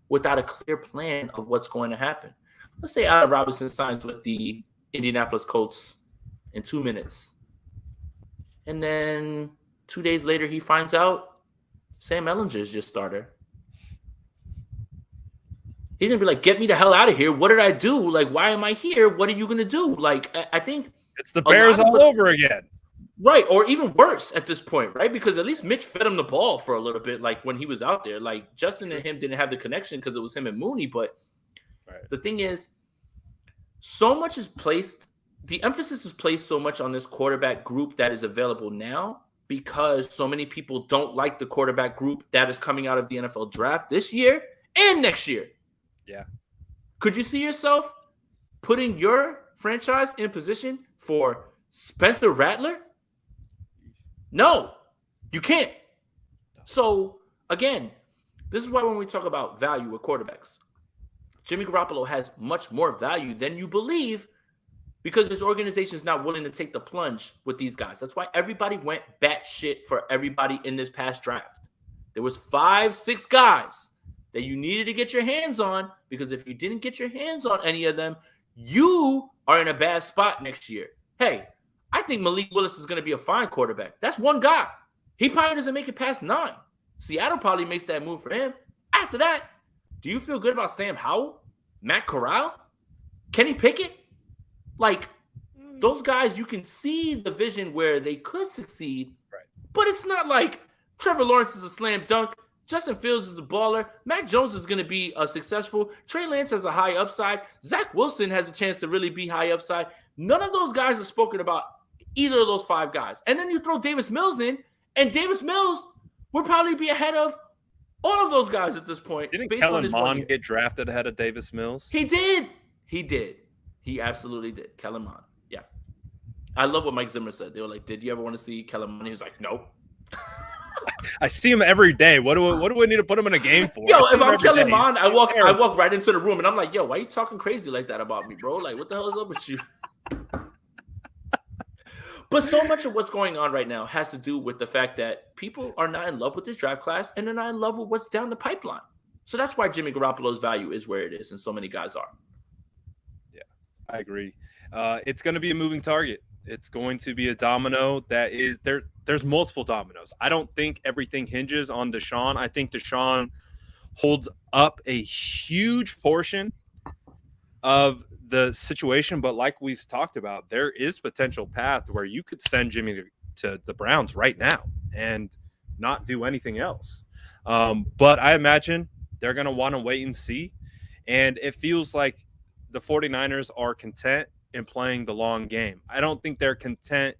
without a clear plan of what's going to happen? Let's say Allen Robinson signs with the Indianapolis Colts in 2 minutes. And then 2 days later, he finds out Sam Ehlinger is your starter. He's going to be like, get me the hell out of here. What did I do? Like, why am I here? What are you going to do? Like, I think it's the Bears all over again. Right, or even worse at this point, right? Because at least Mitch fed him the ball for a little bit, like when he was out there. Like Justin and him didn't have the connection because it was him and Mooney. But the thing is, so much is placed, the emphasis is placed so much on this quarterback group that is available now because so many people don't like the quarterback group that is coming out of the NFL draft this year and next year. Yeah. Could you see yourself putting your franchise in position for Spencer Rattler? No, you can't. So, again, this is why when we talk about value with quarterbacks, Jimmy Garoppolo has much more value than you believe because this organization is not willing to take the plunge with these guys. That's why everybody went batshit for everybody in this past draft. There was 5-6 guys that you needed to get your hands on because if you didn't get your hands on any of them, you are in a bad spot next year. Hey, I think Malik Willis is going to be a fine quarterback. That's one guy. He probably doesn't make it past 9. Seattle probably makes that move for him. After that, do you feel good about Sam Howell, Matt Corral, Kenny Pickett? Like, those guys, you can see the vision where they could succeed, but it's not like Trevor Lawrence is a slam dunk. Justin Fields is a baller. Mac Jones is going to be successful. Trey Lance has a high upside. Zach Wilson has a chance to really be high upside. None of those guys are spoken about, either of those 5 guys. And then you throw Davis Mills in, and Davis Mills would probably be ahead of all of those guys at this point. Didn't Kellen Mond get drafted ahead of Davis Mills? He did. He absolutely did. Kellen Mond. Yeah. I love what Mike Zimmer said. They were like, did you ever want to see Kellen Mond? He was like, no. I see him every day. What do we need to put him in a game for? Yo, if I'm Kellen day. Mond, I walk right into the room and I'm like, yo, why are you talking crazy like that about me, bro? Like, what the hell is up with you? But so much of what's going on right now has to do with the fact that people are not in love with this draft class and they're not in love with what's down the pipeline. So that's why Jimmy Garoppolo's value is where it is, and so many guys are. Yeah, I agree. It's going to be a moving target. It's going to be a domino that is there. There's multiple dominoes. I don't think everything hinges on Deshaun. I think Deshaun holds up a huge portion of the situation, but like we've talked about, there is potential path where you could send Jimmy to the Browns right now and not do anything else. But I imagine they're going to want to wait and see. And it feels like the 49ers are content in playing the long game. I don't think they're content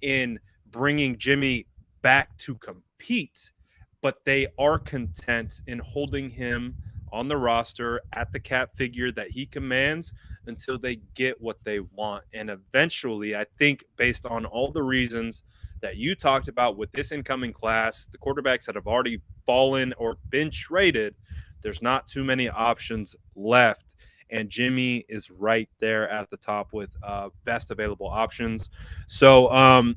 in bringing Jimmy back to compete, but they are content in holding him on the roster at the cap figure that he commands until they get what they want. And eventually, I think based on all the reasons that you talked about with this incoming class, the quarterbacks that have already fallen or been traded, there's not too many options left. And Jimmy is right there at the top with best available options. So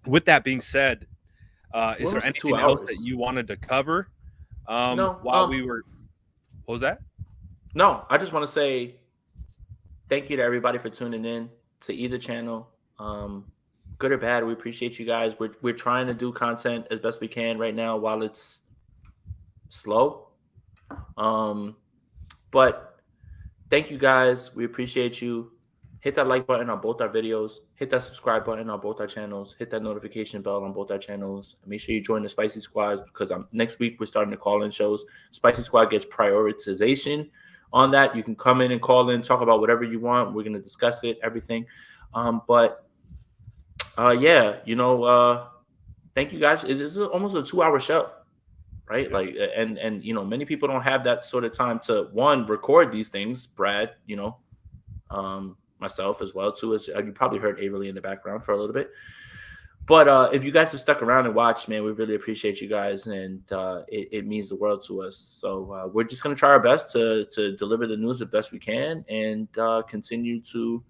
with that being said, is there anything else that you wanted to cover while we were – what was that? No, I just want to say thank you to everybody for tuning in to either channel. Good or bad, we appreciate you guys. We're trying to do content as best we can right now while it's slow. But thank you guys. We appreciate you. Hit that like button on both our videos. Hit that subscribe button on both our channels. Hit that notification bell on both our channels. Make sure you join the Spicy Squad because next week we're starting to call in shows. Spicy Squad gets prioritization on that. You can come in and call in, talk about whatever you want. We're going to discuss it, everything. Thank you guys. It is almost a 2-hour show, right? Like, and many people don't have that sort of time to record these things. Brad, myself as well too. As you probably heard Averly in the background for a little bit. But if you guys have stuck around and watched, man, we really appreciate you guys, and it means the world to us. So we're just gonna try our best to deliver the news the best we can, and continue to,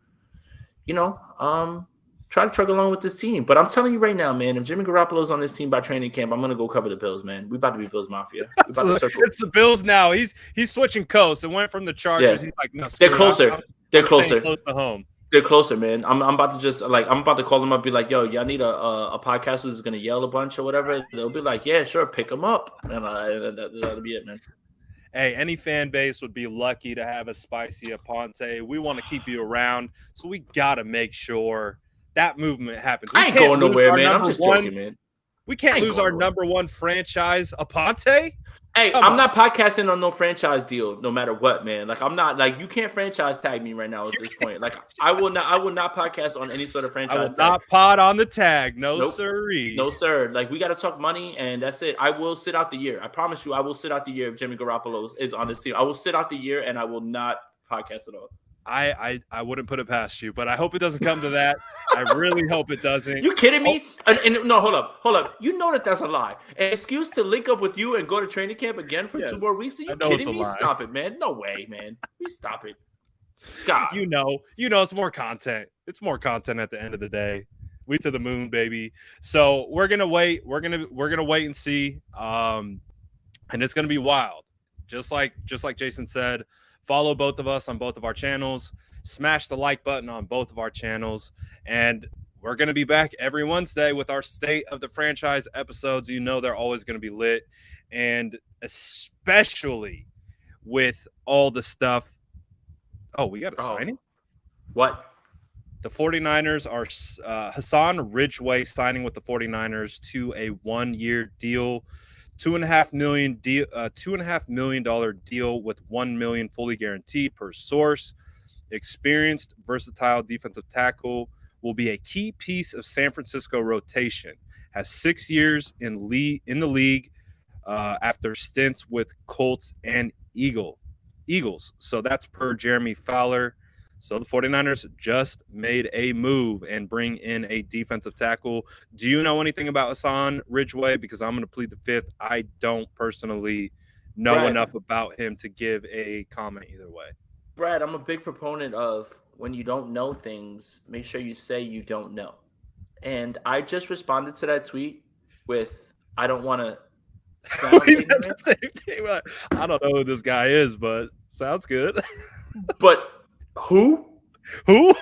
try to chug along with this team. But I'm telling you right now, man, if Jimmy Garoppolo's on this team by training camp, I'm gonna go cover the Bills, man. We about to be Bills Mafia. We about to circle. It's the Bills now. He's switching coasts and went from the Chargers. Yeah. He's like, no, they're closer. They're closer. Close to home. They're closer, man. I'm about to call them up, be like, yo, y'all need a podcast who's gonna yell a bunch or whatever. They'll be like, yeah, sure, pick them up, and that'll be it, man. Hey, any fan base would be lucky to have a Spicy Aponte. We want to keep you around, so we gotta make sure that movement happens. I ain't going nowhere, man. I'm just joking, man. We can't lose our number one franchise, Aponte. Hey, I'm not podcasting on no franchise deal, no matter what, man. Like, I'm not you can't franchise tag me right now at this point. Like, I will not podcast on any sort of franchise. I will not pod on the tag, nope. Sirree. No, sir. Like, we got to talk money, and that's it. I will sit out the year. I promise you, I will sit out the year if Jimmy Garoppolo is on this team. I will sit out the year, and I will not podcast at all. I wouldn't put it past you, but I hope it doesn't come to that. I really hope it doesn't. You kidding me? And no, hold up. You know that's a lie. An excuse to link up with you and go to training camp again for 2 more weeks? Are you kidding me? Stop it, man. No way, man. Please stop it. God. You know, it's more content. It's more content at the end of the day. We to the moon, baby. So we're gonna wait. We're gonna wait and see. And it's gonna be wild. Just like Jason said. Follow both of us on both of our channels. Smash the like button on both of our channels. And we're going to be back every Wednesday with our State of the Franchise episodes. You know they're always going to be lit. And especially with all the stuff. Oh, we got a signing? What? The 49ers are Hassan Ridgeway signing with the 49ers to a 1-year deal. $2.5 million deal with $1 million fully guaranteed per source. Experienced, versatile defensive tackle will be a key piece of San Francisco rotation. Has 6 years in the league after stints with Colts and Eagles. So that's per Jeremy Fowler. So the 49ers just made a move and bring in a defensive tackle. Do you know anything about Hassan Ridgeway? Because I'm going to plead the fifth. I don't personally know enough about him to give a comment either way. Brad, I'm a big proponent of when you don't know things, make sure you say you don't know. And I just responded to that tweet with, I don't want to sound ignorant. I don't know who this guy is, but sounds good. But who? Who?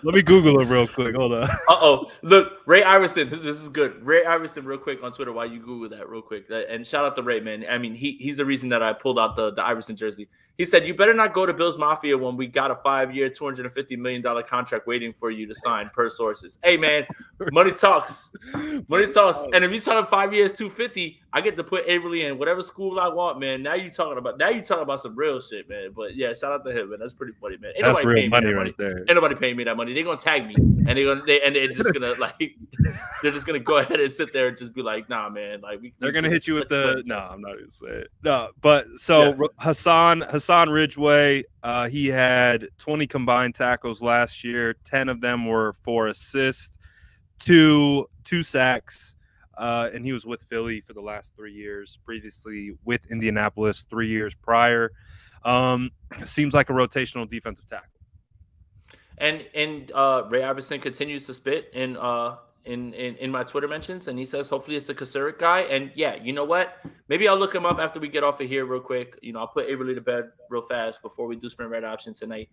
Let me Google him real quick. Hold on. Look, Ray Iverson. This is good. Ray Iverson, real quick on Twitter while you Google that real quick. And shout out to Ray, man. I mean, he's the reason that I pulled out the Iverson jersey. He said, you better not go to Bills Mafia when we got a 5-year, $250 million contract waiting for you to sign, per sources. Hey, man, money talks. Money talks. And if you talking 5 years, $250, I get to put Avery in whatever school I want, man. Now you talking about some real shit, man. But yeah, shout out to him, man. That's pretty funny, man. Ain't that's real money right there. Ain't nobody paying me that money. They're gonna tag me, and they're just gonna they're just gonna go ahead and sit there and just be like, nah, man. Like they're gonna hit you with the no. I'm not gonna say it. No, but so yeah. Hassan Ridgeway, he had 20 combined tackles last year. 10 of them were for assists, two sacks. And he was with Philly for the last 3 years, previously with Indianapolis 3 years prior. Seems like a rotational defensive tackle. And Ray Iverson continues to spit in my Twitter mentions, and he says hopefully it's a Kasuric guy. And yeah, you know what? Maybe I'll look him up after we get off of here real quick. You know, I'll put Avery to bed real fast before we do Sprint Red Option tonight,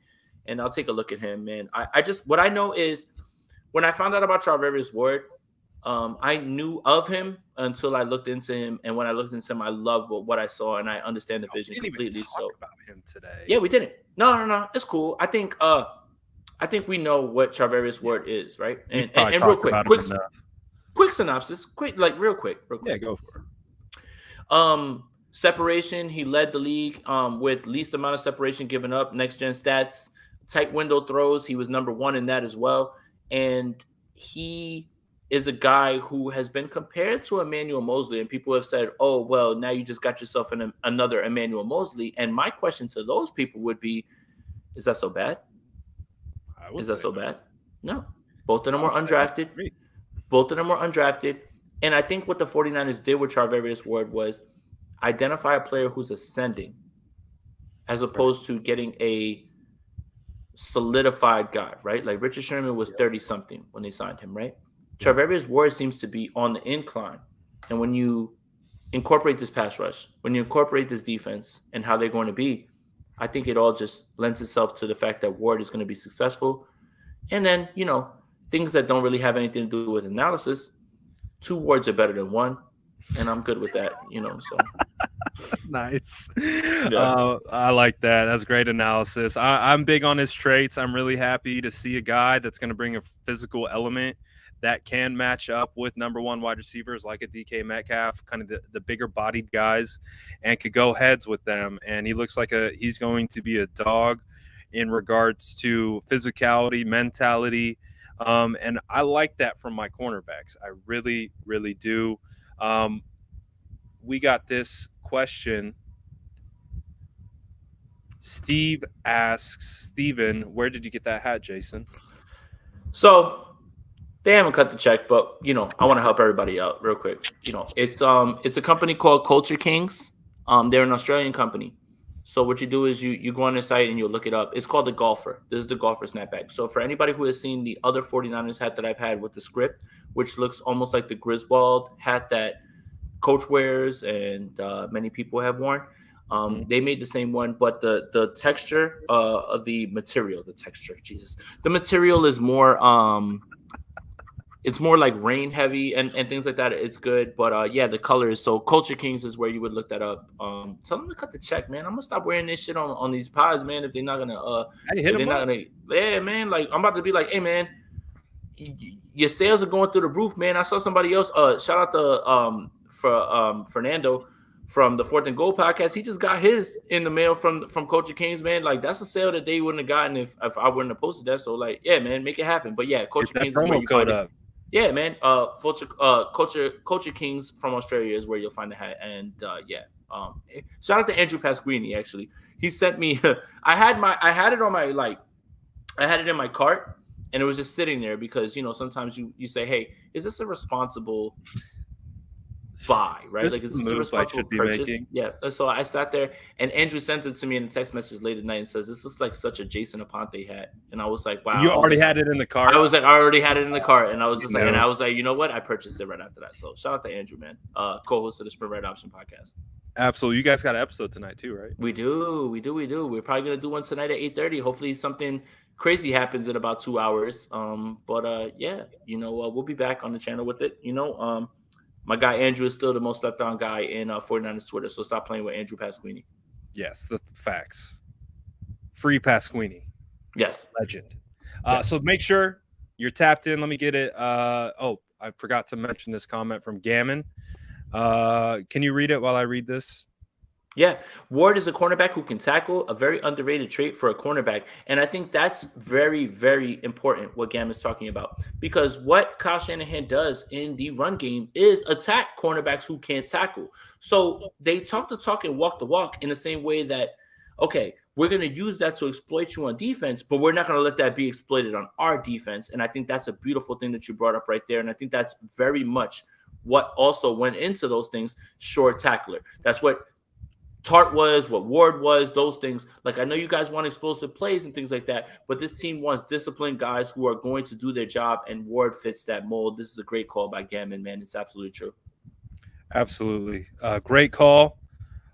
and I'll take a look at him, man. I just what I know is when I found out about Charvarius Ward, I knew of him until I looked into him, and when I looked into him, I loved what I saw, and I understand the vision completely. So about him today. Yeah, we didn't. No, it's cool. I think we know what Charvarius Ward is, right? And real quick synopsis, real quick. Yeah, go for it. Separation. He led the league with least amount of separation given up. Next gen stats, tight window throws. He was number 1 in that as well, and he is a guy who has been compared to Emmanuel Mosley, and people have said, oh, well, now you just got yourself another Emmanuel Mosley. And my question to those people would be, is that so bad? Is that so bad? No. Both of them were undrafted. Both of them were undrafted. And I think what the 49ers did with Charvarius Ward was identify a player who's ascending as opposed to getting a solidified guy, right? Like Richard Sherman was 30-something when they signed him, right? Charvarius Ward seems to be on the incline. And when you incorporate this pass rush, when you incorporate this defense and how they're going to be, I think it all just lends itself to the fact that Ward is going to be successful. And then, you know, things that don't really have anything to do with analysis, 2 Wards are better than 1. And I'm good with that, you know, so. Nice. Yeah. I like that. That's great analysis. I'm big on his traits. I'm really happy to see a guy that's going to bring a physical element that can match up with number 1 wide receivers like a DK Metcalf, kind of the bigger bodied guys, and could go heads with them. And he looks like he's going to be a dog in regards to physicality, mentality. And I like that from my cornerbacks. I really, really do. We got this question. Steve asks, Steven, where did you get that hat, Jason? So they haven't cut the check, but, you know, I want to help everybody out real quick. You know, it's a company called Culture Kings. They're an Australian company. So what you do is you go on their site and you'll look it up. It's called the Golfer. This is the Golfer snapback. So for anybody who has seen the other 49ers hat that I've had with the script, which looks almost like the Griswold hat that Coach wears and many people have worn, they made the same one, but the texture of the material, the material is more it's more like rain heavy and things like that. It's good. But yeah, the colors. So Culture Kings is where you would look that up. Tell them to cut the check, man. I'm gonna stop wearing this shit on these pods, man. If they're not gonna yeah, man. Like I'm about to be like, hey man, your sales are going through the roof, man. I saw somebody else. Shout out to Fernando from the 4th and Goal podcast. He just got his in the mail from Culture Kings, man. Like that's a sale that they wouldn't have gotten if I wouldn't have posted that. So like, yeah, man, make it happen. But yeah, Culture Kings is where you find it. Yeah, man. Culture Kings from Australia is where you'll find the hat. And shout out to Andrew Pasquini. Actually, he sent me. I had it on my I had it in my cart, and it was just sitting there because sometimes you say, hey, is this a responsible buy, right? This Like, is the this a move I responsible should be purchase? making. Yeah. So I sat there, and Andrew sent it to me in a text message late at night and says, "This looks like such a Jason Aponte hat." And I was like, "Wow." You already had it in the cart. I was like, I already had it in the cart, and I was just You like, and know. I was like, you know what? I purchased it right after that. So shout out to Andrew, man, co-host of the Sprint Right Option podcast. Absolutely. You guys got an episode tonight too, right? We do. We're probably gonna do one tonight at 8:30. Hopefully, something crazy happens in about 2 hours. We'll be back on the channel with it. My guy Andrew is still the most slept on guy in 49ers Twitter, so stop playing with Andrew Pasquini. Yes, that's facts. Free Pasquini. Yes. Legend. So make sure you're tapped in. Let me get it. I forgot to mention this comment from Gammon. Can you read it while I read this? Yeah, Ward is a cornerback who can tackle, a very underrated trait for a cornerback. And I think that's very, very important what Gam is talking about. Because what Kyle Shanahan does in the run game is attack cornerbacks who can't tackle. So they talk the talk and walk the walk in the same way that, okay, we're going to use that to exploit you on defense, but we're not going to let that be exploited on our defense. And I think that's a beautiful thing that you brought up right there. And I think that's very much what also went into those things, short tackler. That's what Tart was, what Ward was, those things. Like, I know you guys want explosive plays and things like that, but this team wants disciplined guys who are going to do their job, and Ward fits that mold. This is a great call by Gammon, man. It's absolutely true. Absolutely. Great call.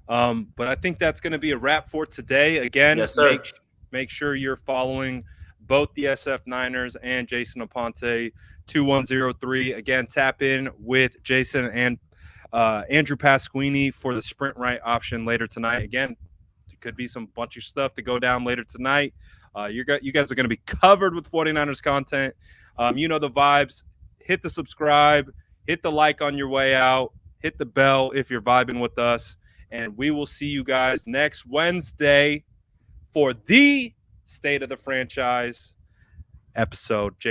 But I think that's going to be a wrap for today. Again, yes, sir. Make sure you're following both the SF Niners and Jason Aponte 2103. Again, tap in with Jason and Andrew Pasquini for the Sprint Right option later tonight. Again, there could be some bunch of stuff to go down later tonight. You guys are going to be covered with 49ers content. You know the vibes. Hit the subscribe. Hit the like on your way out. Hit the bell if you're vibing with us. And we will see you guys next Wednesday for the State of the Franchise episode.